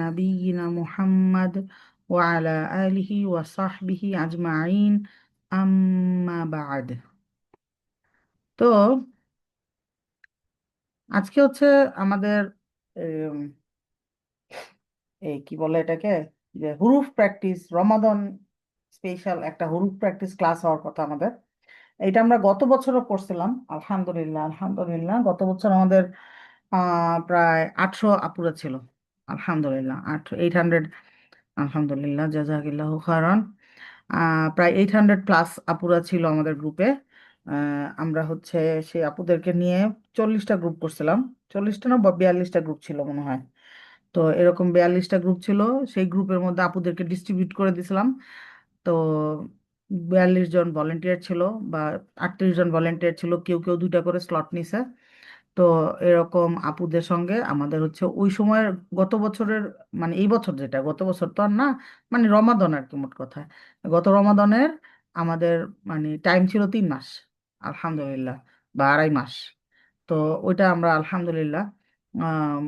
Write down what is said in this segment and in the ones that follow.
نبينا محمد وعلى آله وصحبه أجمعين أما بعد। তো আজকে হচ্ছে আমাদের এম, এই কি বলে এটাকে, যে হুরুফ প্র্যাকটিস রমাদান স্পেশাল একটা হুরুফ প্র্যাকটিস ক্লাস হওয়ার কথা আমাদের। এটা আমরা গত বছরও করছিলাম। আলহামদুলিল্লাহ আলহামদুলিল্লাহ, গত বছর আমাদের প্রায় 800 আপুরা ছিল। আলহামদুলিল্লাহ, 800। আলহামদুলিল্লাহ, জাজাকিল্লাহ খায়রান। প্রায় 800+ আপুরা ছিল আমাদের গ্রুপে। আমরা হচ্ছে সেই আপুদেরকে নিয়ে 40টা গ্রুপ করছিলাম। 40টা না বা 42টা গ্রুপ ছিল মনে হয়। তো এরকম 42টা গ্রুপ ছিল। সেই গ্রুপের মধ্যে আপুদেরকে ডিস্ট্রিবিউট করে দিয়েছিলাম। তো 42 জন ভলেন্টিয়ার ছিল, বা 38 জন ভলেন্টিয়ার ছিল, কেউ কেউ দুইটা করে স্লট নিছে। তো এরকম আপুদের সঙ্গে আমাদের হচ্ছে ওই সময়ের গত বছরের, মানে এই বছর যেটা, গত বছর তো আর না, মানে রমাদান আর কি, মোট কথা গত রমাদানের আমাদের মানে টাইম ছিল 3 মাস। আলহামদুলিল্লাহ, বা 2.5 মাস। তো ওইটা আমরা আলহামদুলিল্লাহ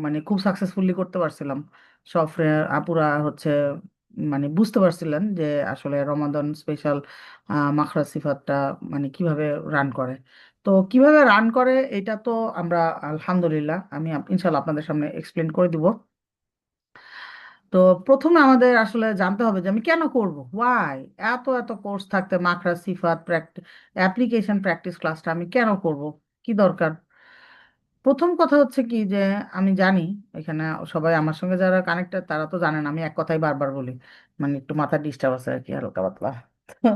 মানে খুব সাকসেসফুলি করতে পারছিলাম। সব আপুরা হচ্ছে মানে বুঝতে পারছিলেন যে আসলে রমাদান স্পেশাল মাখরাজ সিফাতটা মানে কিভাবে রান করে। তো কিভাবে রান করে এটা তো আমরা আলহামদুলিল্লাহ আমি ইনশাল্লাহ আপনাদের সামনে এক্সপ্লেন করে দিব। তো প্রথমে আমাদের আসলে জানতে হবে যে আমি কেন করব, ওয়াই এত এত কোর্স থাকতে মাখরাজ সিফাত অ্যাপ্লিকেশন প্র্যাকটিস ক্লাসটা আমি কেন করব, কি দরকার। প্রথম কথা হচ্ছে কি যে আমি জানি এখানে সবাই আমার সঙ্গে যারা কানেক্টেড তারা তো জানেন আমি এক কথাই বারবার বলি, মানে একটু মাথা ডিস্টার্ব আছে আর কি, হালকা পাতলা। তো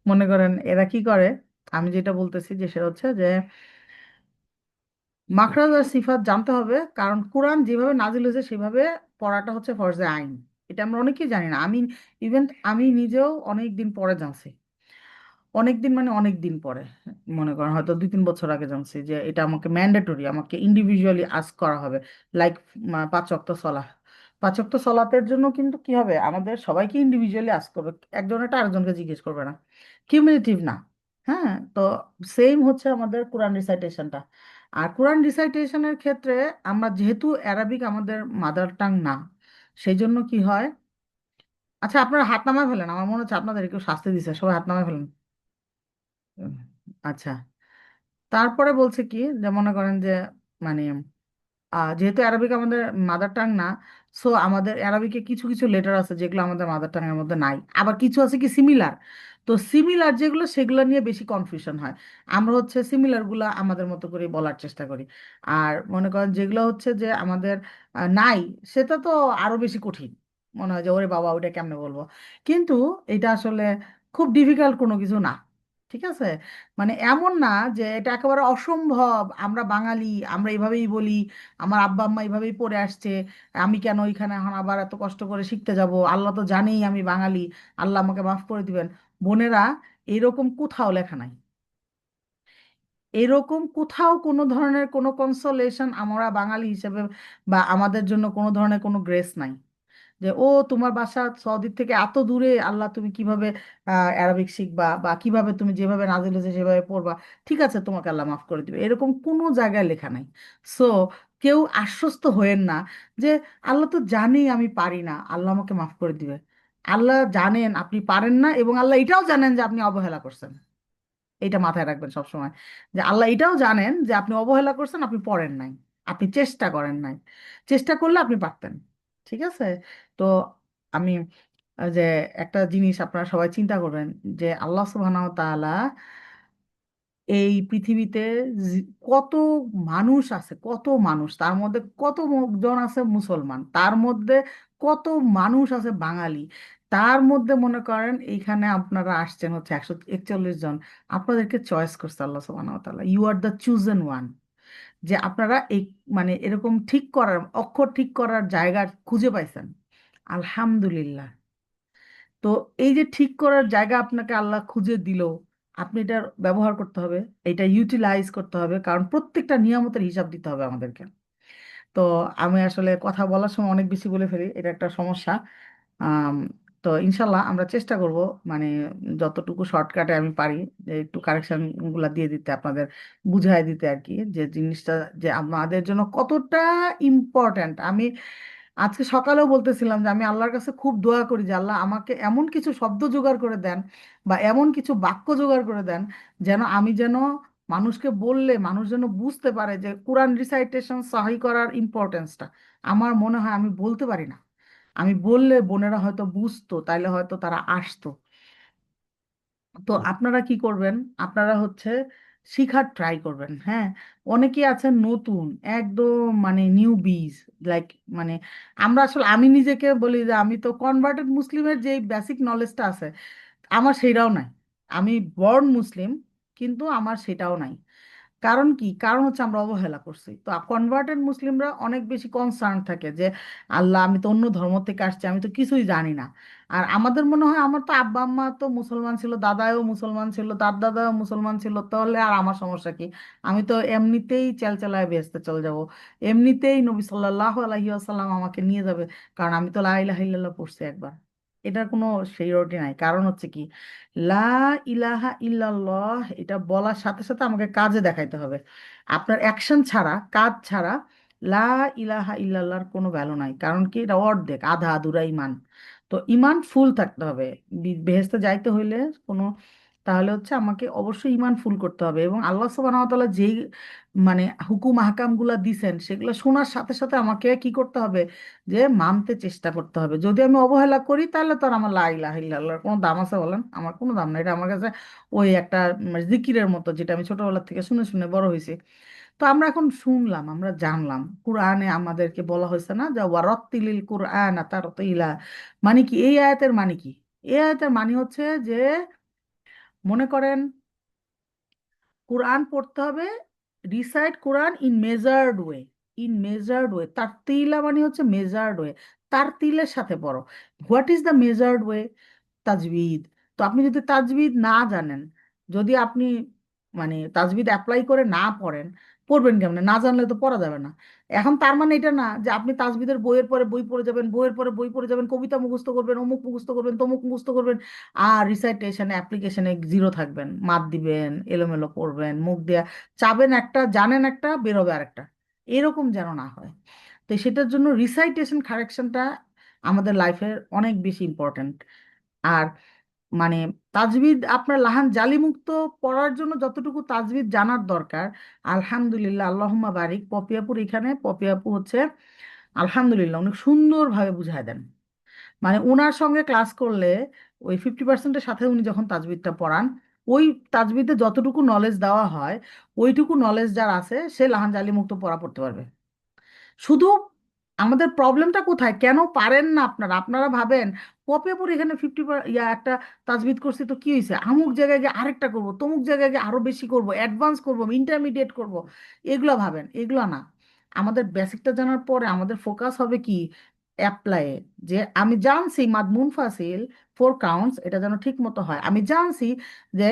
মনে করেন এরা কি করে, আমি যেটা বলতেছি যে সেটা হচ্ছে যে মাখরাজ আর সিফাত জানতে হবে, কারণ কোরআন যেভাবে নাজিল হয়েছে সেভাবে পড়াটা হচ্ছে ফরজে আইন। এটা আমরা অনেকেই জানি না। ইভেন আমি নিজেও অনেক দিন পরে জানছি। অনেক দিন মানে অনেক দিন পরে, মনে করেন হয়তো 2-3 বছর আগে জানছি যে এটা আমাকে ম্যান্ডেটরি, আমাকে ইন্ডিভিজুয়ালি আস্ক করা হবে। লাইক 5 ওয়াক্ত সলাহ। 5 ওয়াক্ত সলাতের জন্য কিন্তু কি হবে, আমাদের সবাইকে ইন্ডিভিজুয়ালি আস্ক করবে। একজনেরটা আরেকজনকে জিজ্ঞেস করবে না, কিউমুলেটিভ না। হ্যাঁ, তো সেম হচ্ছে আমাদের কোরআন রিসাইটেশনটা। আর কোরআন রিসাইটেশনের ক্ষেত্রে আমরা যেহেতু অ্যারাবিক আমাদের মাদার টাং না, সেই জন্য কি হয়, আচ্ছা আপনারা হাত নামায় ফেলেন, আমার মনে হচ্ছে আপনাদের কেউ শাস্তি দিচ্ছে, সবাই হাত নামায় ফেলেন। উম, আচ্ছা, তারপরে বলছে কি যে মনে করেন যে মানে যেহেতু অ্যারাবিক আমাদের মাদার টাং না, সো আমাদের অ্যারাবিকে কিছু কিছু লেটার আছে যেগুলো আমাদের মাদার টাং এর মধ্যে নাই, আবার কিছু আছে কি সিমিলার। তো সিমিলার যেগুলো সেগুলো নিয়ে বেশি কনফিউশন হয়। আমরা হচ্ছে সিমিলার গুলা আমাদের মতো করে বলার চেষ্টা করি। আর মনে করেন যেগুলো হচ্ছে যে আমাদের নাই, সেটা তো আরো বেশি কঠিন। মনে হয় যে ওরে বাবা ওটা কেমনে বলবো। কিন্তু এটা আসলে খুব ডিফিকাল্ট কোনো কিছু না। ঠিক আছে, মানে এমন না যে এটা একেবারে অসম্ভব, আমরা বাঙালি আমরা এইভাবেই বলি, আমার আব্বা আম্মা এইভাবেই পড়ে আসছে, আমি কেন ওইখানে এখন আবার এত কষ্ট করে শিখতে যাব, আল্লাহ তো জানেই আমি বাঙালি, আল্লাহ আমাকে মাফ করে দিবেন। বোনেরা, এরকম কোথাও লেখা নাই। এরকম কোথাও কোনো ধরনের কোনো কনসোলেশন আমরা বাঙালি হিসেবে বা আমাদের জন্য কোনো ধরনের কোনো গ্রেস নাই। যে ও তোমার বাসা সৌদির থেকে এত দূরে, আল্লাহ তুমি কিভাবে অ্যারাবিক শিখবা, বা কিভাবে তুমি যেভাবে নাজিল হয়েছে সেভাবে পড়বা, ঠিক আছে তোমাকে আল্লাহ মাফ করে দিবে, এরকম কোনো জায়গায় লেখা নাই। সো কেউ আশ্বস্ত হয়েন না যে আল্লাহ তো জানেই আমি পারি না, আল্লাহ আমাকে মাফ করে দিবে। আল্লাহ জানেন আপনি পারেন না, এবং আল্লাহ এটাও জানেন যে আপনি অবহেলা করছেন। এটা মাথায় রাখবেন সবসময়, যে আল্লাহ এটাও জানেন যে আপনি অবহেলা করছেন, আপনি পড়েন নাই, আপনি চেষ্টা করেন নাই। চেষ্টা করলে আপনি পারতেন। ঠিক আছে। তো আমি যে একটা জিনিস আপনারা সবাই চিন্তা করবেন, যে আল্লাহ সুবহানাহু ওয়া তাআলা এই পৃথিবীতে কত মানুষ আছে, কত মানুষ, তার মধ্যে কত জন আছে মুসলমান, তার মধ্যে কত মানুষ আছে বাঙালি, তার মধ্যে মনে করেন এইখানে আপনারা আসছেন হচ্ছে 141 জন। আপনাদেরকে চয়েস করছে আল্লাহ সুবহানাহু ওয়া তাআলা, you are the chosen one. যে আপনারা এই মানে এরকম ঠিক করার, অক্ষর ঠিক করার জায়গা খুঁজে পাইছেন। আলহামদুলিল্লাহ। তো এই যে ঠিক করার জায়গা আপনাকে আল্লাহ খুঁজে দিল, আপনি এটার ব্যবহার করতে হবে, এটা ইউটিলাইজ করতে হবে, কারণ প্রত্যেকটা নিয়ামতের হিসাব দিতে হবে আমাদেরকে। তো আমি আসলে কথা বলার সময় অনেক বেশি বলে ফেলি, এটা একটা সমস্যা। আম, তো ইনশাল্লাহ আমরা চেষ্টা করব, মানে যতটুকু শর্টকাটে আমি পারি যে একটু কারেকশন গুলা দিয়ে দিতে, আপনাদের বুঝাই দিতে আর কি, যে জিনিসটা যে আমাদের জন্য কতটা ইম্পর্ট্যান্ট। আমি আজকে সকালেও বলতেছিলাম যে আমি আল্লাহর কাছে খুব দোয়া করি যে আল্লাহ আমাকে এমন কিছু শব্দ জোগাড় করে দেন বা এমন কিছু বাক্য জোগাড় করে দেন যেন আমি যেন মানুষকে বললে মানুষ যেন বুঝতে পারে যে কোরআন রিসাইটেশন সহি করার ইম্পর্টেন্সটা। আমার মনে হয় আমি বলতে পারি না, আমি বললে বোনেরা হয়তো বুঝতো, তাইলে হয়তো তারা আসতো। তো আপনারা কি করবেন, আপনারা হচ্ছে শিখার ট্রাই করবেন। হ্যাঁ, অনেকেই আছেন নতুন একদম, মানে নিউ বিজ, লাইক, মানে আমরা আসলে, আমি নিজেকে বলি যে আমি তো কনভার্টেড মুসলিমের যে বেসিক নলেজটা আছে আমার সেটাও নাই। আমি বর্ন মুসলিম, কিন্তু আমার সেটাও নাই। কারণ কি, কারণ হচ্ছে আমরা অবহেলা করছি। তো কনভার্টেড মুসলিমরা অনেক বেশি কনসার্ন থাকে যে আল্লাহ আমি তো অন্য ধর্ম থেকে আসছি, আমি তো কিছুই জানি না। আর আমাদের মনে হয় আমার তো আব্বা আম্মা তো মুসলমান ছিল, দাদাও মুসলমান ছিল, তার দাদাও মুসলমান ছিল, তাহলে আর আমার সমস্যা কি? আমি তো এমনিতেই চালায় বেহেস্তে চলে যাব, এমনিতেই নবী সাল্লাল্লাহু আলাইহি ওয়াসাল্লাম আমাকে নিয়ে যাবে, কারণ আমি তো লা ইলাহা ইল্লাল্লাহ পড়ছি একবার। এটার কোনো সিওরিটি নাই। কারণ হচ্ছে কি, লা ইলাহা ইল্লাল্লাহ এটা বলার সাথে সাথে আমাকে কাজে দেখাইতে হবে। আপনার অ্যাকশন ছাড়া, কাজ ছাড়া লা ইলাহা ইল্লাল্লাহর কোনো ভ্যালু নাই। কারণ কি, এটা অর্ধেক, আধা আধুরা ইমান। তো ইমান ফুল থাকতে হবে। বেহেস্তে যাইতে হইলে কোনো, তাহলে হচ্ছে আমাকে অবশ্যই ইমান ফুল করতে হবে। এবং আল্লাহ সুবহানাহু ওয়া তাআলা যেই মানে হুকুম আহকাম গুলা দিছেন সেগুলো শোনার সাথে সাথে আমাকে কি করতে হবে, যে মানতে চেষ্টা করতে হবে। যদি আমি অবহেলা করি তাহলে তো আর আমার লা ইলাহা ইল্লাল্লাহর কোনো দাম আছে বলেন? আমার কোনো দাম নেই। এটা আমার কাছে ওই একটা জিকিরের মতো, যেটা আমি ছোটবেলা থেকে শুনে শুনে বড় হয়েছি। তো আমরা এখন শুনলাম, আমরা জানলাম, কোরআনে আমাদেরকে বলা হয়েছে না যে ওয়ারাত্তিলিল কুরআন তারতিলা, মানে কি এই আয়াতের মানে কি? এই আয়াতের মানে হচ্ছে যে, মনে করেন কোরআন পড়তে হবে, recite Quran in measured way. In measured way, তার তিলা মানে হচ্ছে মেজার্ড ওয়ে, তার তিলের সাথে পড়ো। What is the measured way? তাজবিদ। তো আপনি যদি তাজবিদ না জানেন, যদি আপনি মানে তাজবিদ অ্যাপ্লাই করে না পড়েন, পড়বেন কেমনে? না জানলে তো পড়া যাবে না। এখন তার মানে এটা না যে আপনি তাজবিদের বইয়ের পরে বই পড়ে যাবেন, বইয়ের পরে বই পড়ে যাবেন, কবিতা মুখস্থ করবেন, অমুক মুখস্থ করবেন, তমুক মুখস্থ করবেন, আর রিসাইটেশনে অ্যাপ্লিকেশনে জিরো থাকবেন, মাত দিবেন, এলোমেলো পড়বেন, মুখ দেয়া চাবেন একটা, জানেন একটা, বেরোবে আরেকটা। এরকম যেন না হয়। তো সেটার জন্য রিসাইটেশন কারেকশনটা আমাদের লাইফের অনেক বেশি ইম্পর্ট্যান্ট। আর মানে তাজবিদ আপনার লাহান জালিমুক্ত পড়ার জন্য যতটুকু তাজবিদ জানার দরকার, আলহামদুলিল্লাহ, আল্লাহুম্মা বারিক, পপিয়াপুর এখানে, পপিয়াপু হচ্ছে আলহামদুলিল্লাহ অনেক সুন্দরভাবে বুঝায় দেন। মানে ওনার সঙ্গে ক্লাস করলে ওই 50%-এর সাথে উনি যখন তাজবিদটা পড়ান, ওই তাজবিদে যতটুকু নলেজ দেওয়া হয় ওইটুকু নলেজ যার আছে সে লাহান জালিমুক্ত পড়া পড়তে পারবে। শুধু আমাদের প্রবলেমটা কোথায়, কেন পারেন না আপনারা? আপনারা ভাবেন পপে এখানে 50 একটা তাজবিদ করছি তো কি হয়েছে, আমুক জায়গায় গিয়ে আরেকটা করব, তমুক জায়গায় গিয়ে আরো বেশি করব, অ্যাডভান্স করব, ইন্টারমিডিয়েট করব, এগুলো ভাবেন। এগুলো না, আমাদের বেসিকটা জানার পরে আমাদের ফোকাস হবে কি, অ্যাপ্লাইয়ে। যে আমি জানছি মাদমুন ফাসিল 4 কাউন্টস, এটা যেন ঠিক মতো হয়। আমি জানছি যে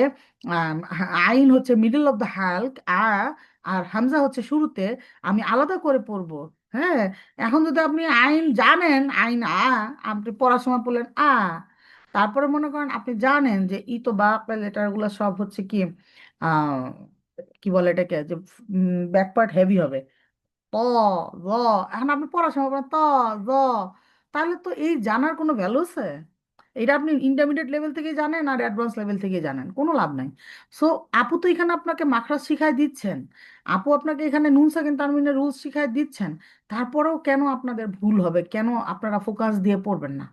আইন হচ্ছে মিডল অফ দ্য হাল্ক, আর হামজা হচ্ছে শুরুতে, আমি আলাদা করে পড়বো। হ্যাঁ, এখন যদি আপনি আইন জানেন, আইন আপনি পড়ার সময় পড়লেন তারপরে মনে করেন আপনি জানেন যে ই তো বা লেটার গুলো সব হচ্ছে কি, আহ কি বলে এটাকে, যে ব্যাক পার্ট হেভি হবে, ত জ, এখন আপনি পড়ার সময় বলেন ত জ, তাহলে তো এই জানার কোনো ভ্যালু আছে? এটা আপনি ইন্টারমিডিয়েট লেভেল থেকে জানেন আর অ্যাডভান্স লেভেল থেকে জানেন, কোনো লাভ নাই। সো আপু তো এখানে আপনাকে মাখরাজ শিখাই দিচ্ছেন, আপু আপনাকে এখানে নুন সেকেন্ড টার্মিনাল রুলস শিখাই দিচ্ছেন, তারপরেও কেন আপনাদের ভুল হবে? কেন আপনারা ফোকাস দিয়ে পড়বেন না?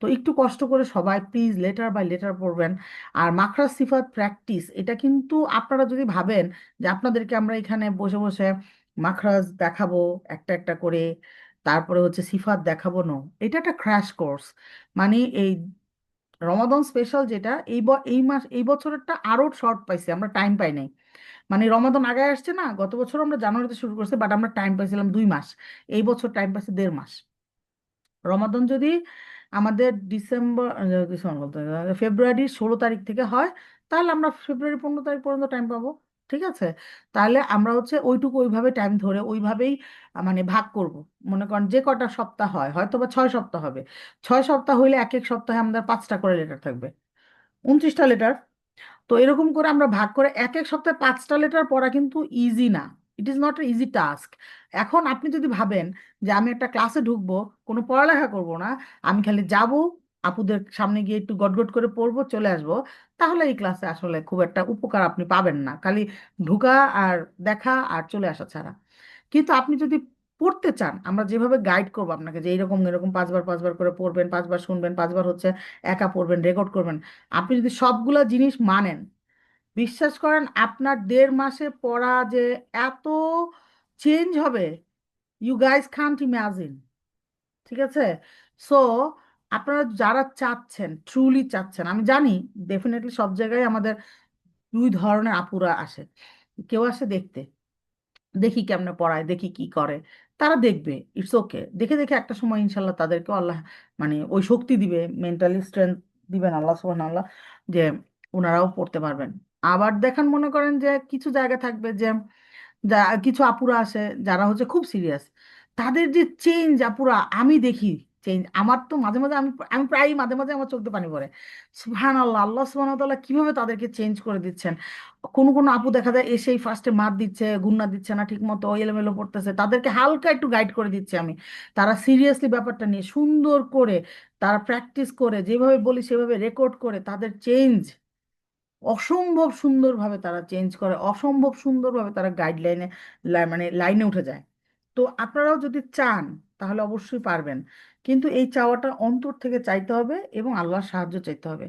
তো একটু কষ্ট করে সবাই প্লিজ লেটার বাই লেটার পড়বেন। আর মাখরাজ সিফাত প্র্যাকটিস, এটা কিন্তু আপনারা যদি ভাবেন যে আপনাদেরকে আমরা এখানে বসে বসে মাখরাজ দেখাবো একটা একটা করে, তারপরে হচ্ছে সিফাত দেখাবো, না, এটা একটা ক্র্যাশ কোর্স। মানে এই রমাদান স্পেশাল যেটা, এই মাস, এই বছরেরটা আরো শর্ট পাইছি, আমরা টাইম পাই নাই। মানে রমাদান আগে আসছে না, গত বছর আমরা জানুয়ারিতে শুরু করছি, বাট আমরা টাইম পাইছিলাম 2 মাস। এই বছর টাইম পাইছি 1.5 মাস। রমাদান যদি আমাদের ডিসেম্বর বলতে ফেব্রুয়ারির 16 তারিখ থেকে হয়, তাহলে আমরা ফেব্রুয়ারি 15 তারিখ পর্যন্ত টাইম পাবো। ঠিক আছে, তাহলে আমরা হচ্ছে ওইটুকু ওইভাবে টাইম ধরে ওইভাবেই মানে ভাগ করব। মনে করেন যে কটা সপ্তাহ হয়, হয়তো বা 6 সপ্তাহ হবে, 6 সপ্তাহ হইলে এক এক সপ্তাহে আমাদের 5টা করে লেটার থাকবে, 29টা লেটার। তো এরকম করে আমরা ভাগ করে এক এক সপ্তাহে 5টা লেটার পড়া কিন্তু ইজি না, it is not a easy task. এখন আপনি যদি ভাবেন যে আমি একটা ক্লাসে ঢুকবো, কোনো পড়ালেখা করব না, আমি খালি যাব, আপুদের সামনে গিয়ে একটু গটগট করে পড়বো, চলে আসবো, তাহলে এই ক্লাসে আসলে খুব একটা উপকার আপনি পাবেন না, খালি ঢুকা আর দেখা আর চলে আসা ছাড়া। কিন্তু আপনি যদি পড়তে চান, আমরা যেভাবে গাইড করবো আপনাকে যে এইরকম এরকম 5 বার 5 বার করে পড়বেন, 5 বার শুনবেন, 5 বার হচ্ছে একা পড়বেন, রেকর্ড করবেন, আপনি যদি সবগুলা জিনিস মানেন, বিশ্বাস করেন আপনার 1.5 মাসে পড়া যে এত চেঞ্জ হবে, ইউ গাইজ কান্ট ইম্যাজিন। ঠিক আছে? সো আপনারা যারা চাচ্ছেন, ট্রুলি চাচ্ছেন, আমি জানি ডেফিনেটলি সব জায়গায় আমাদের দুই ধরনের আপুরা আসে। কেউ আসে দেখতে, দেখি কেমনে পড়ায়, দেখি কি করে, তারা দেখবে, ইটস ওকে, দেখে দেখে একটা সময় ইনশাল্লাহ তাদেরকে আল্লাহ মানে ওই শক্তি দিবে, মেন্টালি স্ট্রেংথ দিবেন আল্লাহ সুবহানাল্লাহ, যে ওনারাও পড়তে পারবেন। আবার দেখেন, মনে করেন যে কিছু জায়গা থাকবে যে যা কিছু আপুরা আসে যারা হচ্ছে খুব সিরিয়াস, তাদের যে চেঞ্জ আপুরা আমি দেখি, চেঞ্জ আমার তো মাঝে মাঝে আমি আমি প্রায় মাঝে মাঝে আমার চোখে পানি পড়ে। সুবহানাল্লাহ, আল্লাহ সুবহানাহু ওয়া তাআলা কিভাবে তাদেরকে চেঞ্জ করে দিচ্ছেন। কোনো কোনো আপু দেখা যায় এসেই ফার্স্টে মার দিচ্ছে, গুন্না দিচ্ছে না ঠিক মতো, এলোমেলো পড়তেছে, তাদেরকে হালকা একটু গাইড করে দিচ্ছে আমি, তারা সিরিয়াসলি ব্যাপারটা নিয়ে সুন্দর করে তারা প্র্যাকটিস করে, যেভাবে বলি সেভাবে রেকর্ড করে, তাদের চেঞ্জ অসম্ভব সুন্দরভাবে তারা চেঞ্জ করে, অসম্ভব সুন্দরভাবে তারা গাইডলাইনে মানে লাইনে উঠে যায়। তো আপনারাও যদি চান তাহলে অবশ্যই পারবেন, কিন্তু এই চাওয়াটা অন্তর থেকে চাইতে হবে এবং আল্লাহর সাহায্য চাইতে হবে,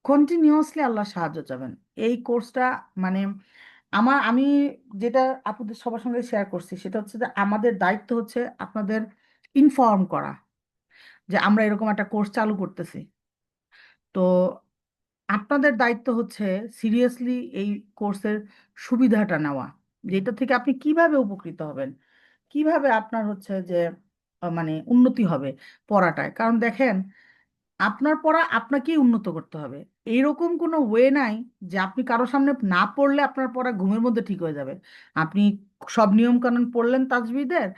কন্টিনিউয়াসলি আল্লাহর সাহায্য চাবেন। এই কোর্সটা মানে আমি যেটা আপনাদের সবার সঙ্গে শেয়ার করছি সেটা হচ্ছে যে আমাদের দায়িত্ব হচ্ছে আপনাদের ইনফর্ম করা যে আমরা এরকম একটা কোর্স চালু করতেছি। তো আপনাদের দায়িত্ব হচ্ছে সিরিয়াসলি এই কোর্সের সুবিধাটা নেওয়া, যেটা থেকে আপনি কিভাবে উপকৃত হবেন, কিভাবে আপনার হচ্ছে যে মানে উন্নতি হবে পড়াটায়। কারণ দেখেন, আপনার পড়া আপনাকেই উন্নত করতে হবে, এইরকম কোনো ওয়ে নাই যে আপনি কারো সামনে না পড়লে আপনার পড়া ঘুমের মধ্যে ঠিক হয়ে যাবে। আপনি সব নিয়ম কানুন পড়লেন তাজবিদের,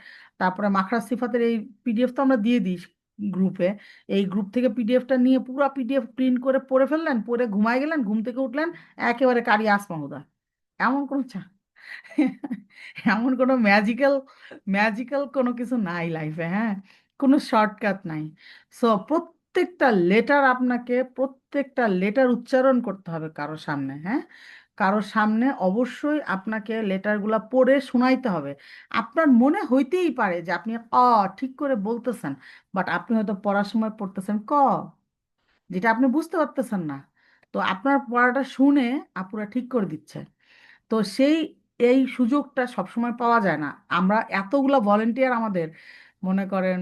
তারপরে মাখরাজ সিফাতের এই পিডিএফ তো আমরা দিয়ে দিই গ্রুপে, এই গ্রুপ থেকে পিডিএফটা নিয়ে পুরো পিডিএফ প্রিন্ট করে পড়ে ফেললেন, পড়ে ঘুমায় গেলেন, ঘুম থেকে উঠলেন একেবারে কারি আসমা। এমন কোনো এমন কোনো ম্যাজিক্যাল ম্যাজিক্যাল কোনো কিছু নাই লাইফে, হ্যাঁ, কোনো শর্টকাট নাই। সো প্রত্যেকটা লেটার উচ্চারণ করতে হবে কারোর সামনে, হ্যাঁ, কারোর সামনে অবশ্যই আপনাকে লেটারগুলা পড়ে শোনাইতে হবে। আপনার মনে হইতেই পারে যে আপনি ঠিক করে বলতেছেন, বাট আপনি হয়তো পড়ার সময় পড়তেছেন যেটা আপনি বুঝতে পারতেছেন না। তো আপনার পড়াটা শুনে আপুরা ঠিক করে দিচ্ছে। তো এই সুযোগটা সবসময় পাওয়া যায় না। আমরা এতগুলা ভলেন্টিয়ার আমাদের, মনে করেন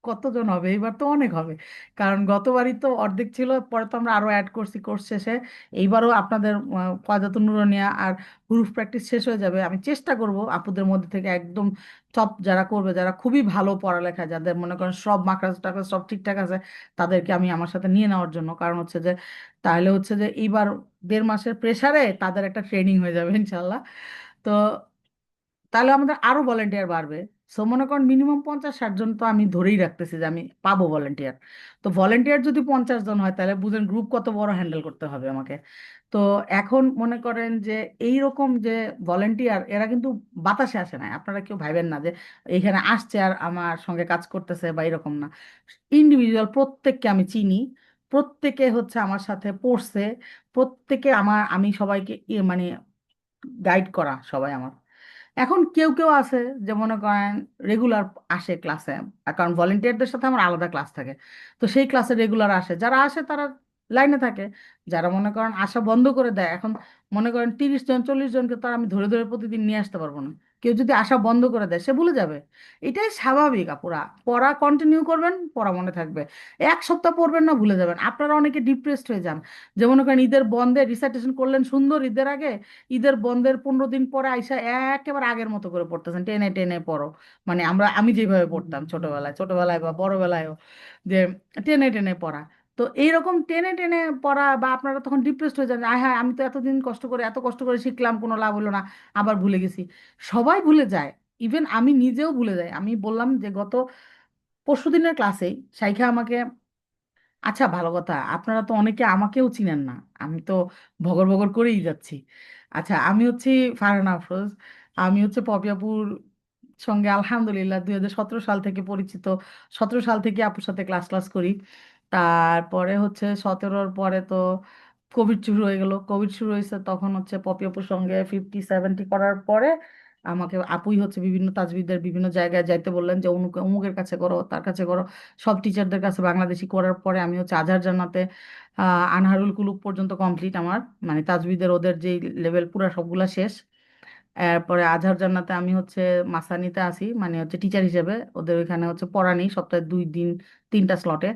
কতজন হবে, এইবার তো অনেক হবে, কারণ গতবারই তো অর্ধেক ছিল, পরে তো আমরা আরো অ্যাড করছি কোর্স শেষে। এইবারও আপনাদের ফায়দাতুন নুরানিয়া আর হুরুফ প্র্যাকটিস শেষ হয়ে যাবে, আমি চেষ্টা করব আপুদের মধ্যে থেকে একদম টপ যারা করবে, যারা খুবই ভালো পড়ালেখা, যাদের মনে করেন সব মার্কাস টাকাস সব ঠিকঠাক আছে, তাদেরকে আমি আমার সাথে নিয়ে নেওয়ার জন্য। কারণ হচ্ছে যে তাহলে হচ্ছে যে এইবার 1.5 মাসের প্রেসারে তাদের একটা ট্রেনিং হয়ে যাবে ইনশাল্লাহ। তো তাহলে আমাদের আরো ভলেন্টিয়ার বাড়বে। সো মনে করেন মিনিমাম 50-60 জন তো আমি ধরেই রাখতেছি যে আমি পাবো ভলেন্টিয়ার। তো ভলেন্টিয়ার যদি 50 জন হয় তাহলে বুঝেন গ্রুপ কত বড় হ্যান্ডেল করতে হবে আমাকে। তো এখন মনে করেন যে এই রকম যে ভলেন্টিয়ার, এরা কিন্তু বাতাসে আসে না, আপনারা কেউ ভাইবেন না যে এখানে আসছে আর আমার সঙ্গে কাজ করতেছে বা এরকম না। ইন্ডিভিজুয়াল প্রত্যেককে আমি চিনি, প্রত্যেকে হচ্ছে আমার সাথে পড়ছে, প্রত্যেকে আমি সবাইকে মানে গাইড করা সবাই আমার। এখন কেউ কেউ আছে যে মনে করেন রেগুলার আসে ক্লাসে, কারণ ভলেন্টিয়ারদের সাথে আমার আলাদা ক্লাস থাকে, তো সেই ক্লাসে রেগুলার আসে, যারা আসে তারা লাইনে থাকে। যারা মনে করেন আসা বন্ধ করে দেয়, এখন মনে করেন 30 জন 40 জনকে তো আর আমি ধরে ধরে প্রতিদিন নিয়ে আসতে পারবো না। কেউ যদি আসা বন্ধ করে দেয় সে ভুলে যাবে, এটাই স্বাভাবিক আপুরা। পড়া কন্টিনিউ করবেন, পড়া মনে থাকবে, 1 সপ্তাহ পড়বেন না, ভুলে যাবেন। আপনারা অনেকে ডিপ্রেসড হয়ে যান, যে মনে করেন ঈদের বন্ধে রিসাইটেশন করলেন সুন্দর ঈদের আগে, ঈদের বন্ধের 15 দিন পরে আইসা একেবারে আগের মতো করে পড়তেছেন, টেনে টেনে পড়ো, মানে আমি যেভাবে পড়তাম ছোটবেলায় ছোটবেলায় বা বড়বেলায়ও, যে টেনে টেনে পড়া। তো এইরকম টেনে টেনে পড়া বা আপনারা তখন ডিপ্রেসড হয়ে যান, আয় হ্যাঁ আমি তো এতদিন কষ্ট করে এত কষ্ট করে শিখলাম, কোনো লাভ হলো না, আবার ভুলে গেছি। সবাই ভুলে যায়, ইভেন আমি নিজেও ভুলে যাই। আমি বললাম যে গত পরশুদিনের ক্লাসেই শাইখা আমাকে, আচ্ছা ভালো কথা, আপনারা তো অনেকে আমাকেও চিনেন না, আমি তো ভগর ভগর করেই যাচ্ছি। আচ্ছা, আমি হচ্ছি ফারহানা আফরোজ। আমি হচ্ছে পপিয়াপুর সঙ্গে আলহামদুলিল্লাহ 2017 সাল থেকে পরিচিত। 17 সাল থেকে আপুর সাথে ক্লাস ক্লাস করি। তারপরে হচ্ছে 17-র পরে তো কোভিড শুরু হয়ে গেল। কোভিড শুরু হয়েছে তখন হচ্ছে পপিয়াপুর সঙ্গে 50-70 করার পরে আমাকে আপুই হচ্ছে বিভিন্ন তাজবিদের বিভিন্ন জায়গায় যাইতে বললেন যে অমুক অমুকের কাছে করো, তার কাছে করো। সব টিচারদের কাছে বাংলাদেশি করার পরে আমি হচ্ছে আজহার জান্নাতে আনহারুল কুলুপ পর্যন্ত কমপ্লিট আমার, মানে তাজবিদের ওদের যে লেভেল পুরা সবগুলা শেষ। এরপরে আজহার জান্নাতে আমি হচ্ছে মাসানিতে আসি, মানে হচ্ছে টিচার হিসেবে ওদের ওইখানে হচ্ছে পড়া নেই সপ্তাহে 2 দিন 3টা স্লটে।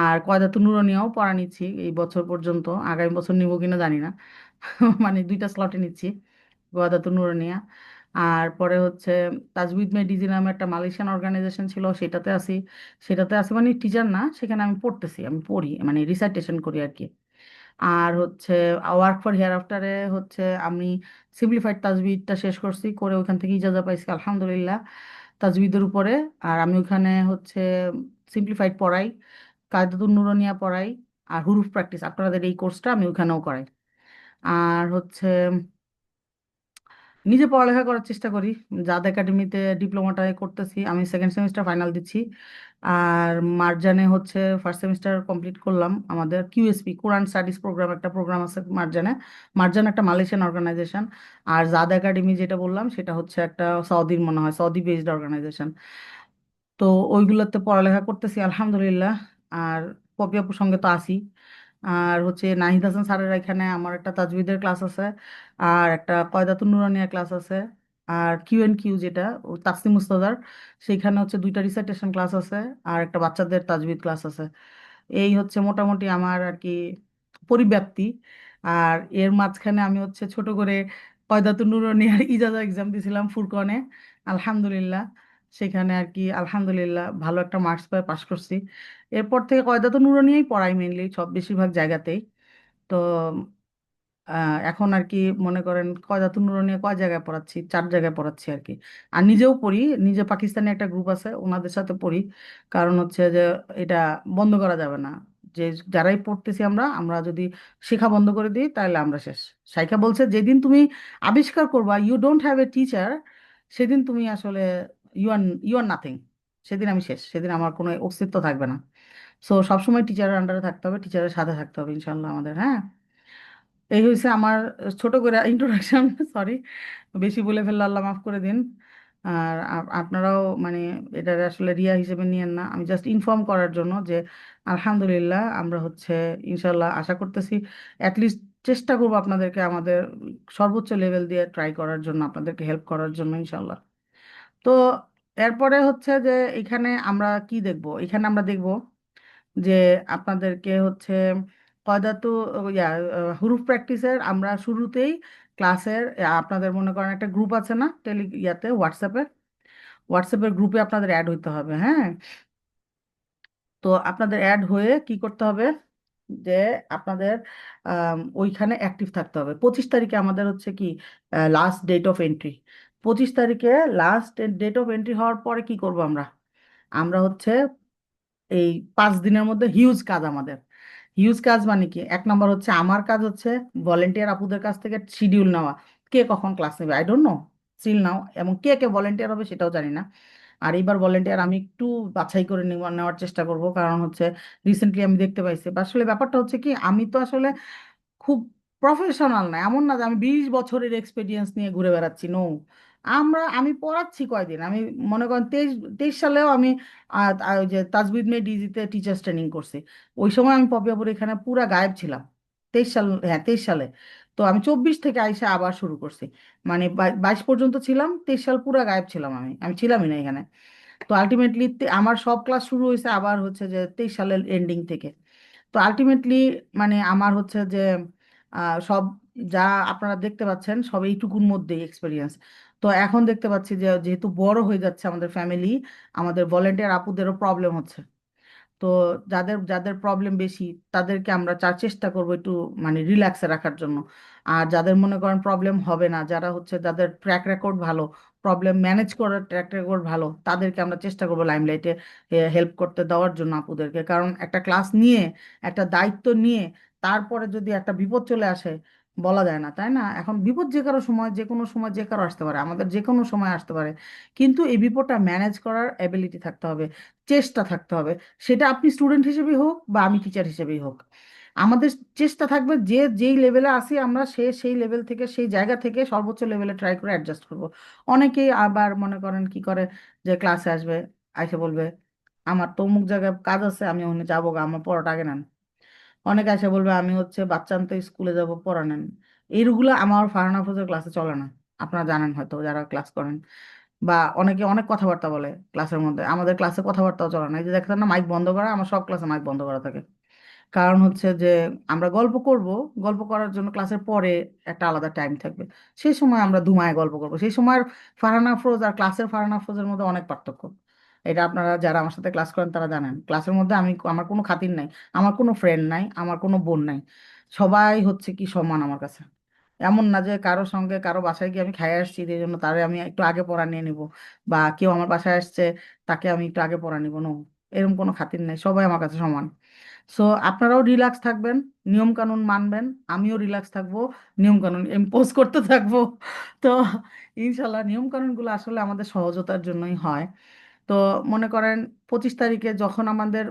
আর কয়দাতুন নুরানিয়াও পড়া নিচ্ছি এই বছর পর্যন্ত, আগামী বছর নিব কিনা জানি না। মানে 2টা স্লটে নিচ্ছি কয়দাতুন নুরানিয়া। আর পরে হচ্ছে তাজউইদ মেডিজি নামে একটা মালয়েশিয়ান অর্গানাইজেশন ছিল, সেটাতে আছি মানে টিচার না, সেখানে আমি পড়তেছি, আমি পড়ি মানে রিসাইটেশন করি আর কি। আর হচ্ছে ওয়ার্ক ফর হেয়ার আফটারে হচ্ছে আমি সিম্পলিফাইড তাজবিদটা শেষ করছি, করে ওখান থেকে ইজাজা পাইছি আলহামদুলিল্লাহ তাজবিদের উপরে। আর আমি ওখানে হচ্ছে সিম্পলিফাইড পড়াই, কায়দাতুন নুরানিয়া পড়াই, আর হুরুফ প্র্যাকটিস আপনাদের এই কোর্সটা আমি ওখানেও করাই। আর হচ্ছে নিজে পড়ালেখা করার চেষ্টা করি। জাদ একাডেমিতে ডিপ্লোমাটা করতেছি, আমি সেকেন্ড সেমিস্টার ফাইনাল দিচ্ছি। আর মার্জানে হচ্ছে ফার্স্ট সেমিস্টার কমপ্লিট করলাম। আমাদের কিউএসপি কোরআন স্টাডিজ প্রোগ্রাম একটা প্রোগ্রাম আছে মার্জানে। মার্জান একটা মালয়েশিয়ান অর্গানাইজেশন। আর জাদ একাডেমি যেটা বললাম সেটা হচ্ছে একটা সৌদির, মনে হয় সৌদি বেসড অর্গানাইজেশন। তো ওইগুলোতে পড়ালেখা করতেছি আলহামদুলিল্লাহ। আর পপি আপুর সঙ্গে তো আছি। আর হচ্ছে নাহিদ হাসান স্যারের এখানে আমার একটা তাজবিদের ক্লাস আছে, আর একটা কয়দাতুন নুরানিয়া ক্লাস আছে। আর কিউ যেটা ও তাসনিম মুস্তাদার, সেইখানে হচ্ছে 2টা রিসাইটেশন ক্লাস আছে, আর একটা বাচ্চাদের তাজবিদ ক্লাস আছে। এই হচ্ছে মোটামুটি আমার আর কি পরিব্যাপ্তি। আর এর মাঝখানে আমি হচ্ছে ছোট করে কয়দাতুন নুরানিয়ার ইজাজা এক্সাম দিয়েছিলাম ফুরকনে, আলহামদুলিল্লাহ। সেখানে আর কি আলহামদুলিল্লাহ ভালো একটা মার্কস পেয়ে পাশ করছি। এরপর থেকে কয়দাতুন নুরানিয়াই পড়াই মেইনলি সব বেশিরভাগ জায়গাতেই। তো এখন আর কি মনে করেন কয়দাতুন নুরানিয়া কয় জায়গায় পড়াচ্ছি, 4 জায়গায় পড়াচ্ছি আর কি। আর নিজেও পড়ি, নিজে পাকিস্তানি একটা গ্রুপ আছে ওনাদের সাথে পড়ি। কারণ হচ্ছে যে এটা বন্ধ করা যাবে না, যে যারাই পড়তেছি আমরা আমরা যদি শেখা বন্ধ করে দিই তাহলে আমরা শেষ। সাইখা বলছে যেদিন তুমি আবিষ্কার করবা you don't have a teacher, সেদিন তুমি আসলে you are you are nothing. সেদিন আমি শেষ, সেদিন আমার কোনো অস্তিত্ব থাকবে না। সো সবসময় টিচারের আন্ডারে থাকতে হবে, টিচারের সাথে থাকতে হবে ইনশাল্লাহ আমাদের, হ্যাঁ। এই হয়েছে আমার ছোট করে ইন্ট্রোডাকশন। সরি, বেশি বলে ফেললে আল্লাহ মাফ করে দিন। আর আপনারাও মানে এটা আসলে রিয়া হিসেবে নিয়েন না, আমি জাস্ট ইনফর্ম করার জন্য যে আলহামদুলিল্লাহ আমরা হচ্ছে ইনশাল্লাহ আশা করতেছি অ্যাটলিস্ট চেষ্টা করবো আপনাদেরকে আমাদের সর্বোচ্চ লেভেল দিয়ে ট্রাই করার জন্য, আপনাদেরকে হেল্প করার জন্য ইনশাল্লাহ। তো এরপরে হচ্ছে যে এখানে আমরা কি দেখব, এখানে আমরা দেখব যে আপনাদেরকে হচ্ছে কয়দাতু ইয়া হুরুফ প্র্যাকটিসের আমরা শুরুতেই ক্লাসের আপনাদের মনে করেন একটা গ্রুপ আছে না ইয়াতে হোয়াটসঅ্যাপের গ্রুপে আপনাদের অ্যাড হইতে হবে, হ্যাঁ। তো আপনাদের অ্যাড হয়ে কি করতে হবে যে আপনাদের ওইখানে অ্যাক্টিভ থাকতে হবে। 25 তারিখে আমাদের হচ্ছে কি লাস্ট ডেট অফ এন্ট্রি। 25 তারিখে লাস্ট ডেট অফ এন্ট্রি হওয়ার পরে কি করব আমরা, আমরা হচ্ছে এই 5 দিনের মধ্যে হিউজ কাজ আমাদের। হিউজ কাজ মানে কি, এক নম্বর হচ্ছে আমার কাজ হচ্ছে ভলেন্টিয়ার আপুদের কাছ থেকে শিডিউল নেওয়া, কে কখন ক্লাস নেবে আই ডোন্ট নো সিল নাও, এবং কে কে ভলেন্টিয়ার হবে সেটাও জানি না। আর এইবার ভলেন্টিয়ার আমি একটু বাছাই করে নেওয়ার চেষ্টা করব, কারণ হচ্ছে রিসেন্টলি আমি দেখতে পাইছি বা আসলে ব্যাপারটা হচ্ছে কি আমি তো আসলে খুব প্রফেশনাল না, এমন না যে আমি 20 বছরের এক্সপিরিয়েন্স নিয়ে ঘুরে বেড়াচ্ছি, নো। আমি পড়াচ্ছি কয়দিন, আমি মনে করেন 23 সালেও আমি ওই যে তাজবিদ মে ডিজিতে টিচার্স ট্রেনিং করছি। ওই সময় আমি পপিয়াপুর এখানে পুরা গায়েব ছিলাম। 23 সাল, হ্যাঁ 23 সালে। তো আমি 24 থেকে আইসা আবার শুরু করছি, মানে 22 পর্যন্ত ছিলাম, 23 সাল পুরা গায়েব ছিলাম, আমি আমি ছিলামই না এখানে। তো আলটিমেটলি আমার সব ক্লাস শুরু হয়েছে আবার হচ্ছে যে 23 সালের এন্ডিং থেকে। তো আলটিমেটলি মানে আমার হচ্ছে যে সব যা আপনারা দেখতে পাচ্ছেন সব এইটুকুর মধ্যেই এক্সপিরিয়েন্স। তো এখন দেখতে পাচ্ছি যে যেহেতু বড় হয়ে যাচ্ছে আমাদের ফ্যামিলি, আমাদের ভলেন্টিয়ার আপুদেরও প্রবলেম হচ্ছে। তো যাদের যাদের প্রবলেম বেশি তাদেরকে আমরা চেষ্টা করবো একটু মানে রিল্যাক্সে রাখার জন্য। আর যাদের মনে করেন প্রবলেম হবে না, যারা হচ্ছে যাদের ট্র্যাক রেকর্ড ভালো, প্রবলেম ম্যানেজ করার ট্র্যাক রেকর্ড ভালো, তাদেরকে আমরা চেষ্টা করবো লাইমলাইটে হেল্প করতে দেওয়ার জন্য আপুদেরকে। কারণ একটা ক্লাস নিয়ে, একটা দায়িত্ব নিয়ে তারপরে যদি একটা বিপদ চলে আসে, বলা যায় না, তাই না? এখন বিপদ যে কারো সময়, যে কোনো সময় যে কারো আসতে পারে, আমাদের যে কোনো সময় আসতে পারে। কিন্তু এই বিপদটা ম্যানেজ করার এবিলিটি থাকতে হবে, চেষ্টা থাকতে হবে। সেটা আপনি স্টুডেন্ট হিসেবেই হোক বা আমি টিচার হিসেবেই হোক, আমাদের চেষ্টা থাকবে যে যেই লেভেলে আসি আমরা, সে সেই লেভেল থেকে, সেই জায়গা থেকে সর্বোচ্চ লেভেলে ট্রাই করে অ্যাডজাস্ট করব। অনেকেই আবার মনে করেন কি করে, যে ক্লাসে আসবে, আইসে বলবে আমার তো অমুক জায়গায় কাজ আছে, আমি ওখানে যাবো গা, আমার পড়াটা আগে নেন। অনেকে এসে বলবে আমি হচ্ছে বাচ্চা আনতে স্কুলে যাব, পড়া নেন। এইগুলো আমার ফারহানা আফরোজের ক্লাসে চলে না। আপনারা জানেন হয়তো যারা ক্লাস করেন। বা অনেকে অনেক কথাবার্তা বলে ক্লাসের মধ্যে, আমাদের ক্লাসে কথাবার্তাও চলে না। এই যে দেখেন না, মাইক বন্ধ করা, আমার সব ক্লাসে মাইক বন্ধ করা থাকে। কারণ হচ্ছে যে আমরা গল্প করব, গল্প করার জন্য ক্লাসের পরে একটা আলাদা টাইম থাকবে, সেই সময় আমরা ধুমায় গল্প করব। সেই সময় ফারহানা আফরোজ আর ক্লাসের ফারহানা আফরোজের মধ্যে অনেক পার্থক্য। এটা আপনারা যারা আমার সাথে ক্লাস করেন তারা জানেন। ক্লাসের মধ্যে আমি, আমার কোনো খাতির নাই, আমার কোনো ফ্রেন্ড নাই, আমার কোনো বোন নাই, সবাই হচ্ছে কি সমান আমার কাছে। এমন না যে কারো সঙ্গে কারো বাসায় গিয়ে আমি খাই আসছি এই জন্য তারে আমি একটু আগে পড়া নিয়ে নিব, বা কেউ আমার বাসায় আসছে তাকে আমি একটু আগে পড়া নিব, নো, এরকম কোনো খাতির নেই, সবাই আমার কাছে সমান। সো আপনারাও রিল্যাক্স থাকবেন, নিয়ম কানুন মানবেন, আমিও রিল্যাক্স থাকবো, নিয়ম কানুন ইম্পোজ করতে থাকবো। তো ইনশাল্লাহ নিয়ম কানুনগুলো আসলে আমাদের সহজতার জন্যই হয়। তো মনে করেন 25 তারিখে যখন আমাদের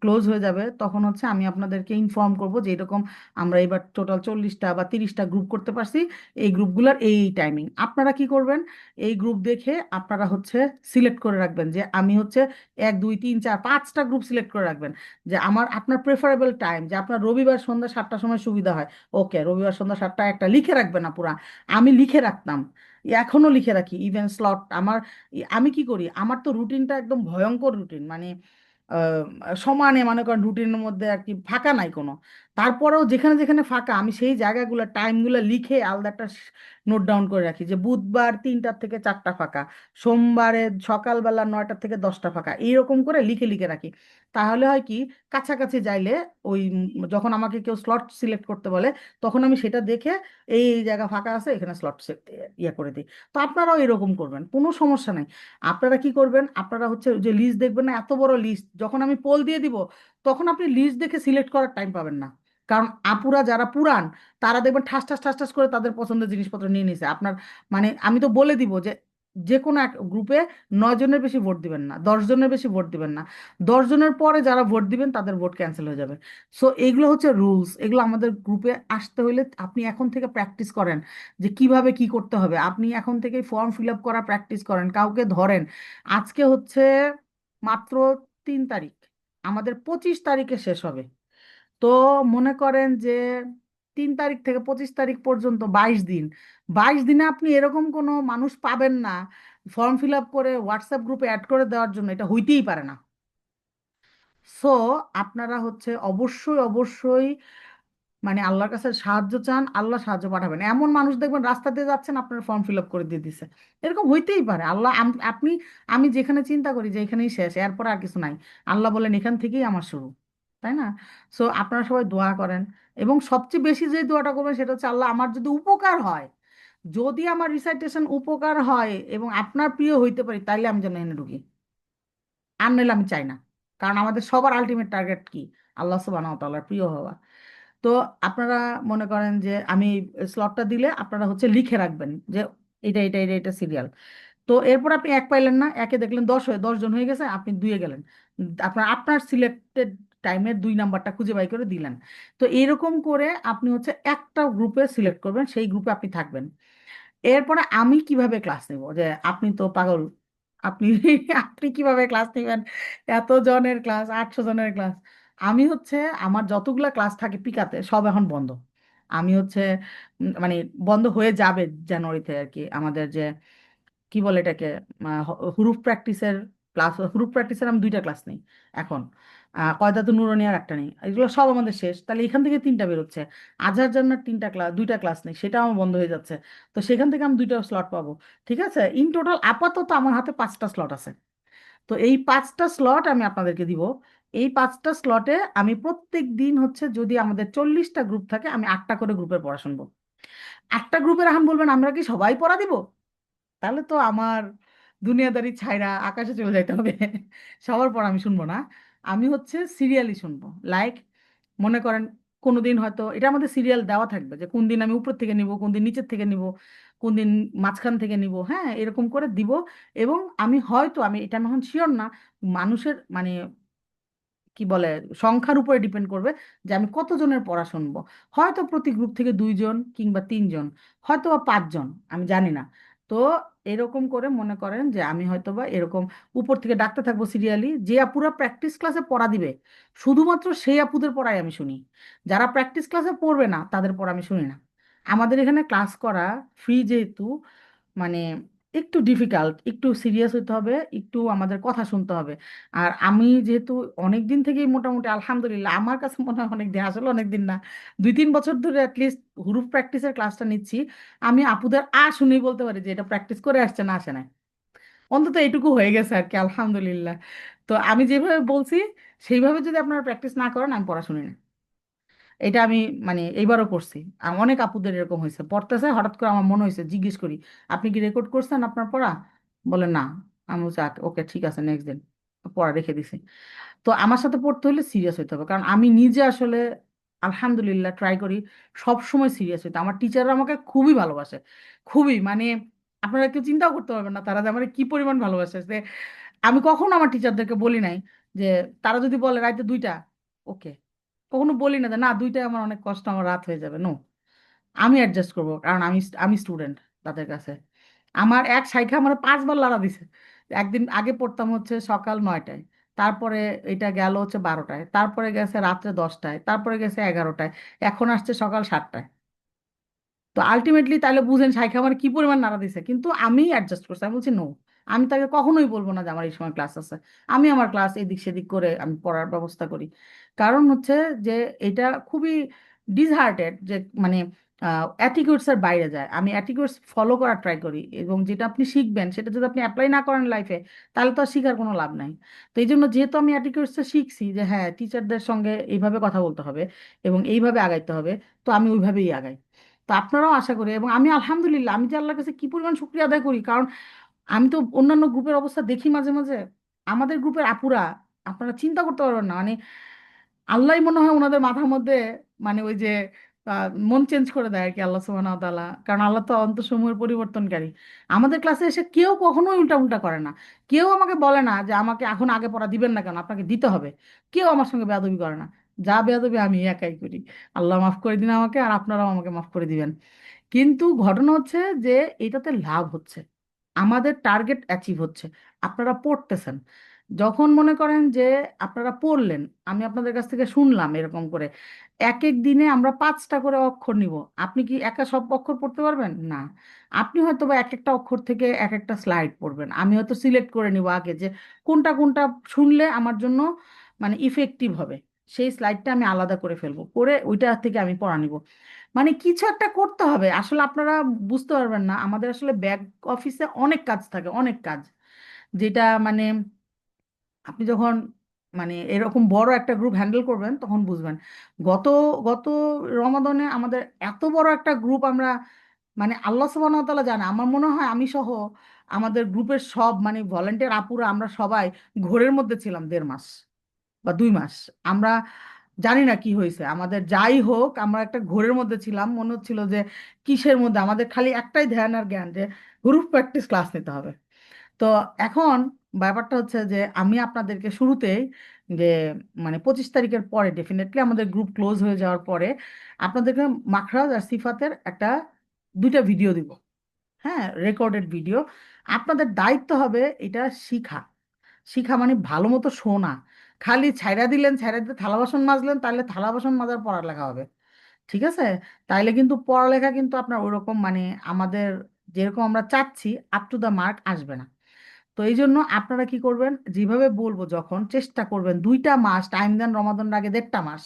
ক্লোজ হয়ে যাবে, তখন হচ্ছে আমি আপনাদেরকে ইনফর্ম করব যে এরকম আমরা এবার টোটাল 40টা বা 30টা গ্রুপ করতে পারছি। এই গ্রুপগুলোর এই টাইমিং আপনারা কি করবেন, এই গ্রুপ দেখে আপনারা হচ্ছে সিলেক্ট করে রাখবেন যে আমি হচ্ছে 1 2 3 4 5টা গ্রুপ সিলেক্ট করে রাখবেন। যে আমার আপনার প্রেফারেবল টাইম, যে আপনার রবিবার সন্ধ্যা 7টার সময় সুবিধা হয়, ওকে রবিবার সন্ধ্যা 7টা, একটা লিখে রাখবেন না পুরা। আমি লিখে রাখতাম, এখনো লিখে রাখি ইভেন্ট স্লট আমার। আমি কি করি, আমার তো রুটিনটা একদম ভয়ঙ্কর রুটিন, মানে সমানে মনে করেন রুটিনের মধ্যে আর কি ফাঁকা নাই কোনো। তারপরেও যেখানে যেখানে ফাঁকা আমি সেই জায়গাগুলো টাইমগুলো লিখে আলাদা একটা নোট ডাউন করে রাখি, যে বুধবার 3টা থেকে 4টা ফাঁকা, সোমবারে সকালবেলা 9টা থেকে 10টা ফাঁকা, এইরকম করে লিখে লিখে রাখি। তাহলে হয় কি, কাছাকাছি যাইলে ওই যখন আমাকে কেউ স্লট সিলেক্ট করতে বলে, তখন আমি সেটা দেখে এই এই জায়গা ফাঁকা আছে, এখানে স্লট ইয়ে করে দিই। তো আপনারাও এরকম করবেন, কোনো সমস্যা নেই। আপনারা কি করবেন, আপনারা হচ্ছে ওই যে লিস্ট দেখবেন না, এত বড় লিস্ট, যখন আমি পোল দিয়ে দিব তখন আপনি লিস্ট দেখে সিলেক্ট করার টাইম পাবেন না। কারণ আপুরা যারা পুরান, তারা দেখবেন ঠাস ঠাস ঠাস ঠাস করে তাদের পছন্দের জিনিসপত্র নিয়ে নিছে আপনার। মানে আমি তো বলে দিব যে যে কোনো এক গ্রুপে 9 জনের বেশি ভোট দিবেন না, 10 জনের বেশি ভোট দিবেন না। 10 জনের পরে যারা ভোট দিবেন তাদের ভোট ক্যান্সেল হয়ে যাবে। সো এইগুলো হচ্ছে রুলস, এগুলো আমাদের গ্রুপে আসতে হলে আপনি এখন থেকে প্র্যাকটিস করেন যে কিভাবে কি করতে হবে। আপনি এখন থেকে ফর্ম ফিল আপ করা প্র্যাকটিস করেন, কাউকে ধরেন। আজকে হচ্ছে মাত্র 3 তারিখ, আমাদের 25 তারিখে শেষ হবে। তো মনে করেন যে 3 তারিখ থেকে 25 তারিখ পর্যন্ত 22 দিন। 22 দিনে আপনি এরকম কোনো মানুষ পাবেন না ফর্ম ফিল আপ করে হোয়াটসঅ্যাপ গ্রুপে অ্যাড করে দেওয়ার জন্য, এটা হইতেই পারে না। সো আপনারা হচ্ছে অবশ্যই অবশ্যই মানে আল্লাহর কাছে সাহায্য চান, আল্লাহ সাহায্য পাঠাবেন। এমন মানুষ দেখবেন রাস্তা দিয়ে যাচ্ছেন, আপনার ফর্ম ফিল আপ করে দিয়ে দিছে, এরকম হইতেই পারে। আল্লাহ আপনি, আমি যেখানে চিন্তা করি যে এখানেই শেষ, এরপর আর কিছু নাই, আল্লাহ বলেন এখান থেকেই আমার শুরু, তাই না? সো আপনারা সবাই দোয়া করেন, এবং সবচেয়ে বেশি যে দোয়াটা করবেন সেটা হচ্ছে আল্লাহ আমার যদি উপকার হয়, যদি আমার রিসাইটেশন উপকার হয় এবং আপনার প্রিয় হইতে পারি, তাইলে আমি যেন এনে ঢুকি, আর নইলে আমি চাই না। কারণ আমাদের সবার আলটিমেট টার্গেট কি, আল্লাহ সুবহানাহু ওয়া তাআলার প্রিয় হওয়া। তো আপনারা মনে করেন যে আমি স্লটটা দিলে আপনারা হচ্ছে লিখে রাখবেন যে এটা এটা এটা এটা সিরিয়াল। তো এরপর আপনি এক পাইলেন না, একে দেখলেন 10 জন হয়ে গেছে, আপনি দুয়ে গেলেন, আপনার আপনার সিলেক্টেড টাইমের 2 নাম্বারটা খুঁজে বাই করে দিলেন। তো এরকম করে আপনি হচ্ছে একটা গ্রুপে সিলেক্ট করবেন, সেই গ্রুপে আপনি থাকবেন। এরপরে আমি কিভাবে ক্লাস নেব, যে আপনি তো পাগল, আপনি আপনি কিভাবে ক্লাস নেবেন, এত জনের ক্লাস, 800 জনের ক্লাস। আমি হচ্ছে আমার যতগুলা ক্লাস থাকে পিকাতে সব এখন বন্ধ। আমি হচ্ছে মানে বন্ধ হয়ে যাবে জানুয়ারিতে আর কি। আমাদের যে কি বলে এটাকে, হুরুফ প্র্যাকটিসের ক্লাস, হুরুফ প্র্যাকটিসের আমি 2টা ক্লাস নেই এখন। কয়দাতুন নুরানিয়ার একটা নেই, এগুলো সব আমাদের শেষ। তাহলে এখান থেকে 3টা বেরোচ্ছে। আজহার জান্নার 3টা ক্লাস, 2টা ক্লাস নেই, সেটা আমার বন্ধ হয়ে যাচ্ছে। তো সেখান থেকে আমি 2টা স্লট পাবো। ঠিক আছে, ইন টোটাল আপাতত আমার হাতে 5টা স্লট আছে। তো এই 5টা স্লট আমি আপনাদেরকে দিব। এই 5টা স্লটে আমি প্রত্যেক দিন হচ্ছে, যদি আমাদের 40টা গ্রুপ থাকে, আমি 8টা করে গ্রুপের পড়া শুনবো। একটা গ্রুপের এখন বলবেন আমরা কি সবাই পড়া দিব, তাহলে তো আমার দুনিয়াদারি ছাইরা আকাশে চলে যাইতে হবে। সবার পর আমি শুনবো না, আমি হচ্ছে সিরিয়ালি শুনবো। লাইক মনে করেন কোনোদিন হয়তো এটা আমাদের সিরিয়াল দেওয়া থাকবে যে কোন দিন আমি উপর থেকে নিব, কোন দিন নিচের থেকে নিব, কোন দিন মাঝখান থেকে নিব, হ্যাঁ এরকম করে দিব। এবং আমি এটা আমি এখন শিওর না, মানুষের মানে কি বলে সংখ্যার উপরে ডিপেন্ড করবে যে আমি কতজনের পড়া শুনবো। হয়তো প্রতি গ্রুপ থেকে 2 জন কিংবা 3 জন, হয়তো বা 5 জন, আমি জানি না। তো এরকম করে মনে করেন যে আমি হয়তো বা এরকম উপর থেকে ডাকতে থাকবো সিরিয়ালি, যে আপুরা প্র্যাকটিস ক্লাসে পড়া দিবে শুধুমাত্র সেই আপুদের পড়াই আমি শুনি। যারা প্র্যাকটিস ক্লাসে পড়বে না তাদের পড়া আমি শুনি না। আমাদের এখানে ক্লাস করা ফ্রি যেহেতু, মানে একটু ডিফিকাল্ট, একটু সিরিয়াস হতে হবে, একটু আমাদের কথা শুনতে হবে। আর আমি যেহেতু অনেক দিন থেকেই মোটামুটি আলহামদুলিল্লাহ, আমার কাছে মনে হয় অনেক দিন, আসলে অনেক দিন না, 2-3 বছর ধরে অ্যাটলিস্ট হুরুফ প্র্যাকটিসের ক্লাসটা নিচ্ছি। আমি আপুদের শুনেই বলতে পারি যে এটা প্র্যাকটিস করে আসছে না আসে না, অন্তত এইটুকু হয়ে গেছে আর কি, আলহামদুলিল্লাহ। তো আমি যেভাবে বলছি সেইভাবে যদি আপনারা প্র্যাকটিস না করেন আমি পড়া শুনি না। এটা আমি মানে এইবারও করছি। অনেক আপুদের এরকম হয়েছে, পড়তেছে হঠাৎ করে আমার মনে হয়েছে জিজ্ঞেস করি আপনি কি রেকর্ড করছেন আপনার পড়া, বলে না। আমি বলছি ওকে ঠিক আছে, নেক্সট দিন পড়া রেখে দিছি। তো আমার সাথে পড়তে হলে সিরিয়াস হতে হবে, কারণ আমি নিজে আসলে আলহামদুলিল্লাহ ট্রাই করি সব সময় সিরিয়াস হইতে। আমার টিচাররা আমাকে খুবই ভালোবাসে, খুবই, মানে আপনারা কেউ চিন্তাও করতে পারবেন না তারা যে আমার কি পরিমাণ ভালোবাসে। যে আমি কখনো আমার টিচারদেরকে বলি নাই যে, তারা যদি বলে রাইতে 2টা, ওকে, কখনো বলি না যে না 2টায় আমার অনেক কষ্ট, আমার রাত হয়ে যাবে, নো, আমি অ্যাডজাস্ট করবো, কারণ আমি স্টুডেন্ট তাদের কাছে। আমার এক শাইখা আমার 5বার লাড়া দিছে। একদিন আগে পড়তাম হচ্ছে সকাল 9টায়, তারপরে এটা গেল হচ্ছে 12টায়, তারপরে গেছে রাত্রে 10টায়, তারপরে গেছে 11টায়, এখন আসছে সকাল 7টায়। তো আলটিমেটলি তাহলে বুঝেন সাইখা আমার কি পরিমাণ নাড়া দিছে, কিন্তু আমি অ্যাডজাস্ট করছি, আমি বলছি নো, আমি তাকে কখনোই বলবো না যে আমার এই সময় ক্লাস আছে। আমি আমার ক্লাস এদিক সেদিক করে আমি পড়ার ব্যবস্থা করি। কারণ হচ্ছে যে এটা খুবই ডিসহার্টেড যে মানে অ্যাটিটিউডস এর বাইরে যায়, আমি অ্যাটিটিউডস ফলো করার ট্রাই করি, এবং যেটা আপনি শিখবেন সেটা যদি আপনি অ্যাপ্লাই না করেন লাইফে, তাহলে তো আর শিখার কোনো লাভ নাই। তো এই জন্য যেহেতু আমি অ্যাটিটিউডসটা শিখছি যে হ্যাঁ টিচারদের সঙ্গে এইভাবে কথা বলতে হবে এবং এইভাবে আগাইতে হবে, তো আমি ওইভাবেই আগাই। তো আপনারাও আশা করি, এবং আমি আলহামদুলিল্লাহ আমি যে আল্লাহর কাছে কি পরিমাণ শুকরিয়া আদায় করি, কারণ আমি তো অন্যান্য গ্রুপের অবস্থা দেখি মাঝে মাঝে, আমাদের গ্রুপের আপুরা আপনারা চিন্তা করতে পারবেন না, মানে আল্লাহই মনে হয় ওনাদের মাথার মধ্যে মানে ওই যে মন চেঞ্জ করে দেয় আর কি, আল্লাহ সুবহানাহু ওয়া তাআলা, কারণ আল্লাহ তো অন্তঃসমূহের পরিবর্তনকারী। আমাদের ক্লাসে এসে কেউ কখনোই উল্টা উল্টা করে না, কেউ আমাকে বলে না যে আমাকে এখন আগে পড়া দিবেন না কেন, আপনাকে দিতে হবে। কেউ আমার সঙ্গে বেয়াদবি করে না, যা বেয়াদবি আমি একাই করি। আল্লাহ মাফ করে দিন আমাকে, আর আপনারাও আমাকে মাফ করে দিবেন। কিন্তু ঘটনা হচ্ছে যে এটাতে লাভ হচ্ছে, আমাদের টার্গেট অ্যাচিভ হচ্ছে, আপনারা পড়তেছেন। যখন মনে করেন যে আপনারা পড়লেন, আমি আপনাদের কাছ থেকে শুনলাম এরকম করে, এক এক দিনে আমরা 5টা করে অক্ষর নিব, আপনি কি একা সব অক্ষর পড়তে পারবেন না? আপনি হয়তো বা এক একটা অক্ষর থেকে এক একটা স্লাইড পড়বেন, আমি হয়তো সিলেক্ট করে নিব আগে যে কোনটা কোনটা শুনলে আমার জন্য মানে ইফেক্টিভ হবে, সেই স্লাইডটা আমি আলাদা করে ফেলবো, করে ওইটা থেকে আমি পড়া নিব। মানে কিছু একটা করতে হবে আসলে, আপনারা বুঝতে পারবেন না, আমাদের আসলে ব্যাক অফিসে অনেক কাজ থাকে, অনেক কাজ, যেটা মানে আপনি যখন মানে এরকম বড় একটা গ্রুপ হ্যান্ডেল করবেন তখন বুঝবেন। গত গত রমাদানে আমাদের এত বড় একটা গ্রুপ আমরা, মানে আল্লাহ সুবহানাহু ওয়া তাআলা জানে, আমার মনে হয় আমি সহ আমাদের গ্রুপের সব মানে ভলেন্টিয়ার আপুরা আমরা সবাই ঘোরের মধ্যে ছিলাম 1.5 মাস বা 2 মাস। আমরা জানি না কি হয়েছে আমাদের, যাই হোক আমরা একটা ঘোরের মধ্যে ছিলাম, মনে হচ্ছিল যে কিসের মধ্যে, আমাদের খালি একটাই ধ্যান আর জ্ঞান যে গ্রুপ প্র্যাকটিস ক্লাস নিতে হবে। তো এখন ব্যাপারটা হচ্ছে যে আমি আপনাদেরকে শুরুতেই যে মানে 25 তারিখের পরে ডেফিনেটলি আমাদের গ্রুপ ক্লোজ হয়ে যাওয়ার পরে আপনাদেরকে মাখরাজ আর সিফাতের একটা 2টা ভিডিও দিব, হ্যাঁ রেকর্ডেড ভিডিও। আপনাদের দায়িত্ব হবে এটা শিখা, শিখা মানে ভালো মতো শোনা। খালি ছাইড়া দিলেন, ছাইড়া দিতে থালা বাসন মাজলেন, তাহলে থালা বাসন মাজার পড়ালেখা হবে, ঠিক আছে? তাইলে কিন্তু পড়ালেখা কিন্তু আপনার ওরকম মানে আমাদের যেরকম আমরা চাচ্ছি আপ টু দ্য মার্ক আসবে না। তো এই জন্য আপনারা কি করবেন, যেভাবে বলবো যখন চেষ্টা করবেন 2টা মাস টাইম দেন, রমাদানের আগে 1.5 মাস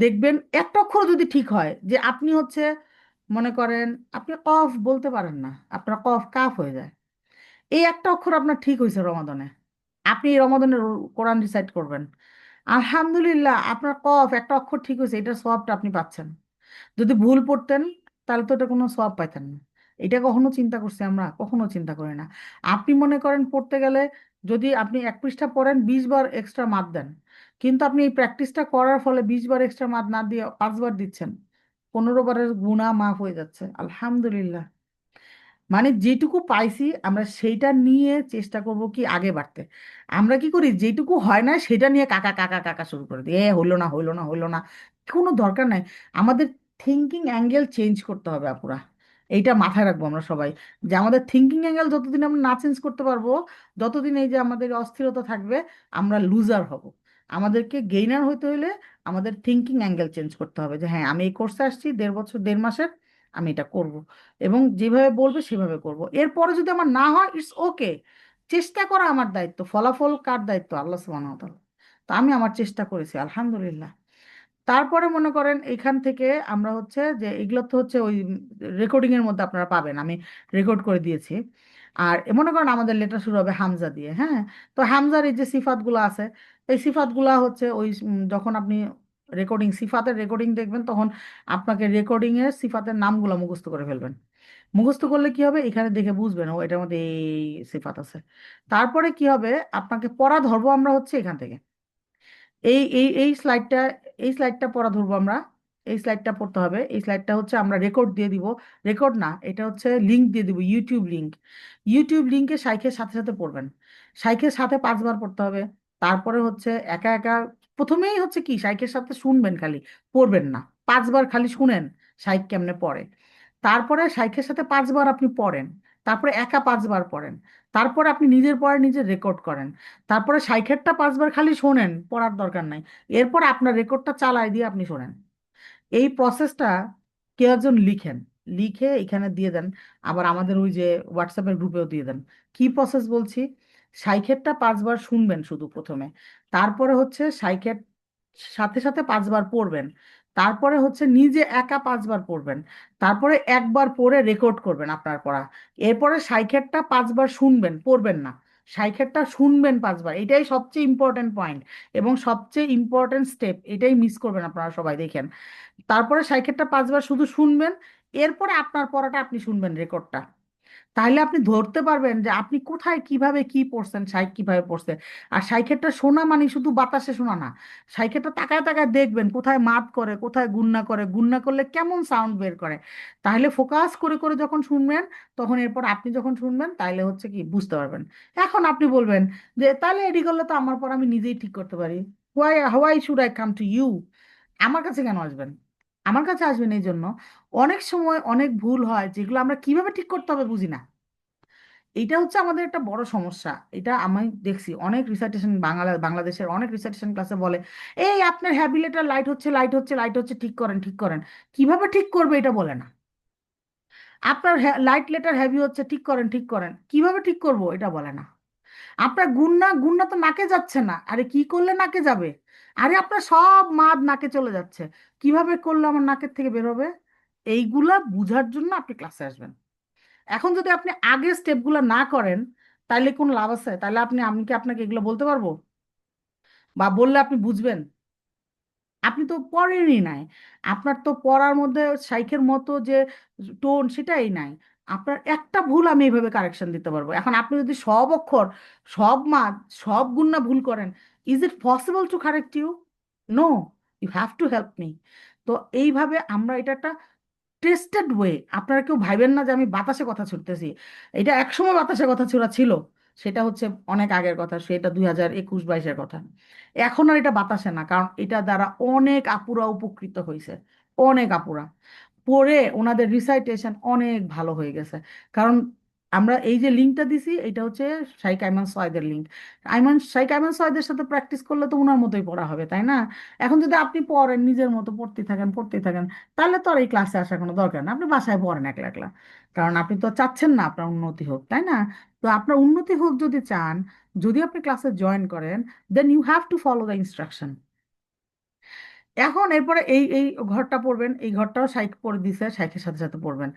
দেখবেন একটা অক্ষর যদি ঠিক হয়, যে আপনি হচ্ছে মনে করেন আপনি কফ বলতে পারেন না, আপনার কফ কাফ হয়ে যায়, এই একটা অক্ষর আপনার ঠিক হয়েছে রমাদানে, আপনি এই রমাদানের কোরআন রিসাইট করবেন, আলহামদুলিল্লাহ আপনার কফ একটা অক্ষর ঠিক হয়েছে, এটার সওয়াবটা আপনি পাচ্ছেন। যদি ভুল পড়তেন তাহলে তো এটা কোনো সওয়াব পাইতেন না। এটা কখনো চিন্তা করছি আমরা? কখনো চিন্তা করি না। আপনি মনে করেন পড়তে গেলে যদি আপনি 1 পৃষ্ঠা পড়েন 20 বার এক্সট্রা মার্ক দেন, কিন্তু আপনি এই প্র্যাকটিসটা করার ফলে 20 বার এক্সট্রা মার্ক না দিয়ে 5 বার দিচ্ছেন, 15 বারের গুণা মাফ হয়ে যাচ্ছে, আলহামদুলিল্লাহ। মানে যেটুকু পাইছি আমরা সেইটা নিয়ে চেষ্টা করব কি আগে বাড়তে। আমরা কি করি, যেটুকু হয় না সেটা নিয়ে কাকা কাকা কাকা শুরু করে দিই, হইলো না হইলো না হইলো না। কোনো দরকার নাই। আমাদের থিঙ্কিং অ্যাঙ্গেল চেঞ্জ করতে হবে আপুরা। এইটা মাথায় রাখবো আমরা সবাই, যে আমাদের থিঙ্কিং অ্যাঙ্গেল যতদিন আমরা না চেঞ্জ করতে পারবো, যতদিন এই যে আমাদের অস্থিরতা থাকবে, আমরা লুজার হব। আমাদেরকে গেইনার হতে হলে আমাদের থিঙ্কিং অ্যাঙ্গেল চেঞ্জ করতে হবে, যে হ্যাঁ আমি এই কোর্সে আসছি 1.5 বছর 1.5 মাসের, আমি এটা করব, এবং যেভাবে বলবে সেভাবে করব। এরপরে যদি আমার না হয় ইটস ওকে, চেষ্টা করা আমার দায়িত্ব, ফলাফল কার দায়িত্ব? আল্লাহ সুবহানাহু ওয়া তাআলা। তো আমি আমার চেষ্টা করেছি আলহামদুলিল্লাহ। তারপরে মনে করেন এখান থেকে আমরা হচ্ছে যে এগুলো তো হচ্ছে ওই রেকর্ডিং এর মধ্যে আপনারা পাবেন, আমি রেকর্ড করে দিয়েছি। আর মনে করেন আমাদের লেটার শুরু হবে হামজা দিয়ে, হ্যাঁ। তো হামজার এই যে সিফাতগুলো আছে, এই সিফাতগুলো হচ্ছে ওই যখন আপনি সিফাতের রেকর্ডিং দেখবেন, তখন আপনাকে রেকর্ডিং এর সিফাতের নামগুলো মুখস্থ করে ফেলবেন। মুখস্থ করলে কি হবে, এখানে দেখে বুঝবেন ও এটার মধ্যে এই সিফাত আছে। তারপরে কি হবে, আপনাকে পড়া ধরবো আমরা হচ্ছে এখান থেকে, এই স্লাইডটা, এই স্লাইডটা পড়া ধরবো আমরা। এই স্লাইডটা পড়তে হবে, এই স্লাইডটা হচ্ছে আমরা রেকর্ড দিয়ে দিব। রেকর্ড না, এটা হচ্ছে লিংক দিয়ে দিব, ইউটিউব লিংক। ইউটিউব লিংকে শাইখের সাথে সাথে পড়বেন। শাইখের সাথে 5 বার পড়তে হবে। তারপরে হচ্ছে একা একা, প্রথমেই হচ্ছে কি শাইখের সাথে শুনবেন খালি, পড়বেন না। 5 বার খালি শুনেন শাইখ কেমনে পড়ে। তারপরে শাইখের সাথে 5 বার আপনি পড়েন। তারপরে একা 5 বার পড়েন। তারপরে আপনি নিজের পড়া নিজে রেকর্ড করেন। তারপরে সাইকেটটা 5 বার খালি শোনেন, পড়ার দরকার নাই। এরপর আপনার রেকর্ডটা চালায় দিয়ে আপনি শোনেন। এই প্রসেসটা কেউ একজন লিখেন, লিখে এখানে দিয়ে দেন। আবার আমাদের ওই যে হোয়াটসঅ্যাপের গ্রুপেও দিয়ে দেন। কি প্রসেস বলছি, সাইকেটটা 5 বার শুনবেন শুধু প্রথমে। তারপরে হচ্ছে সাইকেট সাথে সাথে 5 বার পড়বেন। তারপরে হচ্ছে নিজে একা 5 বার পড়বেন। তারপরে একবার পড়ে রেকর্ড করবেন আপনার পড়া। এরপরে সাইকেটটা 5 বার শুনবেন, পড়বেন না। সাইকেটটা শুনবেন 5 বার, এটাই সবচেয়ে ইম্পর্টেন্ট পয়েন্ট এবং সবচেয়ে ইম্পর্টেন্ট স্টেপ, এটাই মিস করবেন আপনারা সবাই, দেখেন। তারপরে সাইকেলটা 5 বার শুধু শুনবেন। এরপরে আপনার পড়াটা আপনি শুনবেন, রেকর্ডটা। তাহলে আপনি ধরতে পারবেন যে আপনি কোথায় কিভাবে কি পড়ছেন, সাইক কিভাবে পড়ছে। আর সাইকেলটা শোনা মানে শুধু বাতাসে শোনা না। সাইকেলটা তাকায় তাকায় দেখবেন কোথায় মাপ করে, কোথায় গুণনা করে, গুণনা করলে কেমন সাউন্ড বের করে। তাহলে ফোকাস করে করে যখন শুনবেন, তখন এরপর আপনি যখন শুনবেন তাহলে হচ্ছে কি বুঝতে পারবেন। এখন আপনি বলবেন যে তাহলে এডি করলে তো আমার পর আমি নিজেই ঠিক করতে পারি, why should I come to you? আমার কাছে কেন আসবেন? আমার কাছে আসবেন এই জন্য, অনেক সময় অনেক ভুল হয় যেগুলো আমরা কিভাবে ঠিক করতে হবে বুঝি না। এটা হচ্ছে আমাদের একটা বড় সমস্যা। এটা আমি দেখছি অনেক রিসার্টেশন, বাংলাদেশের অনেক রিসার্টেশন ক্লাসে বলে, এই আপনার হ্যাবিলেটার লাইট হচ্ছে লাইট হচ্ছে লাইট হচ্ছে, ঠিক করেন ঠিক করেন। কিভাবে ঠিক করবে এটা বলে না। আপনার লাইট লেটার হেভি হচ্ছে, ঠিক করেন ঠিক করেন, কিভাবে ঠিক করব এটা বলে না। আপনার গুন্না গুন্না তো নাকে যাচ্ছে না, আরে কি করলে নাকে যাবে? আরে আপনার সব মাদ নাকে চলে যাচ্ছে, কিভাবে করলে আমার নাকের থেকে বের হবে? এইগুলা বুঝার জন্য আপনি ক্লাসে আসবেন। এখন যদি আপনি আগে স্টেপগুলো না করেন, তাইলে কোনো লাভ আছে? তাহলে আমি কি আপনাকে এগুলো বলতে পারবো? বা বললে আপনি বুঝবেন? আপনি তো পড়েনই নাই। আপনার তো পড়ার মধ্যে সাইকের মতো যে টোন সেটাই নাই। আপনার একটা ভুল আমি এইভাবে কারেকশন দিতে পারবো। এখন আপনি যদি সব অক্ষর, সব মাদ, সব গুণনা ভুল করেন, is it possible to correct you? No, you have to help me. তো এইভাবে আমরা এটা একটা টেস্টেড ওয়ে। আপনারা কেউ ভাইবেন না যে আমি বাতাসে কথা ছুটতেছি। এটা একসময় বাতাসে কথা ছোড়া ছিল, সেটা হচ্ছে অনেক আগের কথা, সেটা 2021-22-এর কথা। এখন আর এটা বাতাসে না, কারণ এটা দ্বারা অনেক আপুরা উপকৃত হয়েছে। অনেক আপুরা পড়ে ওনাদের রিসাইটেশন অনেক ভালো হয়ে গেছে। কারণ আমরা এই যে লিঙ্কটা দিছি, এটা হচ্ছে শাইখ আইমান সয়েদের লিঙ্ক। শাইখ আইমান সয়েদের সাথে প্র্যাকটিস করলে তো ওনার মতোই পড়া হবে, তাই না? এখন যদি আপনি পড়েন নিজের মতো, পড়তে থাকেন পড়তে থাকেন, তাহলে তো আর এই ক্লাসে আসার কোনো দরকার না। আপনি বাসায় পড়েন একলা একলা, কারণ আপনি তো চাচ্ছেন না আপনার উন্নতি হোক, তাই না? তো আপনার উন্নতি হোক যদি চান, যদি আপনি ক্লাসে জয়েন করেন, then you have to follow the instruction. এখন এরপরে এই এই ঘরটা পড়বেন, এই ঘরটাও শাইখ পড়ে দিছে, শাইখের সাথে সাথে পড়বেন।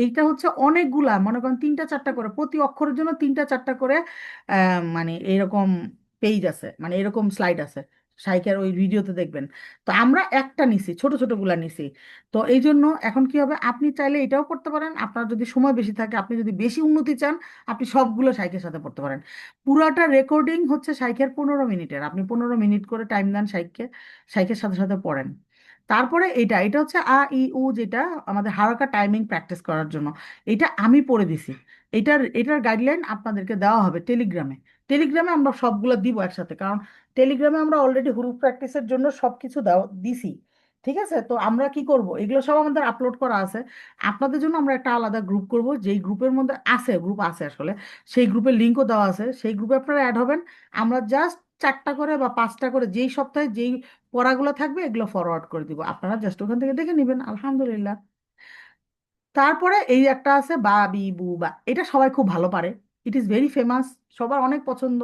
এইটা হচ্ছে অনেকগুলা, মনে করেন 3টা 4টা করে, প্রতি অক্ষরের জন্য 3টা 4টা করে মানে এরকম পেজ আছে, মানে এরকম স্লাইড আছে। সাইকের ওই ভিডিওতে দেখবেন। তো আমরা একটা নিছি, ছোট ছোট গুলা নিছি। তো এই জন্য এখন কি হবে, আপনি চাইলে এটাও করতে পারেন, আপনার যদি সময় বেশি থাকে, আপনি যদি বেশি উন্নতি চান, আপনি সবগুলো সাইকের সাথে পড়তে পারেন। পুরাটা রেকর্ডিং হচ্ছে সাইকের 15 মিনিটের, আপনি 15 মিনিট করে টাইম দেন সাইকের, সাইকের সাথে সাথে পড়েন। তারপরে এটা হচ্ছে আ ই উ, যেটা আমাদের হালকা টাইমিং প্র্যাকটিস করার জন্য। এটা আমি পড়ে দিছি। এটার গাইডলাইন আপনাদেরকে দেওয়া হবে টেলিগ্রামে। টেলিগ্রামে আমরা সবগুলো দিব একসাথে, কারণ টেলিগ্রামে আমরা অলরেডি হুরুফ প্র্যাকটিসের জন্য সবকিছু দাও দিছি। ঠিক আছে, তো আমরা কি করব, এগুলো সব আমাদের আপলোড করা আছে। আপনাদের জন্য আমরা একটা আলাদা গ্রুপ করব, যেই গ্রুপের মধ্যে আছে, গ্রুপ আছে আসলে, সেই গ্রুপের লিঙ্কও দেওয়া আছে, সেই গ্রুপে আপনারা অ্যাড হবেন। আমরা জাস্ট 4টা করে বা 5টা করে, যেই সপ্তাহে যেই পড়াগুলো থাকবে এগুলো ফরওয়ার্ড করে দিব, আপনারা জাস্ট ওখান থেকে দেখে নেবেন, আলহামদুলিল্লাহ। তারপরে এই একটা আছে বা বি বু বা, এটা সবাই খুব ভালো পারে, ইট ইজ ভেরি ফেমাস, সবার অনেক পছন্দ।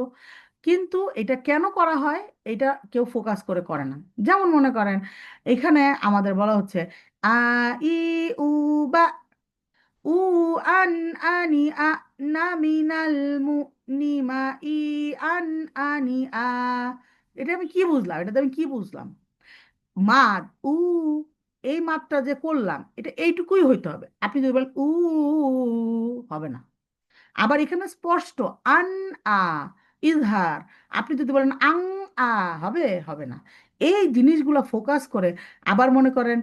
কিন্তু এটা কেন করা হয়, এটা কেউ ফোকাস করে করে না। যেমন মনে করেন, এখানে আমাদের বলা হচ্ছে আ ই উ বা, উ আন আনি আ, না মিনাল মু, নি মা, ই আন আনি আ। এটা আমি কি বুঝলাম, এটাতে আমি কি বুঝলাম? মাদ উ, এই মাদটা যে করলাম, এটা এইটুকুই হইতে হবে। আপনি যদি বলেন উ, হবে না। আবার এখানে স্পষ্ট আন আ, ইজহার। আপনি যদি বলেন আং আ, হবে হবে না। এই জিনিসগুলো ফোকাস করে। আবার মনে করেন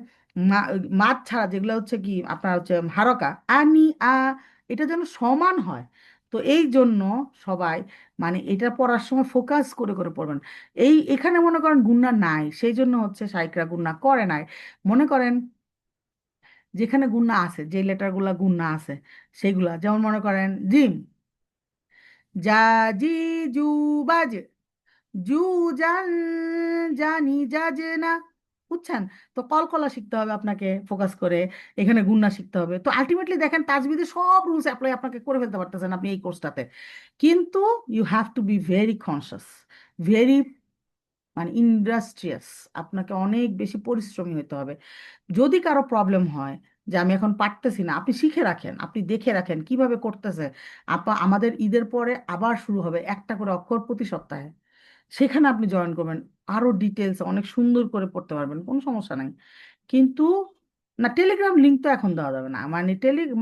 মাদ ছাড়া যেগুলো হচ্ছে কি আপনার হচ্ছে হারকা আনি আ, এটা যেন সমান হয়। তো এই জন্য সবাই মানে এটা পড়ার সময় ফোকাস করে করে পড়বেন। এখানে মনে করেন গুণনা নাই, সেই জন্য হচ্ছে সাইকরা গুণনা করে নাই। মনে করেন যেখানে গুণনা আছে, যে লেটারগুলা গুণনা আছে সেইগুলা, যেমন মনে করেন জিম, যা, জি, জু, বাজ, জু, জান, জানি, যাজে না। বুঝছেন? তো কলকলা শিখতে হবে আপনাকে ফোকাস করে, এখানে গুণনা শিখতে হবে। তো আলটিমেটলি দেখেন তাজবিদের সব রুলস অ্যাপ্লাই আপনাকে করে ফেলতে পারতেছেন আপনি এই কোর্সটাতে। কিন্তু you have to be very conscious, very মানে ইন্ডাস্ট্রিয়াস। আপনাকে অনেক বেশি পরিশ্রমী হতে হবে। যদি কারো প্রবলেম হয় যে আমি এখন পারতেছি না, আপনি শিখে রাখেন, আপনি দেখে রাখেন কিভাবে করতেছে। আমাদের ঈদের পরে আবার শুরু হবে একটা করে অক্ষর প্রতি সপ্তাহে, সেখানে আপনি জয়েন করবেন। আরো ডিটেলস অনেক সুন্দর করে পড়তে পারবেন, কোনো সমস্যা নাই। কিন্তু না, টেলিগ্রাম লিঙ্ক তো এখন দেওয়া যাবে না, মানে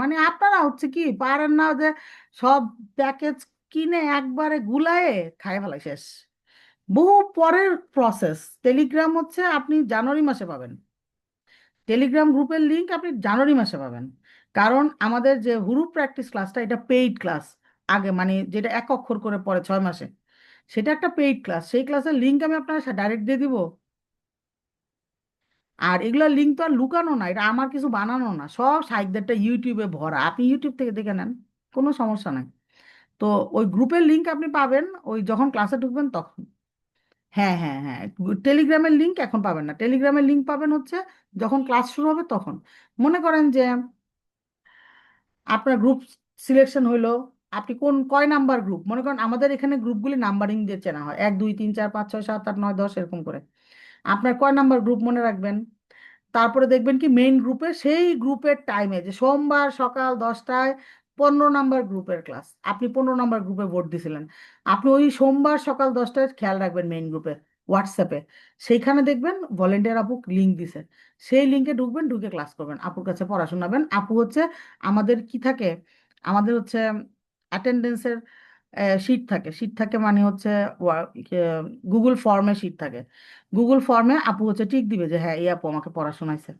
মানে আপনারা হচ্ছে কি পারেন না যে সব প্যাকেজ কিনে একবারে গুলায়ে খাই ফেলাই শেষ। বহু পরের প্রসেস। টেলিগ্রাম হচ্ছে আপনি জানুয়ারি মাসে পাবেন, টেলিগ্রাম গ্রুপের লিংক আপনি জানুয়ারি মাসে পাবেন। কারণ আমাদের যে হুরুপ প্র্যাকটিস ক্লাসটা, এটা পেইড ক্লাস। আগে মানে যেটা এক অক্ষর করে পড়ে 6 মাসে, সেটা একটা পেইড ক্লাস। সেই ক্লাসের লিংক আমি আপনার ডাইরেক্ট দিয়ে দিব। আর এগুলোর লিঙ্ক তো আর লুকানো না, এটা আমার কিছু বানানো না, সব সাইটদেরটা ইউটিউবে ভরা, আপনি ইউটিউব থেকে দেখে নেন, কোনো সমস্যা নাই। তো ওই গ্রুপের লিঙ্ক আপনি পাবেন ওই যখন ক্লাসে ঢুকবেন তখন। হ্যাঁ হ্যাঁ হ্যাঁ, টেলিগ্রামের লিঙ্ক এখন পাবেন না, টেলিগ্রামের লিঙ্ক পাবেন হচ্ছে যখন ক্লাস শুরু হবে তখন। মনে করেন যে আপনার গ্রুপ সিলেকশন হইলো, আপনি কোন কয় নাম্বার গ্রুপ, মনে করেন আমাদের এখানে গ্রুপগুলি নাম্বারিং দিয়ে চেনা হয়, 1 2 3 4 5 6 7 8 9 10 এরকম করে। আপনার কয় নাম্বার গ্রুপ মনে রাখবেন। তারপরে দেখবেন কি মেইন গ্রুপে, সেই গ্রুপের টাইমে যে সোমবার সকাল 10টায় 15 নাম্বার গ্রুপের ক্লাস, আপনি 15 নাম্বার গ্রুপে ভোট দিছিলেন, আপনি ওই সোমবার সকাল 10টায় খেয়াল রাখবেন মেইন গ্রুপে, হোয়াটসঅ্যাপে সেইখানে দেখবেন ভলেন্টিয়ার আপু লিঙ্ক দিছে, সেই লিঙ্কে ঢুকবেন, ঢুকে ক্লাস করবেন, আপুর কাছে পড়া শোনাবেন। আপু হচ্ছে আমাদের কি থাকে, আমাদের হচ্ছে অ্যাটেন্ডেন্সের শিট থাকে, শিট থাকে মানে হচ্ছে গুগল ফর্মে শিট থাকে, গুগল ফর্মে আপু হচ্ছে টিক দিবে যে হ্যাঁ এই আপু আমাকে পড়া শোনাইছে।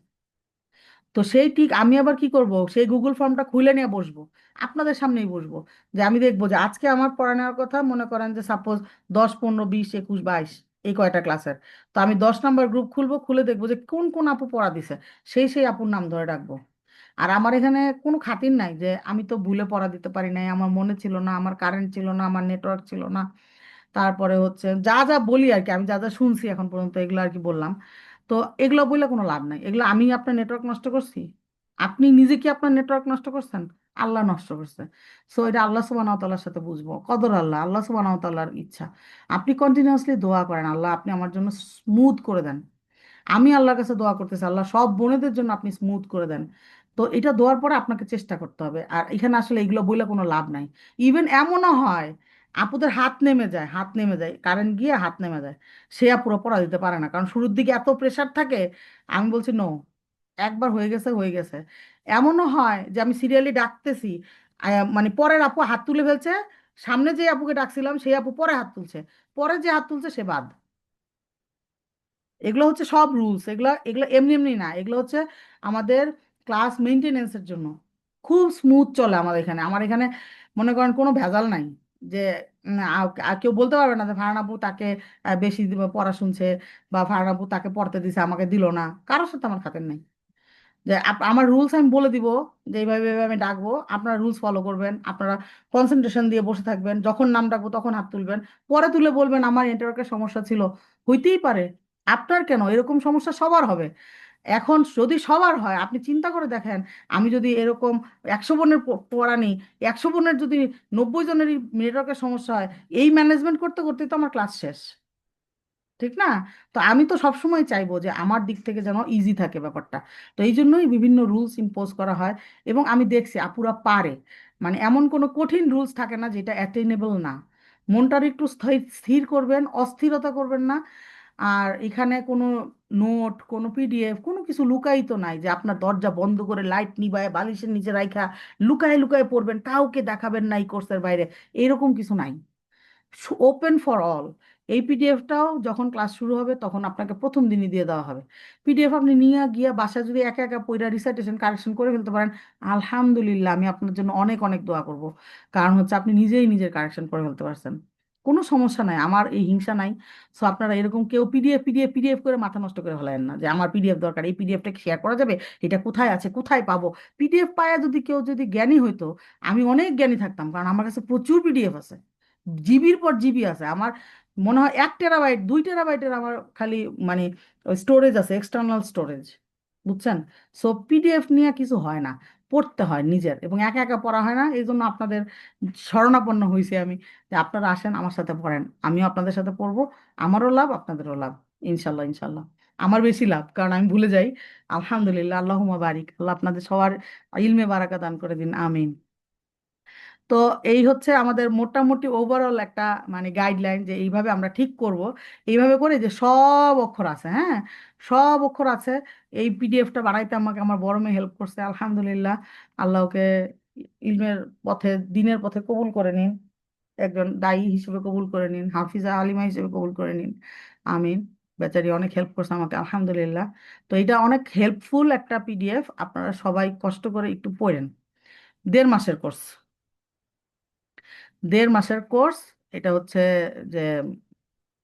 তো সেই ঠিক আমি আবার কি করব, সেই গুগল ফর্মটা খুলে নিয়ে বসবো, আপনাদের সামনেই বসবো, যে আমি দেখবো যে আজকে আমার পড়া নেওয়ার কথা, মনে করেন যে সাপোজ 10 15 20 21 22 এই কয়টা ক্লাসের। তো আমি 10 নাম্বার গ্রুপ খুলবো, খুলে দেখবো যে কোন কোন আপু পড়া দিছে, সেই আপুর নাম ধরে ডাকবো। আর আমার এখানে কোনো খাতির নাই যে আমি তো ভুলে পড়া দিতে পারি নাই, আমার মনে ছিল না, আমার কারেন্ট ছিল না, আমার নেটওয়ার্ক ছিল না। তারপরে হচ্ছে যা যা বলি আর কি, আমি যা যা শুনছি এখন পর্যন্ত এগুলো আর কি বললাম। তো এগুলো বললে কোনো লাভ নাই, এগুলো আমি আপনার নেটওয়ার্ক নষ্ট করছি? আপনি নিজে কি আপনার নেটওয়ার্ক নষ্ট করছেন? আল্লাহ নষ্ট করছে। সো এটা আল্লাহ সুবহানাহু ওয়া তাআলার সাথে বুঝবো, কদর আল্লাহ, আল্লাহ সুবহানাহু ওয়া তাআলার ইচ্ছা। আপনি কন্টিনিউয়াসলি দোয়া করেন, আল্লাহ আপনি আমার জন্য স্মুথ করে দেন। আমি আল্লাহর কাছে দোয়া করতেছি, আল্লাহ সব বোনেদের জন্য আপনি স্মুথ করে দেন। তো এটা দোয়ার পরে আপনাকে চেষ্টা করতে হবে, আর এখানে আসলে এগুলো বলে কোনো লাভ নাই। ইভেন এমনও হয় আপুদের হাত নেমে যায়, হাত নেমে যায়, কারেন্ট গিয়ে হাত নেমে যায়। সে আর পুরো পড়া দিতে পারে না, কারণ শুরুর দিকে এত প্রেসার থাকে। আমি বলছি নো, একবার হয়ে গেছে হয়ে গেছে। এমনও হয় যে আমি সিরিয়ালি ডাকতেছি, মানে পরের আপু হাত তুলে ফেলছে, সামনে যে আপুকে ডাকছিলাম সেই আপু পরে হাত তুলছে, পরে যে হাত তুলছে সে বাদ। এগুলো হচ্ছে সব রুলস, এগুলো এগুলো এমনি এমনি না, এগুলো হচ্ছে আমাদের ক্লাস মেনটেনেন্সের জন্য। খুব স্মুথ চলে আমাদের এখানে, আমার এখানে মনে করেন কোনো ভেজাল নাই যে আর কেউ বলতে পারবে না যে ফারহান আপু তাকে বেশি পড়া শুনছে, বা ফারহান আপু তাকে পড়তে দিছে আমাকে দিল না। কারোর সাথে আমার খাতির নেই। যে আমার রুলস আমি বলে দিব যে এইভাবে এইভাবে আমি ডাকবো, আপনারা রুলস ফলো করবেন, আপনারা কনসেন্ট্রেশন দিয়ে বসে থাকবেন, যখন নাম ডাকবো তখন হাত তুলবেন, পরে তুলে বলবেন আমার নেটওয়ার্কের সমস্যা ছিল। হইতেই পারে, আপনার কেন, এরকম সমস্যা সবার হবে। এখন যদি সবার হয় আপনি চিন্তা করে দেখেন, আমি যদি এরকম 100 বোনের পড়া নিই, 100 বোনের যদি 90 জনেরই নেটওয়ার্কের সমস্যা হয়, এই ম্যানেজমেন্ট করতে করতে তো আমার ক্লাস শেষ, ঠিক না? তো আমি তো সবসময় চাইবো যে আমার দিক থেকে যেন ইজি থাকে ব্যাপারটা। তো এই জন্যই বিভিন্ন রুলস ইম্পোজ করা হয়। এবং আমি দেখছি আপুরা পারে, মানে এমন কোনো কঠিন রুলস থাকে না যেটা অ্যাটেনেবল না। মনটার একটু স্থির স্থির করবেন, অস্থিরতা করবেন না। আর এখানে কোনো নোট, কোনো পিডিএফ, কোনো কিছু লুকায়িত নাই যে আপনার দরজা বন্ধ করে লাইট নিভায় বালিশের নিচে রাখা লুকায় লুকায় পড়বেন, কাউকে দেখাবেন না এই কোর্সের বাইরে, এরকম কিছু নাই। Open for all. এই পিডিএফটাও যখন ক্লাস শুরু হবে তখন আপনাকে প্রথম দিনই দিয়ে দেওয়া হবে। পিডিএফ আপনি নিয়ে গিয়ে বাসায় যদি একা একা পড়া রিসাইটেশন কারেকশন করে ফেলতে পারেন, আলহামদুলিল্লাহ, আমি আপনার জন্য অনেক অনেক দোয়া করব। কারণ হচ্ছে আপনি নিজেই নিজের কারেকশন করে ফেলতে পারছেন, কোনো সমস্যা নাই, আমার এই হিংসা নাই। সো আপনারা এরকম কেউ পিডিএফ পিডিএফ পিডিএফ করে মাথা নষ্ট করে ফেলেন না যে আমার পিডিএফ দরকার, এই পিডিএফটা শেয়ার করা যাবে, এটা কোথায় আছে, কোথায় পাবো। পিডিএফ পায়া যদি কেউ যদি জ্ঞানী হইতো, আমি অনেক জ্ঞানী থাকতাম, কারণ আমার কাছে প্রচুর পিডিএফ আছে, জিবির পর জিবি আছে আমার। মনে হয় 1 টেরাবাইট 2 টেরাবাইটের আমার খালি মানে স্টোরেজ আছে, এক্সটার্নাল স্টোরেজ, বুঝছেন? সো পিডিএফ নিয়ে কিছু হয় না, পড়তে হয় নিজের, এবং একা একা পড়া হয় না। এই জন্য আপনাদের শরণাপন্ন হয়েছি আমি, যে আপনারা আসেন আমার সাথে পড়েন, আমিও আপনাদের সাথে পড়বো। আমারও লাভ, আপনাদেরও লাভ, ইনশাল্লাহ ইনশাল্লাহ। আমার বেশি লাভ, কারণ আমি ভুলে যাই। আলহামদুলিল্লাহ, আল্লাহুম্মা বারিক, আল্লাহ আপনাদের সবার ইলমে বারাকা দান করে দিন, আমিন। তো এই হচ্ছে আমাদের মোটামুটি ওভারঅল একটা মানে গাইডলাইন, যে এইভাবে আমরা ঠিক করব। এইভাবে করে যে সব অক্ষর আছে, হ্যাঁ, সব অক্ষর আছে। এই পিডিএফটা বানাইতে আমাকে আমার বড় মেয়ে হেল্প করছে, আলহামদুলিল্লাহ। আল্লাহকে ইলমের পথে, দিনের পথে কবুল করে নিন, একজন দায়ী হিসেবে কবুল করে নিন, হাফিজা আলিমা হিসেবে কবুল করে নিন, আমিন। বেচারি অনেক হেল্প করছে আমাকে, আলহামদুলিল্লাহ। তো এটা অনেক হেল্পফুল একটা পিডিএফ, আপনারা সবাই কষ্ট করে একটু পড়েন। 1.5 মাসের কোর্স, 1.5 মাসের কোর্স। এটা হচ্ছে যে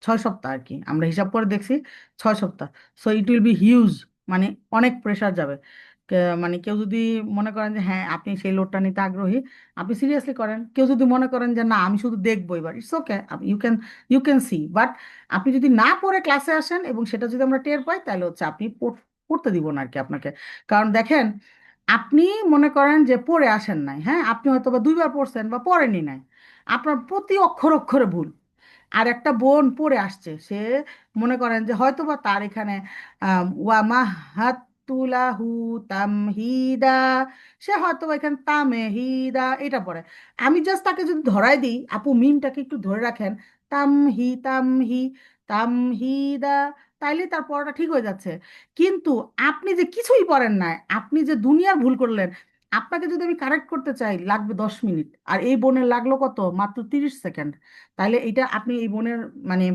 6 সপ্তাহ আর কি, আমরা হিসাব করে দেখছি 6 সপ্তাহ। So it will be huge, মানে অনেক প্রেশার যাবে। মানে কেউ যদি মনে করেন যে হ্যাঁ আপনি সেই লোডটা নিতে আগ্রহী, আপনি সিরিয়াসলি করেন। কেউ যদি মনে করেন যে না আমি শুধু দেখবো, এবার it's okay, you can see, but আপনি যদি না পড়ে ক্লাসে আসেন এবং সেটা যদি আমরা টের পাই, তাহলে হচ্ছে আপনি পড়তে দিব না আর কি আপনাকে। কারণ দেখেন, আপনি মনে করেন যে পড়ে আসেন নাই, হ্যাঁ, আপনি হয়তো বা 2বার পড়ছেন বা পড়েনি নাই, আপনার প্রতি অক্ষর অক্ষরে ভুল। আর একটা বোন পড়ে আসছে, সে মনে করেন যে হয়তো বা তার এখানে ওয়া মাহাতুলাহু তামহিদা, সে হয়তো বা এখানে তামহিদা এটা পড়ে। আমি জাস্ট তাকে যদি ধরাই দিই, আপু মিমটাকে একটু ধরে রাখেন, তামহি তামহি তামহিদা, তাইলে তার পড়াটা ঠিক হয়ে যাচ্ছে। কিন্তু আপনি যে কিছুই পড়েন না, আপনি যে দুনিয়ার ভুল করলেন, আপনাকে যদি আমি কারেক্ট করতে চাই লাগবে 10 মিনিট, আর এই বোনের লাগলো কত, মাত্র 30 সেকেন্ড। তাইলে এটা আপনি এই বোনের মানে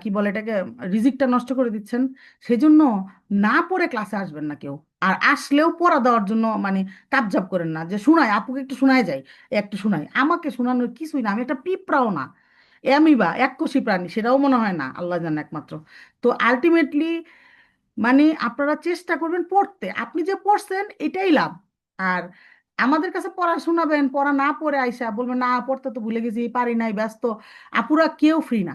কি বলে এটাকে, রিজিকটা নষ্ট করে দিচ্ছেন। সেজন্য না পড়ে ক্লাসে আসবেন না কেউ। আর আসলেও পড়া দেওয়ার জন্য মানে কাপজাপ করেন না যে শোনায় আপুকে একটু শোনায় যায়, একটু শোনায়, আমাকে শোনানোর কিছুই না, আমি একটা পিঁপড়াও না, বা এককোষী প্রাণী সেটাও মনে হয় না, আল্লাহ জানে একমাত্র। তো আলটিমেটলি মানে আপনারা চেষ্টা করবেন পড়তে, আপনি যে পড়ছেন এটাই লাভ। আর আমাদের কাছে পড়া শোনাবেন, পড়া না পড়ে আইসা বলবেন না পড়তে তো ভুলে গেছি, পারি নাই, ব্যস্ত। আপুরা কেউ ফ্রি না।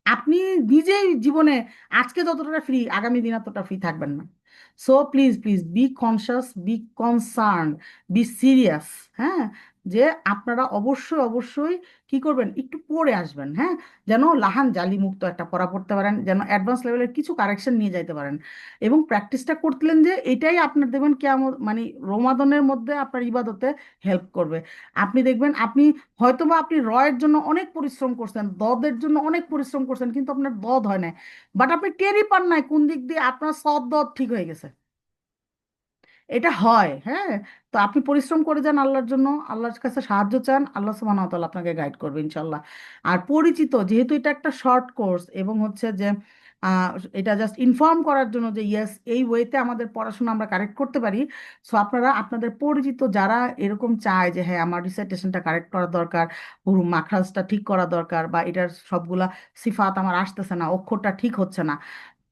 আপনি নিজেই জীবনে আজকে যতটা ফ্রি, আগামী দিন ততটা ফ্রি থাকবেন না। So please please be conscious, B concern, be serious, হ্যাঁ। যে আপনারা অবশ্যই অবশ্যই কি করবেন, একটু পড়ে আসবেন, হ্যাঁ, যেন লাহান জালি মুক্ত একটা পড়া পড়তে পারেন, যেন অ্যাডভান্স লেভেলের কিছু কারেকশন নিয়ে যাইতে পারেন। এবং প্র্যাকটিসটা করতেলেন যে এটাই আপনার দেখবেন কেমন মানে রমাদনের মধ্যে আপনার ইবাদতে হেল্প করবে। আপনি দেখবেন আপনি হয়তোবা আপনি রয়ের জন্য অনেক পরিশ্রম করছেন, দদের জন্য অনেক পরিশ্রম করছেন, কিন্তু আপনার দদ হয় না, বাট আপনি টেরই পান নাই কোন দিক দিয়ে আপনার সদ দদ ঠিক হয়ে গেছে। এটা হয়, হ্যাঁ। তো আপনি পরিশ্রম করে যান আল্লাহর জন্য, আল্লাহর কাছে সাহায্য চান, আল্লাহ সুবহানাহু ওয়া তাআলা আপনাকে গাইড করবে ইনশাল্লাহ। আর পরিচিত যেহেতু এটা একটা শর্ট কোর্স এবং হচ্ছে যে আহ, এটা জাস্ট ইনফর্ম করার জন্য যে ইয়েস এই ওয়েতে আমাদের পড়াশোনা আমরা কারেক্ট করতে পারি। সো আপনারা আপনাদের পরিচিত যারা এরকম চায় যে হ্যাঁ আমার রিসাইটেশনটা কারেক্ট করা দরকার, হুরুম মাখরাজটা ঠিক করা দরকার, বা এটার সবগুলা সিফাত আমার আসতেছে না, অক্ষরটা ঠিক হচ্ছে না,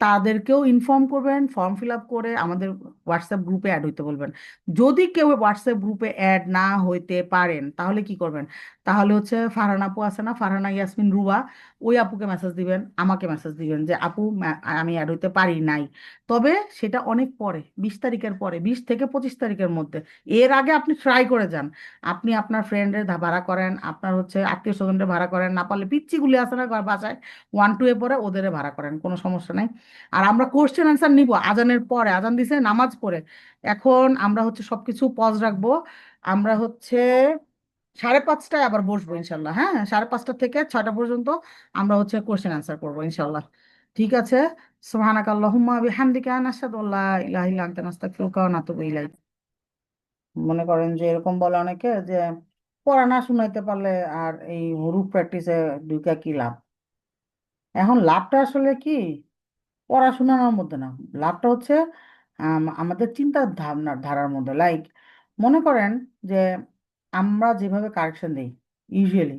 তাদেরকেও ইনফর্ম করবেন, ফর্ম ফিল আপ করে আমাদের হোয়াটসঅ্যাপ গ্রুপে অ্যাড হইতে বলবেন। যদি কেউ হোয়াটসঅ্যাপ গ্রুপে অ্যাড না হইতে পারেন তাহলে কি করবেন, তাহলে হচ্ছে ফারহান আপু আছে না, ফারহানা ইয়াসমিন রুবা, ওই আপুকে মেসেজ দিবেন, আমাকে মেসেজ দিবেন যে আপু আমি অ্যাড হইতে পারি নাই। তবে সেটা অনেক পরে, 20 তারিখের পরে, 20 থেকে 25 তারিখের মধ্যে। এর আগে আপনি ট্রাই করে যান, আপনি আপনার ফ্রেন্ডের ভাড়া করেন, আপনার হচ্ছে আত্মীয় স্বজনদের ভাড়া করেন, না পারলে পিচ্চিগুলি আছে না বাসায় 1 2 পরে ওদের ভাড়া করেন, কোনো সমস্যা নাই। আর আমরা কোশ্চেন অ্যান্সার নিব আজানের পরে, আজান দিছে নামাজ পড়ে। এখন আমরা হচ্ছে সবকিছু পজ রাখবো। আমরা হচ্ছে 5:30টায় আবার বসবো ইনশাল্লাহ, হ্যাঁ, 5:30 থেকে 6টা পর্যন্ত আমরা হচ্ছে কোশ্চেন অ্যান্সার করবো ইনশাল্লাহ। ঠিক আছে। সুবহানাকা আল্লাহুম্মা বিহামদিকা নাশহাদু আল্লা ইলাহা ইল্লা আনতা নাস্তাগফিরুকা ওয়া নাতুবু ইলাইক। মনে করেন যে এরকম বলে অনেকে যে পড়া না শুনাইতে পারলে আর এই হুরুফ প্র্যাকটিসে ঢুকে কি লাভ। এখন লাভটা আসলে কি পড়াশোনার মধ্যে না, লাভটা হচ্ছে আমাদের চিন্তার ধারার মধ্যে। লাইক মনে করেন যে আমরা যেভাবে কারেকশন দিই ইউজুয়ালি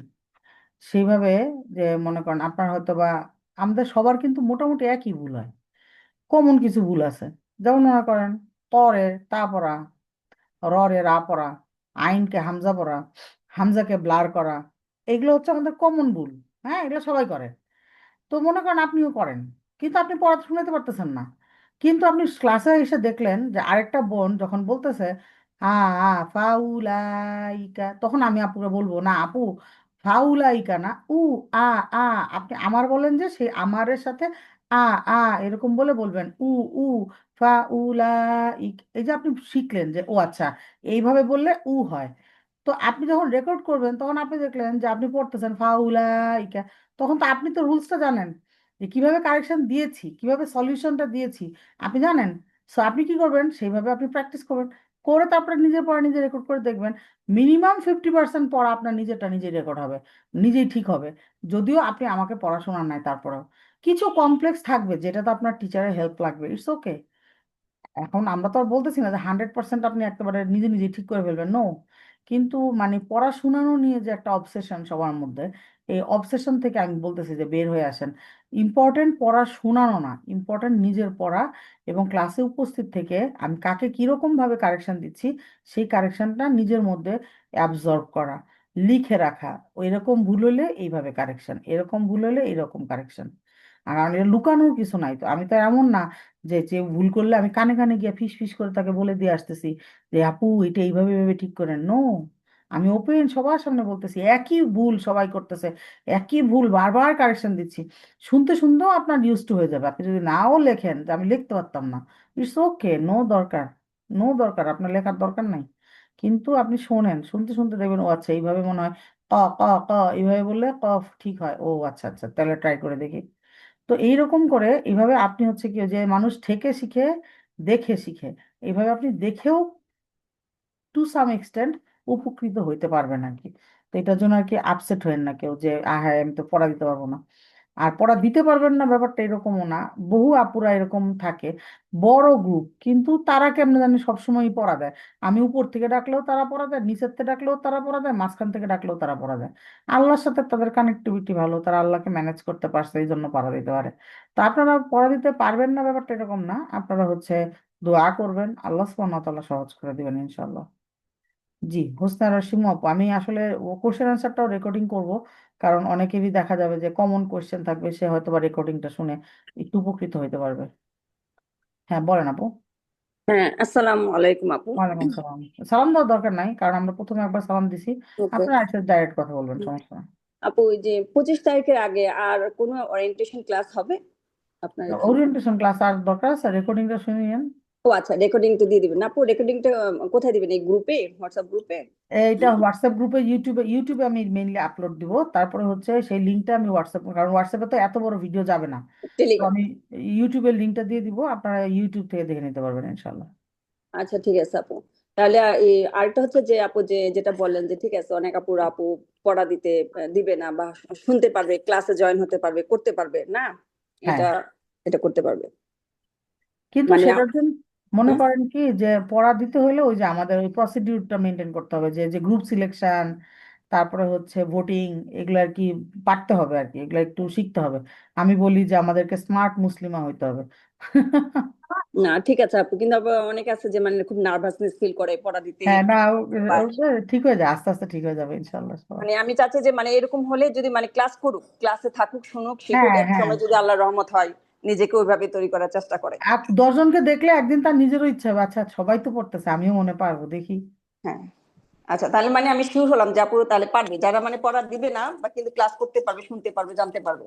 সেইভাবে, যে মনে করেন আপনার হয়তো বা আমাদের সবার কিন্তু মোটামুটি একই ভুল হয়, কমন কিছু ভুল আছে। যেমন মনে করেন তরে তা পড়া, রে রা পড়া, আইনকে হামজা পড়া, হামজাকে ব্লার করা, এগুলো হচ্ছে আমাদের কমন ভুল। হ্যাঁ, এগুলো সবাই করে। তো মনে করেন আপনিও করেন, কিন্তু আপনি পড়া শুনাতে পারতেছেন না। কিন্তু আপনি ক্লাসে এসে দেখলেন যে আরেকটা বোন যখন বলতেছে আ আ ফাউলাইকা, তখন আমি আপুকে বলবো না আপু ফাউলাইকা না, আ আ, আপনি আমার বলেন যে সেই আমারের সাথে আ আ এরকম বলে বলবেন উ ফাউলাইক। এই যে আপনি শিখলেন যে ও আচ্ছা এইভাবে বললে হয়। তো আপনি যখন রেকর্ড করবেন তখন আপনি দেখলেন যে আপনি পড়তেছেন ফাউলাইকা, তখন তো আপনি তো রুলসটা জানেন যে কিভাবে কারেকশন দিয়েছি, কিভাবে সলিউশনটা দিয়েছি আপনি জানেন। সো আপনি কি করবেন, সেইভাবে আপনি প্র্যাকটিস করবেন, করে তারপরে নিজের পড়া নিজে রেকর্ড করে দেখবেন। মিনিমাম 50% পড়া আপনার নিজেরটা নিজেই রেকর্ড হবে, নিজেই ঠিক হবে। যদিও আপনি আমাকে পড়াশোনা নাই, তারপরেও কিছু কমপ্লেক্স থাকবে যেটাতে আপনার টিচারের হেল্প লাগবে, ইটস ওকে। এখন আমরা তো আর বলতেছি না যে 100% আপনি একেবারে নিজে নিজে ঠিক করে ফেলবেন, নো। কিন্তু মানে পড়াশোনানো নিয়ে যে একটা অবসেশন সবার মধ্যে, এই অবসেশন থেকে আমি বলতেছি যে বের হয়ে আসেন। ইম্পর্টেন্ট পড়া শোনানো না, ইম্পর্টেন্ট নিজের পড়া, এবং ক্লাসে উপস্থিত থেকে আমি কাকে কিরকম ভাবে কারেকশন দিচ্ছি সেই কারেকশনটা নিজের মধ্যে অ্যাবজর্ব করা, লিখে রাখা। এরকম ভুল হলে এইভাবে কারেকশন, এরকম ভুল হলে এরকম কারেকশন। আর আমি লুকানোর কিছু নাই তো, আমি তো এমন না যে যে ভুল করলে আমি কানে কানে গিয়ে ফিস ফিস করে তাকে বলে দিয়ে আসতেছি যে আপু এটা এইভাবে এইভাবে ঠিক করেন, নো। আমি ওপেন সবার সামনে বলতেছি একই ভুল সবাই করতেছে, একই ভুল বারবার কারেকশন দিচ্ছি। শুনতে শুনতেও আপনার ইউজ টু হয়ে যাবে, আপনি যদি নাও লেখেন যে আমি লিখতে পারতাম না, ইটস ওকে, নো দরকার, নো দরকার, আপনার লেখার দরকার নাই। কিন্তু আপনি শোনেন, শুনতে শুনতে দেখবেন ও আচ্ছা এইভাবে মনে হয় ক ক ক, এইভাবে বললে কফ ঠিক হয়, ও আচ্ছা আচ্ছা তাহলে ট্রাই করে দেখি। তো এইরকম করে এইভাবে আপনি হচ্ছে কি যে মানুষ থেকে শিখে, দেখে শিখে, এইভাবে আপনি দেখেও টু সাম এক্সটেন্ট উপকৃত হইতে পারবেন আর কি। তো এটার জন্য আর কি আপসেট হয়েন না কেউ যে হ্যাঁ আমি তো পড়া দিতে পারবো না। আর পড়া দিতে পারবেন না ব্যাপারটা এরকমও না, বহু আপুরা এরকম থাকে, বড় গ্রুপ কিন্তু তারা কেমনে জানি সবসময় পড়া দেয়। আমি উপর থেকে ডাকলেও তারা পড়া দেয়, নিচের থেকে ডাকলেও তারা পড়া দেয়, মাঝখান থেকে ডাকলেও তারা পড়া দেয়। আল্লাহর সাথে তাদের কানেক্টিভিটি ভালো, তারা আল্লাহকে ম্যানেজ করতে পারছে এই জন্য পড়া দিতে পারে। তো আপনারা পড়া দিতে পারবেন না ব্যাপারটা এরকম না, আপনারা হচ্ছে দোয়া করবেন, আল্লাহ সুবহানাহু ওয়া তাআলা সহজ করে দিবেন ইনশাল্লাহ। জি, হোসনে আরা শিমু আপু, আমি আসলে কোশ্চেন আনসারটাও রেকর্ডিং করব, কারণ অনেকেরই দেখা যাবে যে কমন কোশ্চেন থাকবে, সে হয়তো বা রেকর্ডিংটা শুনে একটু উপকৃত হতে পারবে। হ্যাঁ বলেন আপু। হ্যাঁ, আসসালামু আলাইকুম আপু। ওয়ালাইকুম সালাম। সালাম দেওয়ার দরকার নাই, কারণ আমরা প্রথমে একবার সালাম দিছি। ওকে। আপনারা এসে ডাইরেক্ট কথা বলবেন, সমস্যা নাই। আপু, ওই যে 25 তারিখের আগে আর কোনো ওরিয়েন্টেশন ক্লাস হবে আপনার এখানে? ওরিয়েন্টেশন ক্লাস আর দরকার আছে? রেকর্ডিংটা শুনিয়েন। ও আচ্ছা, রেকর্ডিং তো দিয়ে দিবেন না আপু? রেকর্ডিংটা কোথায় দিবেন, এই গ্রুপে, হোয়াটসঅ্যাপ গ্রুপে? এইটা হোয়াটসঅ্যাপ গ্রুপে, ইউটিউবে আমি মেইনলি আপলোড দিব। তারপরে হচ্ছে সেই লিঙ্কটা আমি হোয়াটসঅ্যাপ, কারণ হোয়াটসঅ্যাপে তো এত বড় ভিডিও যাবে না। তো টেলিগ্রাম? আমি ইউটিউবের লিঙ্কটা দিয়ে দিব, আপনারা ইউটিউব থেকে দেখে নিতে পারবেন ইনশাল্লাহ। আচ্ছা, ঠিক আছে আপু। তাহলে আরেকটা হচ্ছে যে আপু, যেটা বললেন যে ঠিক আছে, অনেক আপু পড়া দিতে দিবে না, বা শুনতে পারবে, ক্লাসে জয়েন হতে পারবে, করতে পারবে না, হ্যাঁ, এটা এটা করতে পারবে কিন্তু মানে সেটার জন্য মনে হুম? করেন কি, যে পড়া দিতে হলে ওই যে আমাদের ওই প্রসিডিউরটা মেনটেন করতে হবে, যে যে গ্রুপ সিলেকশন, তারপরে হচ্ছে ভোটিং, এগুলো আর কি পারতে হবে আর কি, এগুলো একটু শিখতে হবে। আমি বলি যে আমাদেরকে স্মার্ট মুসলিমা হইতে হবে। না, ঠিক আছে আপু, কিন্তু আবার অনেকে আছে যে মানে খুব নার্ভাসনেস ফিল করে পড়া দিতে। হ্যাঁ, না, বা ওটা ঠিক হয়ে যায়, আস্তে আস্তে ঠিক হয়ে যাবে ইনশাল্লাহ সব। মানে আমি চাচ্ছি যে মানে এরকম হলে যদি মানে ক্লাস করুক, ক্লাসে থাকুক, শুনুক, শিখুক, হ্যাঁ, এক হ্যাঁ। সময় যদি আল্লাহর রহমত হয়, নিজেকে ওইভাবে তৈরি করার চেষ্টা করে। আর 10 জনকে দেখলে একদিন তার নিজেরও ইচ্ছা হবে, আচ্ছা সবাই তো পড়তেছে, আমিও মনে পারবো, দেখি। হ্যাঁ। আচ্ছা, তাহলে মানে আমি শিওর হলাম যে আপু তাহলে পারবে, যারা মানে পড়া দিবে না বা কিন্তু ক্লাস করতে পারবে, শুনতে পারবে, জানতে পারবে।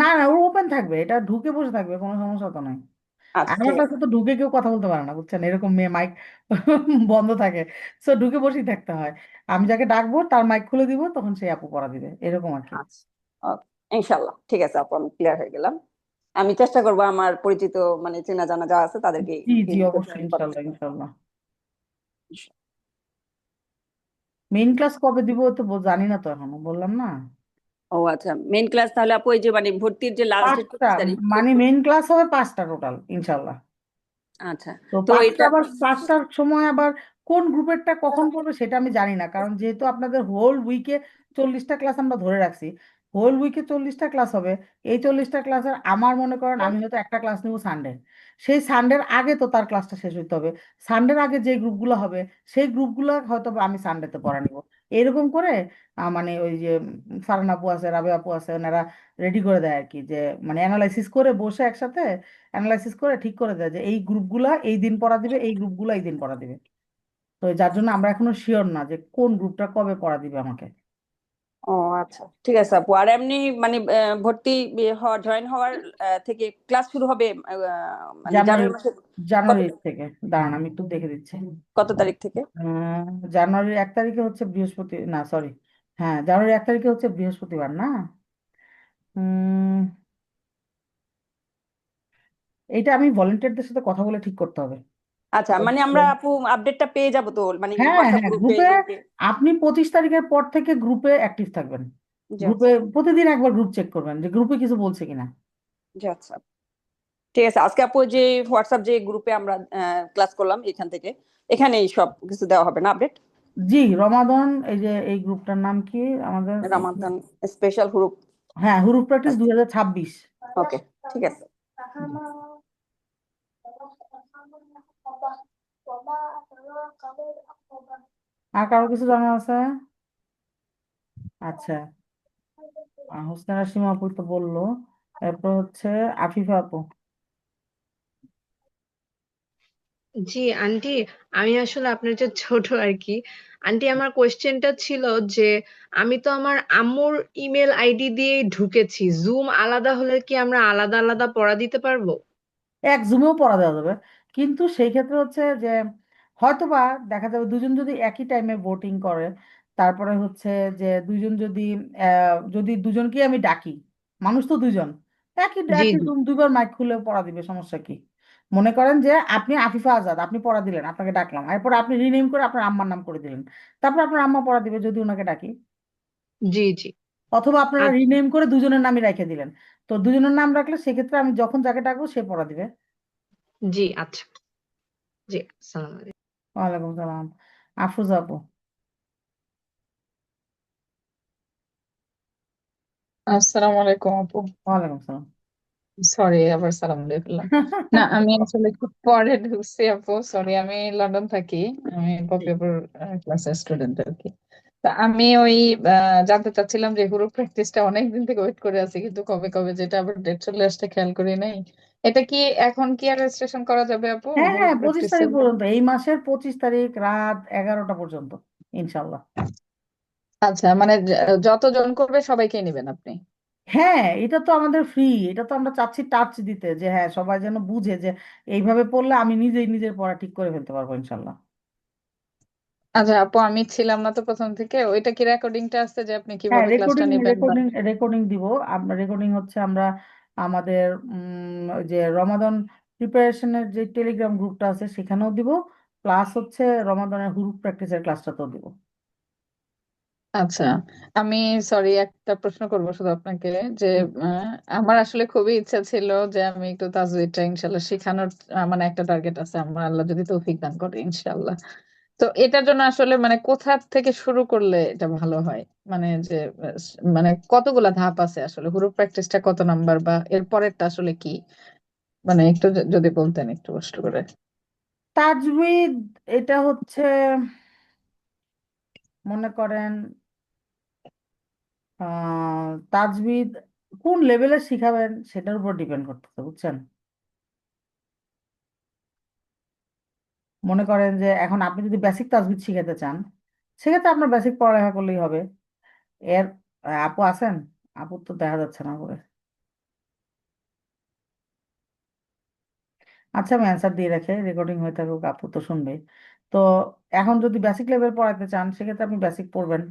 না, না, ও ওপেন থাকবে, এটা ঢুকে বসে থাকবে, কোনো সমস্যা তো নাই। আচ্ছা, আমার ঠিক আছে। ক্লাসে তো ঢুকে কেউ কথা বলতে পারে না, বুঝছেন, এরকম মেয়ে মাইক বন্ধ থাকে। সো ঢুকে বসেই থাকতে হয়। আমি যাকে ডাকবো তার মাইক খুলে দিব, তখন সেই আপু পড়া দিবে, এরকম আর কি। আচ্ছা, ওকে, ইনশাল্লাহ ঠিক আছে আপু, আমি ক্লিয়ার হয়ে গেলাম। আমি চেষ্টা করবো আমার পরিচিত মানে চেনা জানা যা আছে তাদেরকে জি, জি, এই গ্রুপে অবশ্যই, জয়েন করাতে। ইনশাল্লাহ, ইনশাল্লাহ। মেইন ক্লাস কবে দিব তো জানি না তো, এখনো বললাম না। ও আচ্ছা, মেইন ক্লাস তাহলে আপু এই যে মানে ভর্তির যে লাস্ট ডেট 5টা, 25 তারিখ মানে মেইন ক্লাস হবে 5টা টোটাল ইনশাল্লাহ। আচ্ছা, তো তো পাঁচটা এটা আবার 5টার সময় আবার কোন গ্রুপেরটা কখন পড়বে সেটা আমি জানি না, কারণ যেহেতু আপনাদের হোল উইকে 40টা ক্লাস আমরা ধরে রাখছি, হোল উইকে 40টা ক্লাস হবে। এই 40টা ক্লাসের আমার মনে করেন আমি হয়তো একটা ক্লাস নেবো সানডে। সেই সানডের আগে তো তার ক্লাসটা শেষ হইতে হবে। সানডের আগে যে গ্রুপগুলো হবে সেই গ্রুপগুলো হয়তো বা আমি সানডেতে পড়া নিব। এরকম করে মানে ওই যে ফারহান আপু আছে, রাবে আপু আছে, ওনারা রেডি করে দেয় আর কি, যে মানে অ্যানালাইসিস করে বসে একসাথে অ্যানালাইসিস করে ঠিক করে দেয় যে এই গ্রুপগুলা এই দিন পড়া দিবে, এই গ্রুপগুলা এই দিন পড়া দিবে। তো যার জন্য আমরা এখনো শিওর না যে কোন গ্রুপটা কবে পড়া দিবে আমাকে। ও আচ্ছা, ঠিক আছে আপু। আর এমনি মানে ভর্তি হওয়া, জয়েন হওয়ার থেকে ক্লাস শুরু হবে মানে জানুয়ারি, জানুয়ারি মাসের কত জানুয়ারির থেকে, দাঁড়ান আমি একটু দেখে দিচ্ছি। কত তারিখ থেকে? জানুয়ারির 1 তারিখে হচ্ছে বৃহস্পতি, না সরি, হ্যাঁ জানুয়ারির 1 তারিখে হচ্ছে বৃহস্পতিবার না। উম, এইটা আমি ভলেন্টিয়ারদের সাথে কথা বলে ঠিক করতে হবে। আচ্ছা, মানে আমরা আপু আপডেটটা পেয়ে যাবো তো মানে হ্যাঁ, হোয়াটসঅ্যাপ হ্যাঁ, গ্রুপে, গ্রুপে লিংকে? আপনি 25 তারিখের পর থেকে গ্রুপে অ্যাক্টিভ থাকবেন। জি গ্রুপে আচ্ছা। প্রতিদিন একবার গ্রুপ চেক করবেন যে গ্রুপে কিছু বলছে কিনা। জি আচ্ছা, ঠিক আছে। আজকে আপু যে হোয়াটসঅ্যাপ যে গ্রুপে আমরা ক্লাস করলাম এখান থেকে, এখানেই সব কিছু দেওয়া হবে না আপডেট? জি, রমাদন, এই যে এই গ্রুপটার নাম কি আমাদের? Ramadan special group. হ্যাঁ, হুরুপ প্র্যাকটিস 2026। ওকে, ঠিক আছে। জি। আর কারো কিছু জানা আছে? আচ্ছা, হোসনে সীমা আপু তো বললো। এরপর হচ্ছে আফিফা আপু। জি আন্টি, আমি আসলে আপনার যে ছোট আর কি। আন্টি, আমার কোয়েশ্চেনটা ছিল যে আমি তো আমার আম্মুর ইমেল আইডি দিয়ে ঢুকেছি, জুম আলাদা হলে কি আমরা আলাদা আলাদা পড়া দিতে পারবো? এক জুমেও পড়া দেওয়া যাবে, কিন্তু সেই ক্ষেত্রে হচ্ছে যে হয়তোবা দেখা যাবে দুজন যদি একই টাইমে ভোটিং করে, তারপরে হচ্ছে যে দুজন যদি যদি দুজনকে আমি ডাকি, মানুষ তো দুজন, একই জি একই জি। জুম দুইবার মাইক খুলে পড়া দিবে, সমস্যা কি? মনে করেন যে আপনি আফিফা আজাদ, আপনি পড়া দিলেন, আপনাকে ডাকলাম, এরপর আপনি রিনেম করে আপনার আম্মার নাম করে দিলেন, তারপর আপনার আম্মা পড়া দিবে যদি ওনাকে ডাকি। জি জি। অথবা আপনারা আচ্ছা। রিনেম করে দুজনের নামই রেখে দিলেন, তো দুজনের নাম রাখলে সেক্ষেত্রে আমি যখন যাকে ডাকবো সে পড়া দিবে। জি আচ্ছা। জি, আসসালামু আলাইকুম। ওয়ালাইকুম সালাম। আফরোজা আপু। আসসালামু আলাইকুম আপু। ওয়ালাইকুম সালাম। সরি, আবার সালাম দিয়ে ফেললাম। না, আমি আসলে একটু পরে ঢুকছি আপু, সরি। আমি লন্ডন থাকি। আমি জি। পপি আপুর ক্লাসের স্টুডেন্ট আর কি। তা আমি ওই জানতে চাচ্ছিলাম যে গ্রুপ প্র্যাকটিসটা অনেক দিন থেকে ওয়েট করে আছি, কিন্তু কবে কবে যেটা আবার ডেট চলে আসতে খেয়াল করি নাই। এটা কি এখন কি আর রেজিস্ট্রেশন করা যাবে আপু হ্যাঁ গ্রুপ হ্যাঁ, 25 তারিখ প্র্যাকটিসের? পর্যন্ত, এই মাসের 25 তারিখ রাত 11টা পর্যন্ত, ইনশাল্লাহ। আচ্ছা, মানে যতজন করবে সবাইকে নেবেন আপনি? হ্যাঁ, এটা তো আমাদের ফ্রি, এটা তো আমরা চাচ্ছি টাচ দিতে, যে হ্যাঁ সবাই যেন বুঝে যে এইভাবে পড়লে আমি নিজেই নিজের পড়া ঠিক করে ফেলতে পারবো ইনশাল্লাহ। আচ্ছা আপু, আমি ছিলাম না তো প্রথম থেকে, ওইটা কি রেকর্ডিংটা আছে যে আপনি হ্যাঁ, কিভাবে ক্লাসটা রেকর্ডিং নেবেন বা? রেকর্ডিং রেকর্ডিং দিব আমরা। রেকর্ডিং হচ্ছে আমরা আমাদের ওই যে রমাদান প্রিপারেশনের যে টেলিগ্রাম গ্রুপটা আছে সেখানেও দিব, প্লাস হচ্ছে রমাদানের হুরুফ প্র্যাকটিসের ক্লাসটাতেও দিব। আচ্ছা, আমি সরি একটা প্রশ্ন করবো শুধু আপনাকে, যে জি। আহ, আমার আসলে খুবই ইচ্ছা ছিল যে আমি একটু তাজউইদটা ইনশাল্লাহ শিখানোর, মানে একটা টার্গেট আছে আমার, আল্লাহ যদি তৌফিক দান করে ইনশাল্লাহ। তো এটার জন্য আসলে মানে কোথা থেকে শুরু করলে এটা ভালো হয়? মানে যে মানে কতগুলা ধাপ আছে আসলে, হুরুফ প্র্যাকটিসটা কত নাম্বার বা এর পরেরটা আসলে কি, মানে একটু যদি বলতেন একটু কষ্ট করে। তাজউইদ এটা হচ্ছে, মনে করেন তাজউইদ কোন লেভেলে শিখাবেন সেটার উপর ডিপেন্ড করতেছে, বুঝছেন। মনে করেন যে এখন আপনি যদি বেসিক তাজউইদ শিখাতে চান, সেক্ষেত্রে আপনার বেসিক পড়ালেখা করলেই হবে। এর আপু আছেন? আপু তো দেখা যাচ্ছে না করে। আচ্ছা, আমি অ্যান্সার দিয়ে রাখি, রেকর্ডিং হয়ে থাকুক, আপু তো শুনবে। তো এখন যদি বেসিক লেভেল পড়াতে চান সেক্ষেত্রে আপনি বেসিক পড়বেন।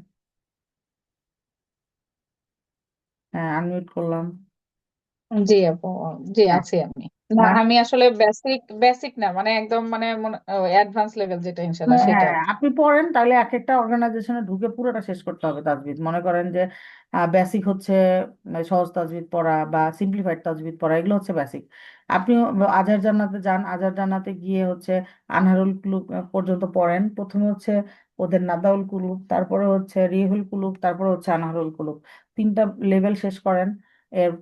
হ্যাঁ, আনমিউট করলাম। জি আপু, জি হ্যাঁ, আছি আমি। না মানে আমি আসলে বেসিক বেসিক না, মানে একদম মানে অ্যাডভান্স লেভেল যেটা ইনশাল্লাহ সেটা হ্যাঁ আর কি। আপনি পড়েন, তাহলে এক একটা অর্গানাইজেশনে ঢুকে পুরোটা শেষ করতে হবে তাজবিদ। মনে করেন যে বেসিক হচ্ছে সহজ তাজবিদ পড়া বা সিম্পলিফাইড তাজবিদ পড়া, এগুলো হচ্ছে বেসিক। আপনি আজহার জান্নাতে যান, আজহার জান্নাতে গিয়ে হচ্ছে আনহারুল কুলুব পর্যন্ত পড়েন। প্রথমে হচ্ছে ওদের নাদাউল কুলুব, তারপরে হচ্ছে রিহুল কুলুব, তারপরে হচ্ছে আনহারুল কুলুব, তিনটা লেভেল শেষ করেন।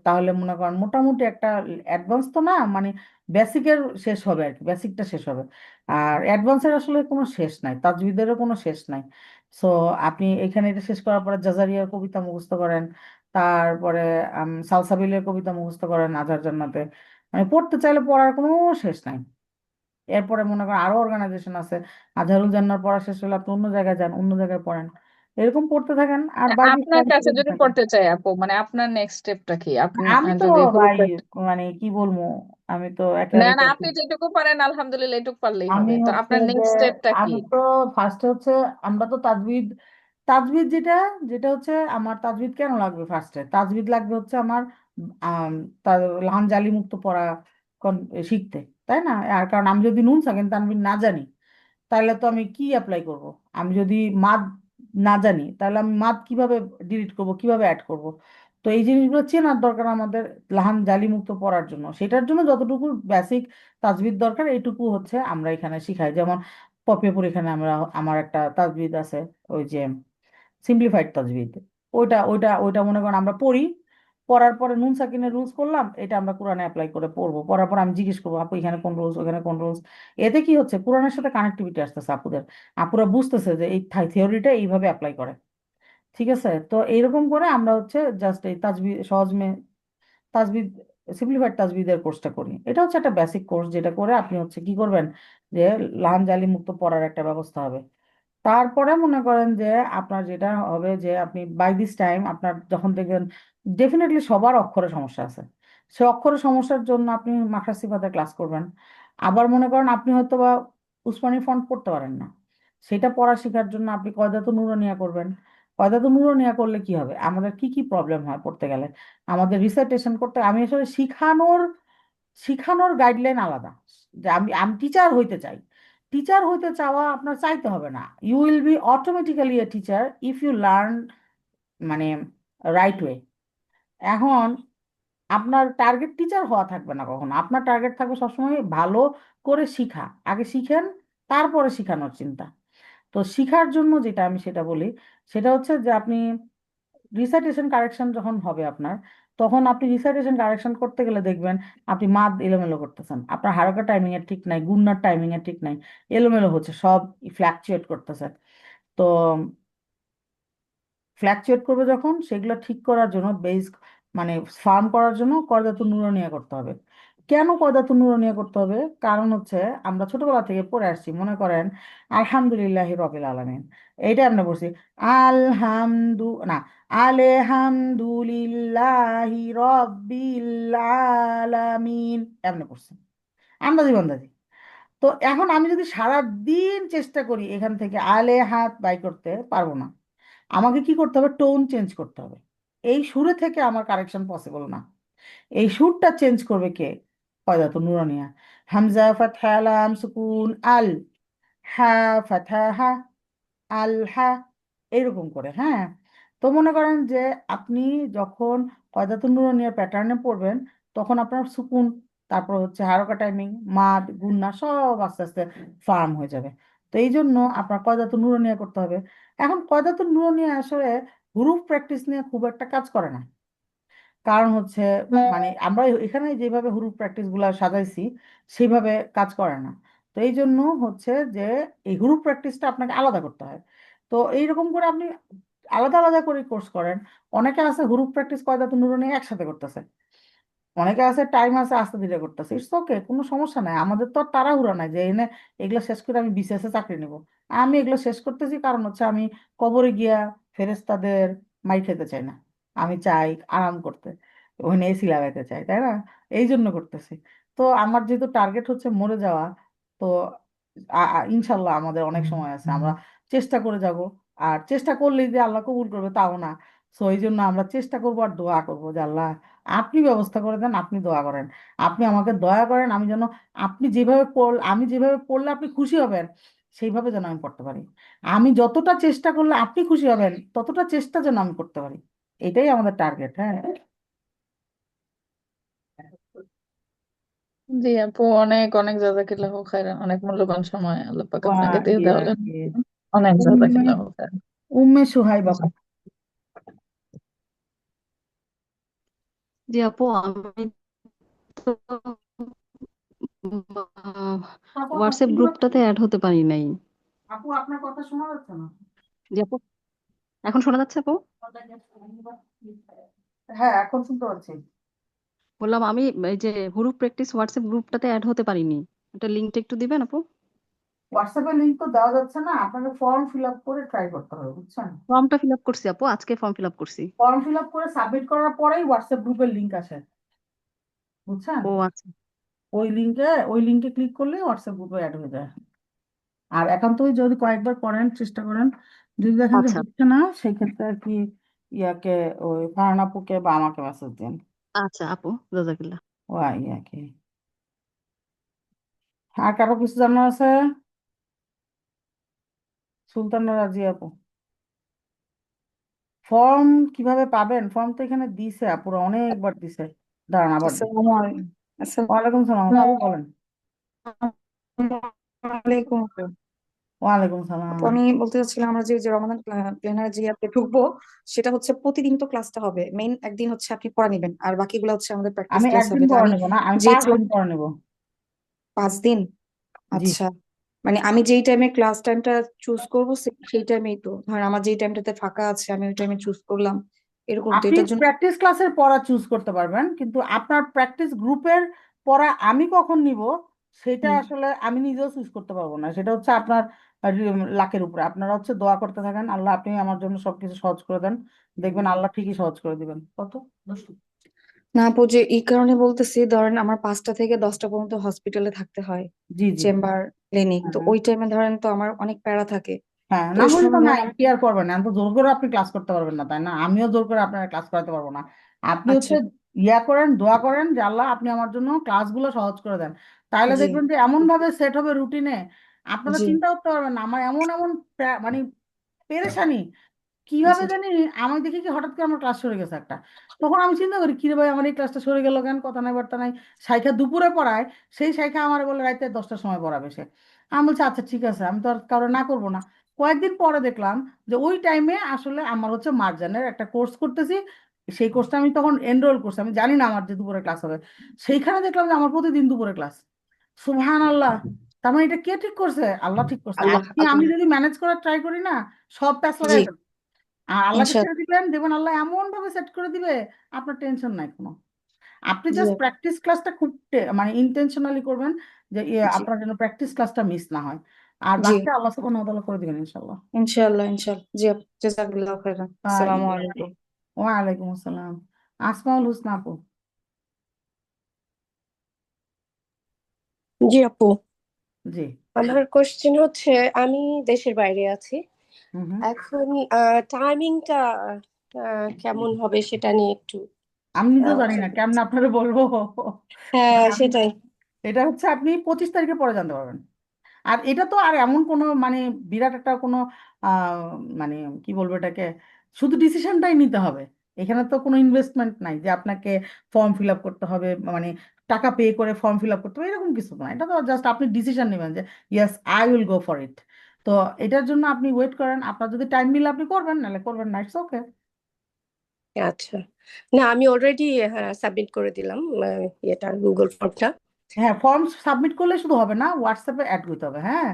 তাহলে মনে করেন মোটামুটি একটা অ্যাডভান্স তো না, মানে বেসিকের শেষ হবে আর কি, বেসিকটা শেষ হবে। আর অ্যাডভান্সের আসলে কোনো শেষ নাই, তাজবিদেরও কোনো শেষ নাই। সো আপনি এখানে এটা শেষ করার পরে জাজারিয়ার কবিতা মুখস্থ করেন, তারপরে সালসাবিলের কবিতা মুখস্থ করেন আজহার জান্নাতে। মানে পড়তে চাইলে পড়ার কোনো শেষ নাই। এরপরে মনে করেন আরো অর্গানাইজেশন আছে, আজহারুল জান্নার পড়া শেষ হলে আপনি অন্য জায়গায় যান, অন্য জায়গায় পড়েন, এরকম পড়তে থাকেন আর বাকি আপনার স্টাডি কাছে করতে যদি থাকেন। পড়তে চাই আপু, মানে আপনার নেক্সট স্টেপটা কি আপনি আমি তো যদি হুরুফ? ভাই, মানে কি বলবো, আমি তো না একেবারে না, আপনি যেটুকু পারেন আলহামদুলিল্লাহ এটুকু পারলেই আমি হবে, তো হচ্ছে আপনার যে নেক্সট স্টেপটা কি? আমি তো ফার্স্টে হচ্ছে, আমরা তো তাজবিদ, তাজবিদ যেটা যেটা হচ্ছে আমার তাজবিদ কেন লাগবে ফার্স্টে, তাজবিদ লাগবে হচ্ছে আমার আম, লাহান জালি মুক্ত পড়া শিখতে, তাই না? আর কারণ আমি যদি নুন সাকিন তানবিন না জানি, তাহলে তো আমি কি অ্যাপ্লাই করব? আমি যদি মাদ না জানি, তাহলে আমি মাদ কিভাবে ডিলিট করব, কিভাবে অ্যাড করব? তো এই জিনিসগুলো চেনার দরকার আমাদের লাহান জালি মুক্ত পড়ার জন্য। সেটার জন্য যতটুকু বেসিক তাজবিদ দরকার এইটুকু হচ্ছে আমরা এখানে শিখাই। যেমন পপিয়াপুর এখানে আমার একটা তাজবিদ আছে, ওই যে সিম্পলিফাইড তাজবিদ। ওইটা মনে করেন আমরা পড়ি, পড়ার পরে নুন সাকিনের রুলস করলাম, এটা আমরা কোরআনে অ্যাপ্লাই করে পড়বো। পড়ার পর আমি জিজ্ঞেস করবো আপু এখানে কোন রুলস, ওখানে কোন রুলস। এতে কি হচ্ছে, কোরআনের সাথে কানেক্টিভিটি আসতেছে আপুদের, আপুরা বুঝতেছে যে এই থিওরিটা এইভাবে অ্যাপ্লাই করে। ঠিক আছে, তো এইরকম করে আমরা হচ্ছে জাস্ট এই তাজবিদ সহজ তাজবিদ সিম্পলিফাইড তাজবিদের কোর্সটা করি। এটা হচ্ছে একটা বেসিক কোর্স, যেটা করে আপনি হচ্ছে কি করবেন, যে লাহান জালি মুক্ত পড়ার একটা ব্যবস্থা হবে। তারপরে মনে করেন যে আপনার যেটা হবে, যে আপনি বাই দিস টাইম আপনার যখন দেখবেন ডেফিনেটলি সবার অক্ষরে সমস্যা আছে, সে অক্ষরের সমস্যার জন্য আপনি মাকরাস সিফাতের ক্লাস করবেন। আবার মনে করেন আপনি হয়তো বা উসমানী ফন্ট পড়তে পারেন না, সেটা পড়া শেখার জন্য আপনি কয়দাতুন নুরানিয়া করবেন। কয়দাতুন নুরানিয়া করলে কি হবে, আমাদের কি কি প্রবলেম হয় পড়তে গেলে, আমাদের রিসাইটেশন করতে, আমি আসলে শিখানোর শিখানোর গাইডলাইন আলাদা। যে আমি আমি টিচার হইতে চাই, টিচার হইতে চাওয়া আপনার চাইতে হবে না, you will be automatically a teacher if you learn, মানে রাইট ওয়ে। এখন আপনার টার্গেট টিচার হওয়া থাকবে না কখনো, আপনার টার্গেট থাকবে সবসময় ভালো করে শিখা। আগে শিখেন, তারপরে শিখানোর চিন্তা। তো শিখার জন্য যেটা আমি সেটা বলি, সেটা হচ্ছে যে আপনি রিসাইটেশন কারেকশন যখন হবে আপনার, তখন আপনি রিসাইটেশন কারেকশন করতে গেলে দেখবেন আপনি মাদ এলোমেলো করতেছেন, আপনার হারকা টাইমিং এর ঠিক নাই, গুণনার টাইমিং এর ঠিক নাই, এলোমেলো হচ্ছে সব, ফ্ল্যাকচুয়েট করতেছে। তো ফ্ল্যাকচুয়েট করবে যখন, সেগুলো ঠিক করার জন্য বেস, মানে ফার্ম করার জন্য করদাতুন নুরানিয়া করতে হবে। কেন কয়দাতুন নুরানিয়া করতে হবে? কারণ হচ্ছে আমরা ছোটবেলা থেকে পড়ে আসছি, মনে করেন আলহামদুলিল্লাহি রবিল আলামিন, এইটা আমরা বলছি না, আলহামদুলিল্লাহি রব্বিল আলামিন এমনি পড়ছি, আন্দাজি বান্দাজি। তো এখন আমি যদি সারা দিন চেষ্টা করি এখান থেকে আলে হাত বাই করতে, পারবো না। আমাকে কি করতে হবে? টোন চেঞ্জ করতে হবে। এই সুরে থেকে আমার কারেকশন পসিবল না। এই সুরটা চেঞ্জ করবে কে? কয়দাতুন নুরানিয়া। হামজা ফাতহা লাম সুকুন আল, হা ফাতহা হা, আল হা, এরকম করে। হ্যাঁ, তো মনে করেন যে আপনি যখন কয়দাতুন নুরানিয়ার প্যাটার্নে পড়বেন, তখন আপনার সুকুন, তারপর হচ্ছে হারকা টাইমিং, মাদ, গুন্না সব আস্তে আস্তে ফার্ম হয়ে যাবে। তো এই জন্য আপনার কয়দাতুন নুরানিয়া করতে হবে। এখন কয়দাতুন নুরানিয়া আসলে হুরুফ প্র্যাকটিস নিয়ে খুব একটা কাজ করে না। কারণ হচ্ছে মানে আমরা এখানে যেভাবে হুরুফ প্র্যাকটিস গুলা সাজাইছি সেইভাবে কাজ করে না। তো এই জন্য হচ্ছে যে এই হুরুফ প্র্যাকটিসটা আপনাকে আলাদা করতে হয়। তো এইরকম করে আপনি আলাদা আলাদা করে কোর্স করেন। অনেকে আছে হুরুফ প্র্যাকটিস কয়দাতুন নুরানি একসাথে করতেছে, অনেকে আছে টাইম আছে আস্তে ধীরে করতেছে, ইটস ওকে, কোনো সমস্যা নাই। আমাদের তো আর তাড়াহুড়া নাই যে এনে এগুলো শেষ করে আমি বিসিএস এ চাকরি নেব। আমি এগুলো শেষ করতেছি কারণ হচ্ছে আমি কবরে গিয়া ফেরেশতাদের মাই খেতে চাই না। আমি চাই আরাম করতে, ওখানে এসি লাগাইতে চাই, তাই না? এই জন্য করতেছি। তো আমার যেহেতু টার্গেট হচ্ছে মরে যাওয়া, তো ইনশাল্লাহ আমাদের অনেক সময় আছে, আমরা চেষ্টা করে যাব। আর চেষ্টা করলেই যে আল্লাহ কবুল করবে তাও না। তো এই জন্য আমরা চেষ্টা করবো আর দোয়া করবো যে আল্লাহ আপনি ব্যবস্থা করে দেন, আপনি দোয়া করেন, আপনি আমাকে দয়া করেন, আমি যেন আপনি যেভাবে আমি যেভাবে পড়লে আপনি খুশি হবেন সেইভাবে যেন আমি পড়তে পারি। আমি যতটা চেষ্টা করলে আপনি খুশি হবেন ততটা চেষ্টা যেন আমি করতে পারি। এটাই আমাদের টার্গেট। হ্যাঁ, জি আপু, অনেক অনেক জাজাকিল্লাহ খাইরান, অনেক মূল্যবান সময় আল্লাহ পাক ওয়া আপনাকে দিয়ে দেওয়ার জন্য ইয়াকে অনেক উম্মে জাজাকিল্লাহ খাইরান। উম্মে সুহাইবা। জি আপু, আমি তো আপু আপনার হোয়াটসঅ্যাপ শুনতে পাচ্ছেন? গ্রুপটাতে অ্যাড হতে পারি নাই। আপু আপনার কথা শোনা যাচ্ছে না। জি আপু, এখন শোনা যাচ্ছে আপু? হ্যাঁ, এখন শুনতে পাচ্ছি। বললাম আমি এই যে হুরুফ প্র্যাকটিস হোয়াটসঅ্যাপ গ্রুপটাতে অ্যাড হতে পারিনি। এটা লিঙ্কটা একটু দিবেন আপু? হোয়াটসঅ্যাপে লিঙ্ক তো দেওয়া যাচ্ছে না, আপনাকে ফর্ম ফিল আপ করে ট্রাই করতে হবে, বুঝছেন? ফর্মটা ফিল আপ করছি আপু, আজকে ফর্ম ফিল আপ করছি। ফর্ম ফিল আপ করে সাবমিট করার পরেই হোয়াটসঅ্যাপ গ্রুপের লিঙ্ক আসে, বুঝছেন? ও আচ্ছা ওই লিঙ্কে ক্লিক করলে হোয়াটসঅ্যাপ গ্রুপে অ্যাড হয়ে যায়। আর একান্তই যদি কয়েকবার করেন, চেষ্টা করেন, যদি দেখেন যে আচ্ছা হচ্ছে না, সেই ক্ষেত্রে আর কি ইয়াকে, ওই ফারহান আপুকে বা আমাকে মেসেজ দিন। আচ্ছা আপু, জাজাকিল্লাহ। ও ইয়াকে। আর কারো কিছু জানার আছে? সুলতানা রাজি আপু, ফর্ম কিভাবে পাবেন? ফর্ম তো এখানে দিছে আপুরা, অনেকবার দিছে। দাঁড়ান আবার দিই। আসসালামু আলাইকুম। ওয়ালাইকুম সালাম আপু, বলেন। আসসালামু আলাইকুম আপু। ওয়ালাইকুম আপু, সালাম। আমি বলতে চাচ্ছিলাম আমরা যে যে রমাদান প্ল্যানার যে অ্যাপে ঢুকবো, সেটা হচ্ছে প্রতিদিন তো ক্লাসটা হবে, মেইন একদিন হচ্ছে আপনি পড়া নেবেন আর বাকিগুলো হচ্ছে আমাদের প্র্যাকটিস আমি ক্লাস একদিন হবে। তো পরে আমি নেবো না, আমি যে 5 দিন পরে নেবো। 5 দিন, জি। আচ্ছা। মানে আমি যেই টাইমে ক্লাস টাইমটা চুজ করবো সেই টাইমেই তো ধর আমার যেই টাইমটাতে ফাঁকা আছে আমি ওই টাইমে চুজ করলাম, এরকম তো আপনি এটার জন্য। প্র্যাকটিস ক্লাসের পড়া চুজ করতে পারবেন, কিন্তু আপনার প্র্যাকটিস গ্রুপের পড়া আমি কখন নিব সেটা হুম, আসলে আমি নিজেও চুজ করতে পারবো না। সেটা হচ্ছে আপনার লাকের উপরে। আপনারা হচ্ছে দোয়া করতে থাকেন, আল্লাহ আপনি আমার জন্য সবকিছু সহজ করে দেন, দেখবেন আল্লাহ ঠিকই সহজ করে দিবেন। কত না আপু, যে এই কারণে বলতেছি, ধরেন আমার 5টা থেকে 10টা পর্যন্ত হসপিটালে থাকতে হয়, জি জি। চেম্বার ক্লিনিক, তো হ্যাঁ ওই টাইমে ধরেন তো আমার অনেক প্যারা থাকে। হ্যাঁ, তো না ওই হলে তো সময় নাই, ধরেন, কি আর করবেন? এখন তো জোর করে আপনি ক্লাস করতে পারবেন না, তাই না? আমিও জোর করে আপনার ক্লাস করাতে পারবো না। আপনি আচ্ছা, হচ্ছে ইয়া করেন, দোয়া করেন যে আল্লাহ আপনি আমার জন্য ক্লাসগুলো সহজ করে দেন। তাহলে জি দেখবেন যে এমন ভাবে সেট হবে রুটিনে, আপনারা জি চিন্তা করতে পারবেন না আমার এমন এমন মানে পেরেশানি কিভাবে জি জানি। আমি দেখি কি হঠাৎ করে আমার ক্লাস সরে গেছে একটা, তখন আমি চিন্তা করি কিরে ভাই আমার এই ক্লাসটা সরে গেল কেন, কথা নাই বার্তা নাই। শাইখা দুপুরে পড়ায়, সেই শাইখা আমার বলে রাইতে 10টার সময় পড়াবে সে। আমি বলছি আচ্ছা ঠিক আছে, আমি তো আর কারো না করবো না। কয়েকদিন পরে দেখলাম যে ওই টাইমে আসলে আমার হচ্ছে মার্জানের একটা কোর্স করতেছি, সেই কোর্সটা আমি তখন এনরোল করছি, আমি জানি না আমার যে দুপুরে ক্লাস হবে। সেইখানে দেখলাম যে আমার প্রতিদিন দুপুরে ক্লাস। সুবহান আল্লাহ। তার মানে এটা কে ঠিক করছে? আল্লাহ ঠিক করছে। আল্লাহ আমি আল্লাহ। যদি ম্যানেজ করার ট্রাই করি না, সব প্যাচ জি, লাগাই ফেলবো। আর আল্লাহকে ছেড়ে ইনশাআল্লাহ। দিবেন, দেখবেন আল্লাহ এমন ভাবে সেট করে দিবে, আপনার টেনশন নাই কোনো। আপনি জি জাস্ট প্র্যাকটিস ক্লাসটা খুব মানে ইন্টেনশনালি করবেন, যে জি আপনার যেন প্র্যাকটিস ক্লাসটা মিস না হয়, আর জি বাকিটা আল্লাহ সুবহানাহু ওয়া তাআলা করে দিবেন ইনশাল্লাহ। ইনশাআল্লাহ ইনশাআল্লাহ। জি আপু, জাযাকাল্লাহ খাইরান। আসসালামু আলাইকুম। ওয়ালাইকুম আসসালাম। আসমাউল হুসনা আপু। জি আপু, জি। আমার কোশ্চেন হচ্ছে আমি দেশের বাইরে আছি হুম হুম। এখন। টাইমিংটা কেমন হবে সেটা নিয়ে একটু আমি নিজেও জানি না জানতে কেমন চাচ্ছি। আপনারা বলবো। হ্যাঁ মানে আমি, সেটাই। এটা হচ্ছে আপনি 25 তারিখে পরে জানতে পারবেন। আর এটা তো আর এমন কোনো মানে বিরাট একটা কোনো আহ, মানে কি বলবো এটাকে, শুধু ডিসিশনটাই নিতে হবে। এখানে তো কোনো ইনভেস্টমেন্ট নাই যে আপনাকে ফর্ম ফিল আপ করতে হবে, মানে টাকা পে করে ফর্ম ফিল আপ করতে হবে, এরকম কিছু না। এটা তো জাস্ট আপনি ডিসিশন নেবেন যে yes I will go for it. তো এটার জন্য আপনি ওয়েট করেন, আপনার যদি টাইম মিলে আপনি করবেন, নাহলে করবেন না, ইটস ওকে। আচ্ছা, না আমি অলরেডি সাবমিট করে দিলাম এটা গুগল ফর্মটা। হ্যাঁ, ফর্ম সাবমিট করলে শুধু হবে না, হোয়াটসঅ্যাপে অ্যাড করতে হবে। হ্যাঁ,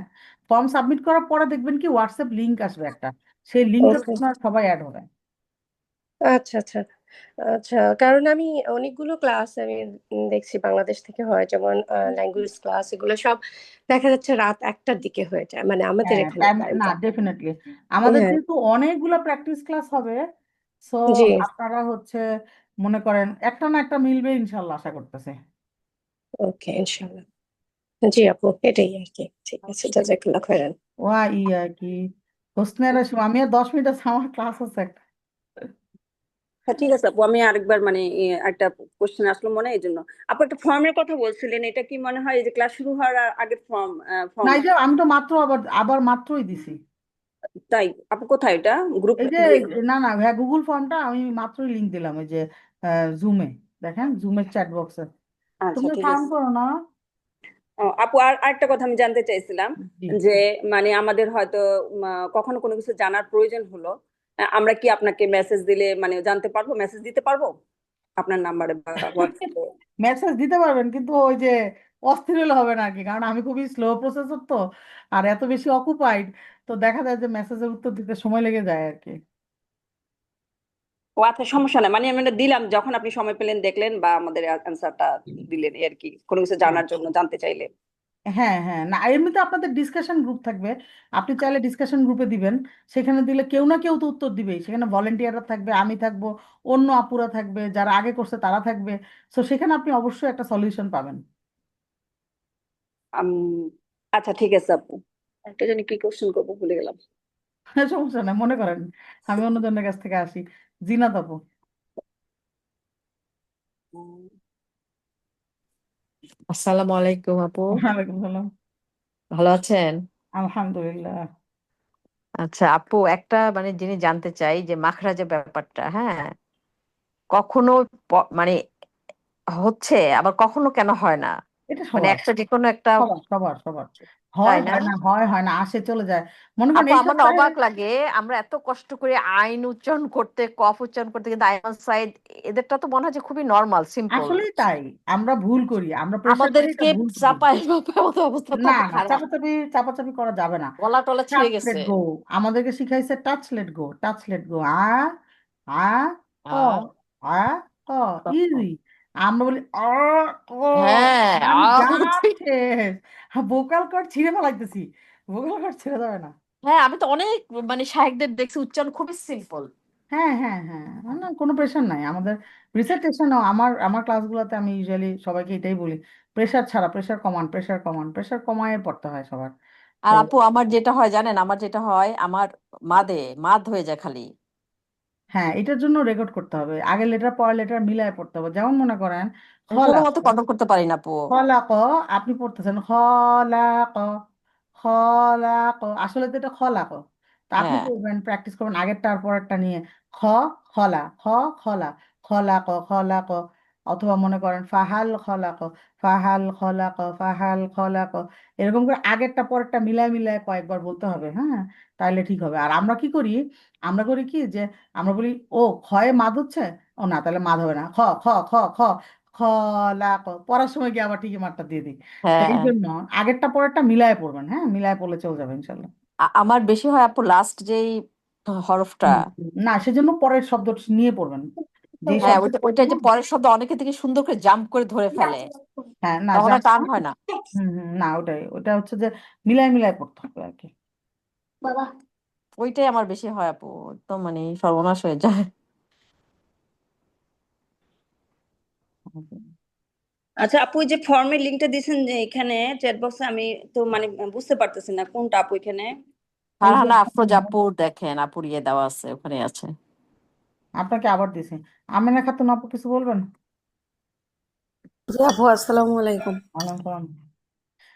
ফর্ম সাবমিট করার পরে দেখবেন কি হোয়াটসঅ্যাপ লিংক আসবে একটা, সেই লিঙ্কটাতে ওকে, আপনার সবাই অ্যাড হবে। আচ্ছা আচ্ছা আচ্ছা। কারণ আমি অনেকগুলো ক্লাস আমি দেখছি বাংলাদেশ থেকে হয়, যেমন ল্যাঙ্গুয়েজ ক্লাস, এগুলো সব দেখা যাচ্ছে রাত 1টার দিকে হয়ে যায়, মানে আমাদের হ্যাঁ, এখানে টাইম না, টাইমটা। ডেফিনেটলি আমাদের হ্যাঁ, যেহেতু অনেকগুলো প্র্যাকটিস ক্লাস হবে, সো জি আপনারা হচ্ছে মনে করেন একটা না একটা মিলবে ইনশাল্লাহ, আশা করতেছে। ওকে ইনশাল্লাহ। জি আপু, এটাই আর কি। ঠিক আছে, জাজাকাল্লাহ খাইরান। ওয়া ইয়া কি হোসনের আমি আর 10 মিনিট আছে, আমার ক্লাস আছে একটা। হ্যাঁ ঠিক আছে আপু, আমি আরেকবার মানে একটা কোশ্চেন আসলো মনে হয়, এই জন্য আপু একটা ফর্মের কথা বলছিলেন, এটা কি মনে হয় এই যে ক্লাস শুরু হওয়ার আগে ফর্ম না, ফর্ম এই যে আমি তো মাত্র আবার আবার মাত্রই দিছি। তাই আপু? কোথায় এটা? গ্রুপ? এই যে না না হ্যাঁ, গুগল ফর্মটা আমি মাত্রই লিংক দিলাম, ওই যে জুমে, দেখেন জুমের চ্যাট বক্সে। আচ্ছা তুমি ঠিক ফার্ম আছে। করো না? আপু আর আরেকটা কথা আমি জানতে চাইছিলাম, জি। যে মানে আমাদের হয়তো কখনো কোনো কিছু জানার প্রয়োজন হলো, আমরা কি আপনাকে মেসেজ দিলে মানে জানতে পারবো, মেসেজ দিতে পারবো আপনার নাম্বারে বা হোয়াটসঅ্যাপে? মেসেজ দিতে পারবেন, কিন্তু ওই যে অস্থির হলে হবে না আর কি, কারণ আমি খুবই স্লো প্রসেসর তো, আর এত বেশি অকুপাইড, তো দেখা যায় যে মেসেজের উত্তর দিতে সময় লেগে যায় আর কি। ও আচ্ছা, সমস্যা নাই, মানে আমি এটা দিলাম যখন আপনি সময় পেলেন, দেখলেন বা আমাদের অ্যান্সারটা দিলেন এই আর কি, কোনো কিছু হ্যাঁ জানার জন্য, জানতে চাইলে। হ্যাঁ হ্যাঁ, না এমনিতে আপনাদের ডিসকাশন গ্রুপ থাকবে, আপনি চাইলে ডিসকাশন গ্রুপে দিবেন, সেখানে দিলে কেউ না কেউ তো উত্তর দিবেই, সেখানে ভলেন্টিয়াররা থাকবে, আমি থাকবো, অন্য আপুরা থাকবে, যারা আগে করছে তারা থাকবে, তো সেখানে আপনি অবশ্যই একটা সলিউশন পাবেন। আম, আচ্ছা ঠিক আছে আপু, একটা জানি কি কোশ্চেন করবো ভুলে গেলাম। সমস্যা না, মনে করেন আমি অন্যজনের কাছ থেকে আসি। জিনাত আপু। উম, আসসালামু আলাইকুম আপু, ওয়ালাইকুম সালাম। ভালো আছেন? আলহামদুলিল্লাহ। আচ্ছা আপু, একটা মানে জিনিস জানতে চাই যে মাখরাজের ব্যাপারটা, হ্যাঁ, কখনো মানে হচ্ছে, আবার কখনো কেন হয় না, এটা মানে সবার একটা যে কোনো একটা, সবার সবার সবার হয় তাই না? হয় না, হয় হয় না, আসে চলে যায়। মনে করেন আপু এই আমার না সপ্তাহে, অবাক লাগে, আমরা এত কষ্ট করে আইন উচ্চারণ করতে, কফ উচ্চারণ করতে, কিন্তু আইমান সাইড এদেরটা তো মনে হয় যে খুবই নর্মাল সিম্পল, আসলেই তাই, আমরা ভুল করি, আমরা প্রেশার দিয়ে এটা আমাদেরকে ভুল করি। চাপায় চাপায় মতো অবস্থা, না কত না, খারাপ, চাপাচাপি চাপাচাপি করা যাবে না। গলা টলা ছিঁড়ে টাচ লেট গেছে। গো, আমাদেরকে শিখাইছে touch let go, touch let go, আ ক, আহ আ ক, ইজি। আমরা বলি ক, হ্যাঁ মানে যাচ্ছে, ভোকাল কর্ড ছিঁড়ে ফেলাইতেছি, ভোকাল কর্ড ছেড়ে যাবে না। হ্যাঁ, আমি তো অনেক মানে শাহেকদের দেখছি উচ্চারণ খুবই সিম্পল। হ্যাঁ হ্যাঁ হ্যাঁ, না কোনো প্রেশার নাই আমাদের। রিসার্টেশনও আমার আমার ক্লাসগুলোতে আমি ইউজুয়ালি সবাইকে এটাই বলি, প্রেশার ছাড়া, প্রেশার কমান, প্রেশার কমান, প্রেশার কমায় পড়তে হয় সবার। তো আর আপু আমার যেটা হয় জানেন, আমার যেটা হয়, আমার মাদ হয়ে যায় খালি। হ্যাঁ, এটার জন্য রেকর্ড করতে হবে, আগে লেটার পর লেটার মিলায় পড়তে হবে। যেমন মনে করেন আমি কোনো খলাক, মতে কন্ট্রোল করতে পারি না আপু। খলাক, আপনি পড়তেছেন খলাক, খলাক, আসলে তো এটা খলাক। তা আপনি হ্যাঁ করবেন, প্র্যাকটিস করবেন আগেরটা আর পরেরটা নিয়ে, খ, খলা, খ, খলা, খলাক, খলাক। অথবা মনে করেন ফাহাল খলাক, ফাহাল খলাক, ফাহাল খলাক। এরকম করে আগেরটা পরেরটা মিলায় মিলায় কয়েকবার বলতে হবে, হ্যাঁ, তাইলে ঠিক হবে। আর আমরা কি করি, আমরা করি কি যে আমরা বলি ও খয়ে মাদ হচ্ছে, ও না তাহলে মাদ হবে না, খ, খ, খ, খ, খ, লা, ক, পড়ার সময় গিয়ে আবার ঠিকই মারটা দিয়ে দিই। তো এই হ্যাঁ, জন্য আগেরটা পরেরটা মিলায় পড়বেন, হ্যাঁ, মিলায় পড়লে চলে যাবে ইনশাল্লাহ। আমার বেশি হয় আপু লাস্ট যেই হরফটা। হুম, না সেজন্য পরের শব্দ নিয়ে পড়বেন, যে হ্যাঁ, শব্দ ওইটা যে পরের শব্দ অনেকে থেকে সুন্দর করে জাম্প করে ধরে ফেলে, হ্যাঁ না তখন যা আর টান হয় না। না ওটা হচ্ছে যে মিলাই মিলাই পড়তে হবে আর কি। ওইটাই আমার বেশি হয় আপু, একদম মানে সর্বনাশ হয়ে যায়। আচ্ছা আপু, ওই যে ফর্মের লিঙ্কটা দিয়েছেন যে এখানে চ্যাট বক্সে, আমি তো মানে বুঝতে পারতেছি না কোনটা আপু এখানে। এই যে ফারহানা আফরোজ আপুর দেখেন, আপুর ইয়ে দেওয়া আছে, ওখানে আছে। আপনাকে আবার দিছি। আমেনা খাতুন আপু কিছু বলবেন? জি আপু, আসসালামু আলাইকুম। ওয়ালাইকুম সালাম।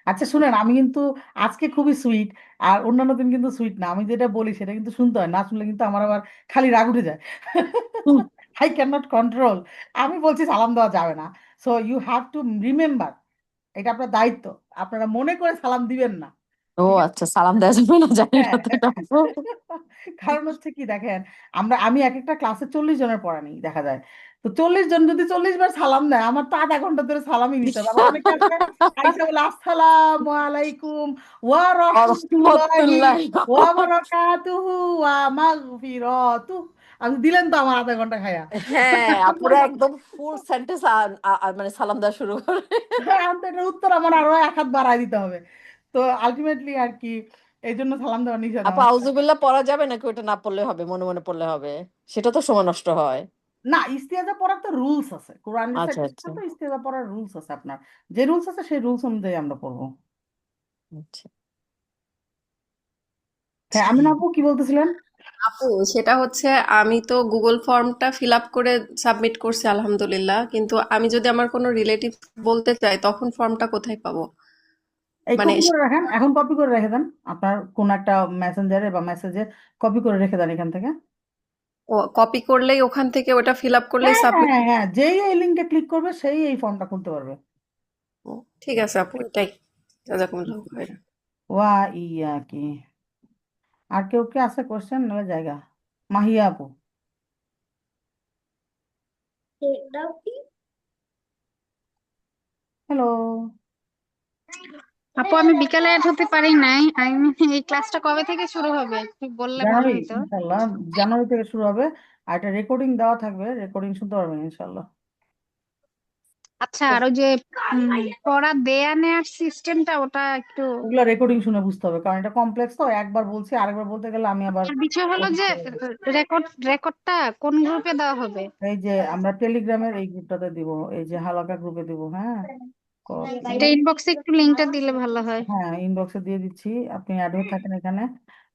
আচ্ছা শুনেন, আমি কিন্তু আজকে খুবই সুইট, আর অন্যান্য দিন কিন্তু সুইট না। আমি যেটা বলি সেটা কিন্তু শুনতে হয়, না শুনলে কিন্তু আমার আবার খালি রাগ উঠে যায়। I can not control. আমি বলছি সালাম দেওয়া যাবে না, so you have to remember, এটা আপনার দায়িত্ব, আপনারা মনে করে সালাম দিবেন না, ও ঠিক আছে? আচ্ছা, সালাম দেওয়া যাবে না, জানি না হ্যাঁ, তো এটা আপু। কারণ হচ্ছে কি দেখেন, আমি এক একটা ক্লাসে 40 জনের পড়ানি দেখা যায়। তো 40 জন যদি 40 বার সালাম দেয়, আমার তো আধা ঘন্টা ধরে সালামই নিতে হবে। আবার অনেকে আছে আইসা বলে আসসালামু আলাইকুম ওয়া রাহমাতুল্লাহি রহমতুল্লাহ। ওয়া বারাকাতুহু ওয়া মাগফিরাতুহ। আমি দিলেন তো আমার আধা ঘন্টা খায়া। হ্যাঁ, আপুরা একদম ফুল সেন্টেন্স মানে সালাম দেওয়া শুরু করে। আমি তো এটার উত্তর আমার আরো 1 হাত বাড়ায় দিতে হবে। তো আলটিমেটলি আর কি, এই জন্য সালাম দেওয়া নিষেধ আপু আমার। আউযুবিল্লাহ পড়া যাবে নাকি ওটা না পড়লে হবে, মনে মনে পড়লে হবে? সেটা তো সময় নষ্ট হয়। না, ইস্তিয়াজা পড়ার তো রুলস আছে, কোরআন আচ্ছা রিসাইটেশন আচ্ছা তো ইস্তিয়াজা পড়ার রুলস আছে আপনার। যে রুলস আছে সেই রুলস অনুযায়ী আমরা পড়বো। আচ্ছা। হ্যাঁ, আমি না আপু কি বলতেছিলেন? আপু, সেটা হচ্ছে আমি তো গুগল ফর্মটা ফিল আপ করে সাবমিট করছি আলহামদুলিল্লাহ, কিন্তু আমি যদি আমার কোনো রিলেটিভ বলতে চাই তখন ফর্মটা কোথায় পাবো? এই মানে কপি করে রাখেন, এখন কপি করে রেখে দেন আপনার কোন একটা মেসেঞ্জারে বা মেসেজে, কপি করে রেখে দেন এখান থেকে। কপি করলেই ওখান থেকে ওটা ফিল আপ করলেই হ্যাঁ হ্যাঁ সাবমিট? হ্যাঁ হ্যাঁ, যেই এই লিঙ্কে ক্লিক করবে সেই এই ফর্মটা খুলতে পারবে। ঠিক আছে আপু, এটাই। জাজাকুমুল্লাহ খাইরান। ওয়া ইয়া কি, আর কেউ কি আছে কোশ্চেন নাহলে জায়গা? মাহিয়া আপু। হ্যালো। আপু আমি বিকালে অ্যাড হতে পারি নাই। এই ক্লাসটা কবে থেকে শুরু হবে একটু বললে ভালো জানুয়ারি, হতো। ইনশাল্লাহ জানুয়ারি থেকে শুরু হবে। আর একটা রেকর্ডিং দেওয়া থাকবে, রেকর্ডিং শুনতে পারবেন ইনশাল্লাহ। আচ্ছা, আর ওই যে পড়া দেয়া নেয়ার সিস্টেমটা ওটা একটু। ওগুলো রেকর্ডিং শুনে বুঝতে হবে, কারণ এটা কমপ্লেক্স, তো একবার বলছি আরেকবার বলতে গেলে আমি আবার আর বিষয় হলো অসুস্থ যে হয়ে যাবো। রেকর্ডটা কোন গ্রুপে দেওয়া হবে? এই যে আমরা টেলিগ্রামের এই গ্রুপটাতে দিব, এই যে হালাকা গ্রুপে দিব, হ্যাঁ। কপি, এটা ইনবক্সে একটু লিংকটা দিলে ভালো হয়। হ্যাঁ ইনবক্সে দিয়ে দিচ্ছি, আপনি অ্যাড হয়ে থাকেন এখানে।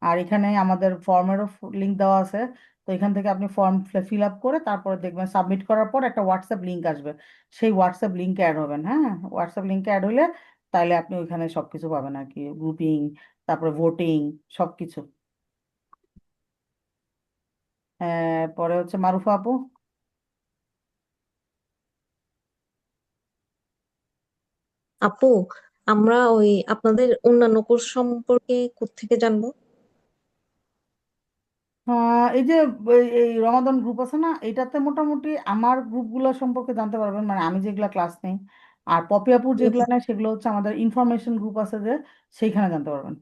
আর এখানে আমাদের ফর্মেরও লিঙ্ক দেওয়া আছে, তো এখান থেকে আপনি ফর্ম ফিল আপ করে তারপরে দেখবেন সাবমিট করার পর একটা হোয়াটসঅ্যাপ লিঙ্ক আসবে, সেই হোয়াটসঅ্যাপ লিঙ্কে অ্যাড হবেন। হ্যাঁ, হোয়াটসঅ্যাপ লিঙ্কে অ্যাড হলে তাহলে আপনি ওইখানে সবকিছু পাবেন আর কি, গ্রুপিং, তারপরে ভোটিং, সবকিছু। পরে হচ্ছে মারুফা আপু। আপু, আমরা ওই আপনাদের অন্যান্য কোর্স সম্পর্কে কোত্থেকে জানবো? এই যে এই রমাদান গ্রুপ আছে না, এটাতে মোটামুটি আমার গ্রুপগুলো সম্পর্কে জানতে পারবেন, মানে আমি যেগুলা ক্লাস নেই। আর পপিয়াপুর যেগুলো নেই সেগুলো হচ্ছে আমাদের ইনফরমেশন গ্রুপ আছে যে, সেইখানে জানতে পারবেন।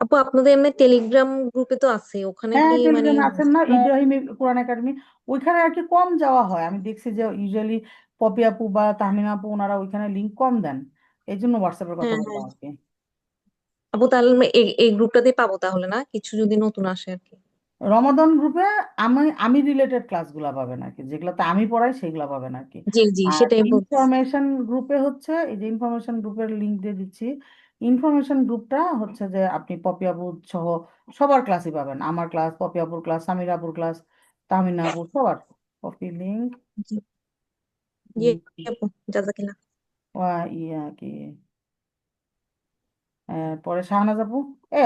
আপু আপনাদের এমনি টেলিগ্রাম গ্রুপে তো আছে, ওখানে হ্যাঁ কি মানে টেলিগ্রামে আছেন না, ইব্রাহিম কোরআন একাডেমি, ওইখানে আর কি কম যাওয়া হয়। আমি দেখছি যে ইউজুয়ালি পপিয়াপু বা তাহমিনা আপু ওনারা ওইখানে লিঙ্ক কম দেন, এই জন্য হোয়াটসঅ্যাপের কথা হ্যাঁ বললাম হ্যাঁ আর কি। আপু, তাহলে আমরা এই গ্রুপটাতেই পাবো তাহলে, না কিছু যদি নতুন আসে আর কি? রমাদান গ্রুপে আমি রিলেটেড ক্লাসগুলো পাবেন আর কি, যেগুলোতে আমি পড়াই সেগুলো পাবেন আর কি। জি জি, আর সেটাই বলতেছি। ইনফরমেশন গ্রুপে হচ্ছে, এই যে ইনফরমেশন গ্রুপের লিংক দিয়ে দিচ্ছি। ইনফরমেশন গ্রুপটা হচ্ছে যে আপনি পপি আপু সহ সবার ক্লাসই পাবেন, আমার ক্লাস, পপি আপুর ক্লাস, সামির আপুর ক্লাস, তাহমিনা আপুর, সবার কপি লিংক। জি জি আপু, জাজাকিল্লাহ। ইয়া কি, পরে শাহনাজ আপু।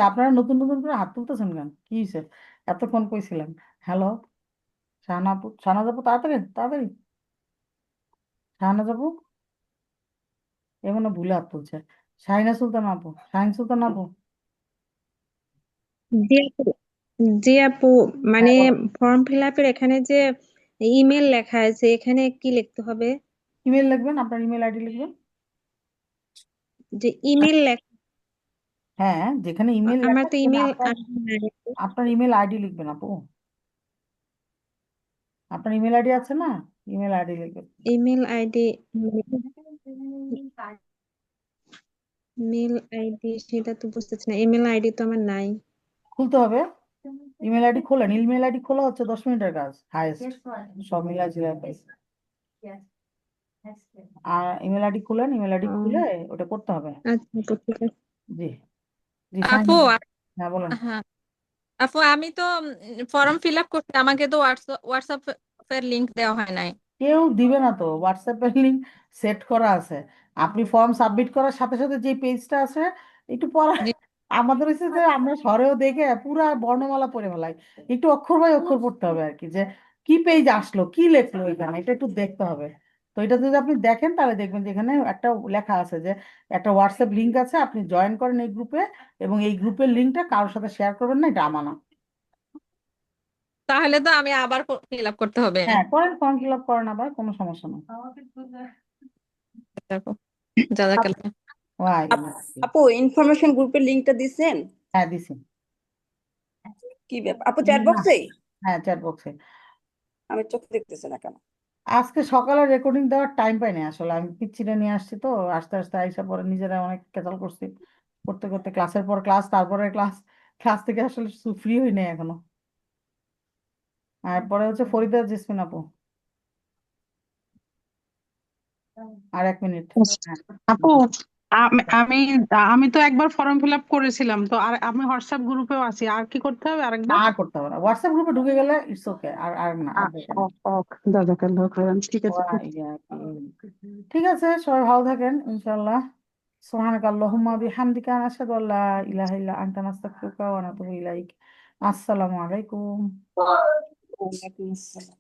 আপনারা নতুন নতুন করে হাত তুলতেছেন কেন, কি হয়েছে? এতক্ষণ কইছিলেন। হ্যালো, শাহনাজ আপু তাড়াতাড়ি তাড়াতাড়ি, শাহনাজ আপু এ মনে হয় ভুলে হাত তুলছে। শাহিনা সুলতান আপু, শাহিন সুলতান আপু। জি আপু। জি আপু, হ্যাঁ মানে বলো, ফর্ম ফিল আপের এখানে যে ইমেল লেখা আছে, এখানে কি লিখতে হবে? ইমেল লিখবেন, আপনার ইমেল আইডি লিখবেন। যে ইমেল লেখা, হ্যাঁ, যেখানে ইমেল আমার লেখা তো সেখানে ইমেল আপনার আইডি নাই আপু। আপনার ইমেল আইডি লিখবেন আপু। আপনার ইমেল আইডি আছে না? ইমেল আইডি লিখবেন। ইমেল আইডি মেল আইডি সেটা তো বুঝতেছি না, ইমেল আইডি তো আমার নাই। খুলতে হবে। ইমেল আইডি খোলেন, ইমেল আইডি খোলা হচ্ছে 10 মিনিটের কাজ হাইয়েস্ট, সব মিলাই ঝিলাই পাই। আর ইমেল আইডি খুলেন, ইমেল আইডি ও, খুলে ওটা করতে হবে। আচ্ছা আপু, ঠিক আছে। জি জি আপু হ্যাঁ বলেন। হ্যাঁ আপু, আমি তো ফর্ম ফিল আপ করতে, আমাকে তো হোয়াটসঅ্যাপের লিংক দেওয়া হয় নাই। কেউ দিবে না তো, হোয়াটসঅ্যাপের লিঙ্ক সেট করা আছে। আপনি ফর্ম সাবমিট করার সাথে সাথে যে পেজটা আছে একটু পড়া, জি। আমাদের হচ্ছে যে আমরা সরেও দেখে পুরা বর্ণমালা পড়ে ফেলাই, একটু অক্ষর বাই অক্ষর পড়তে হবে আর কি, যে কি পেজ আসলো কি লেখলো এখানে, এটা একটু দেখতে হবে। তো এটা যদি আপনি দেখেন তাহলে দেখবেন যে এখানে একটা লেখা আছে যে একটা হোয়াটসঅ্যাপ লিঙ্ক আছে, আপনি জয়েন করেন এই গ্রুপে, এবং এই গ্রুপের লিঙ্কটা কারোর সাথে শেয়ার করবেন না, এটা আমানা। তাহলে তো আমি আবার ফিল আপ করতে হবে। হ্যাঁ করেন, ফর্ম ফিল আপ করেন, আবার কোনো সমস্যা নেই। দেখো, জাজাকাল্লাহ। ওয়ালাইকুম আসসালাম। আপু ইনফরমেশন গ্রুপের লিংকটা দিছেন? হ্যাঁ দিছি। কি ব্যাপার আপু, চ্যাট না, বক্সে? হ্যাঁ চ্যাট বক্সে। আমি চোখে দেখতেছি না কেন? আজকে সকালে রেকর্ডিং দেওয়ার টাইম পাইনি আসলে, আমি পিচ্চিটা নিয়ে আসছি তো, আস্তে আস্তে আইসা পরে নিজেরা অনেক কেচাল করছি, করতে করতে ক্লাসের পর ক্লাস, তারপরে ক্লাস, ক্লাস থেকে আসলে ফ্রি হই নাই এখনো। আর পরে হচ্ছে ফরিদা জেসমিন আপু। আর 1 মিনিট। হ্যাঁ আপু, আমি আমি তো একবার ফর্ম ফিল আপ করেছিলাম, তো আর আমি হোয়াটসঅ্যাপ গ্রুপেও আছি, আর কি করতে হবে না, আরেকবার? আর করতে হবে না, হোয়াটসঅ্যাপ গ্রুপে ঢুকে গেলে ইটস ওকে, আর আর না, আর দরকার নেই। জাজাকাল্লাহ খাইরান, ঠিক আছে। ঠিক আছে, সবাই ভালো থাকেন ইনশাআল্লাহ। সুবহানাকা আল্লাহুম্মা বিহামদিকা আশহাদু আল্লা ইলাহা ইল্লা আনতা নাস্তাগফিরুকা ওয়া নাতুবু ইলাইক। আসসালামু আলাইকুম। ওয়ালাইকুম আসসালাম।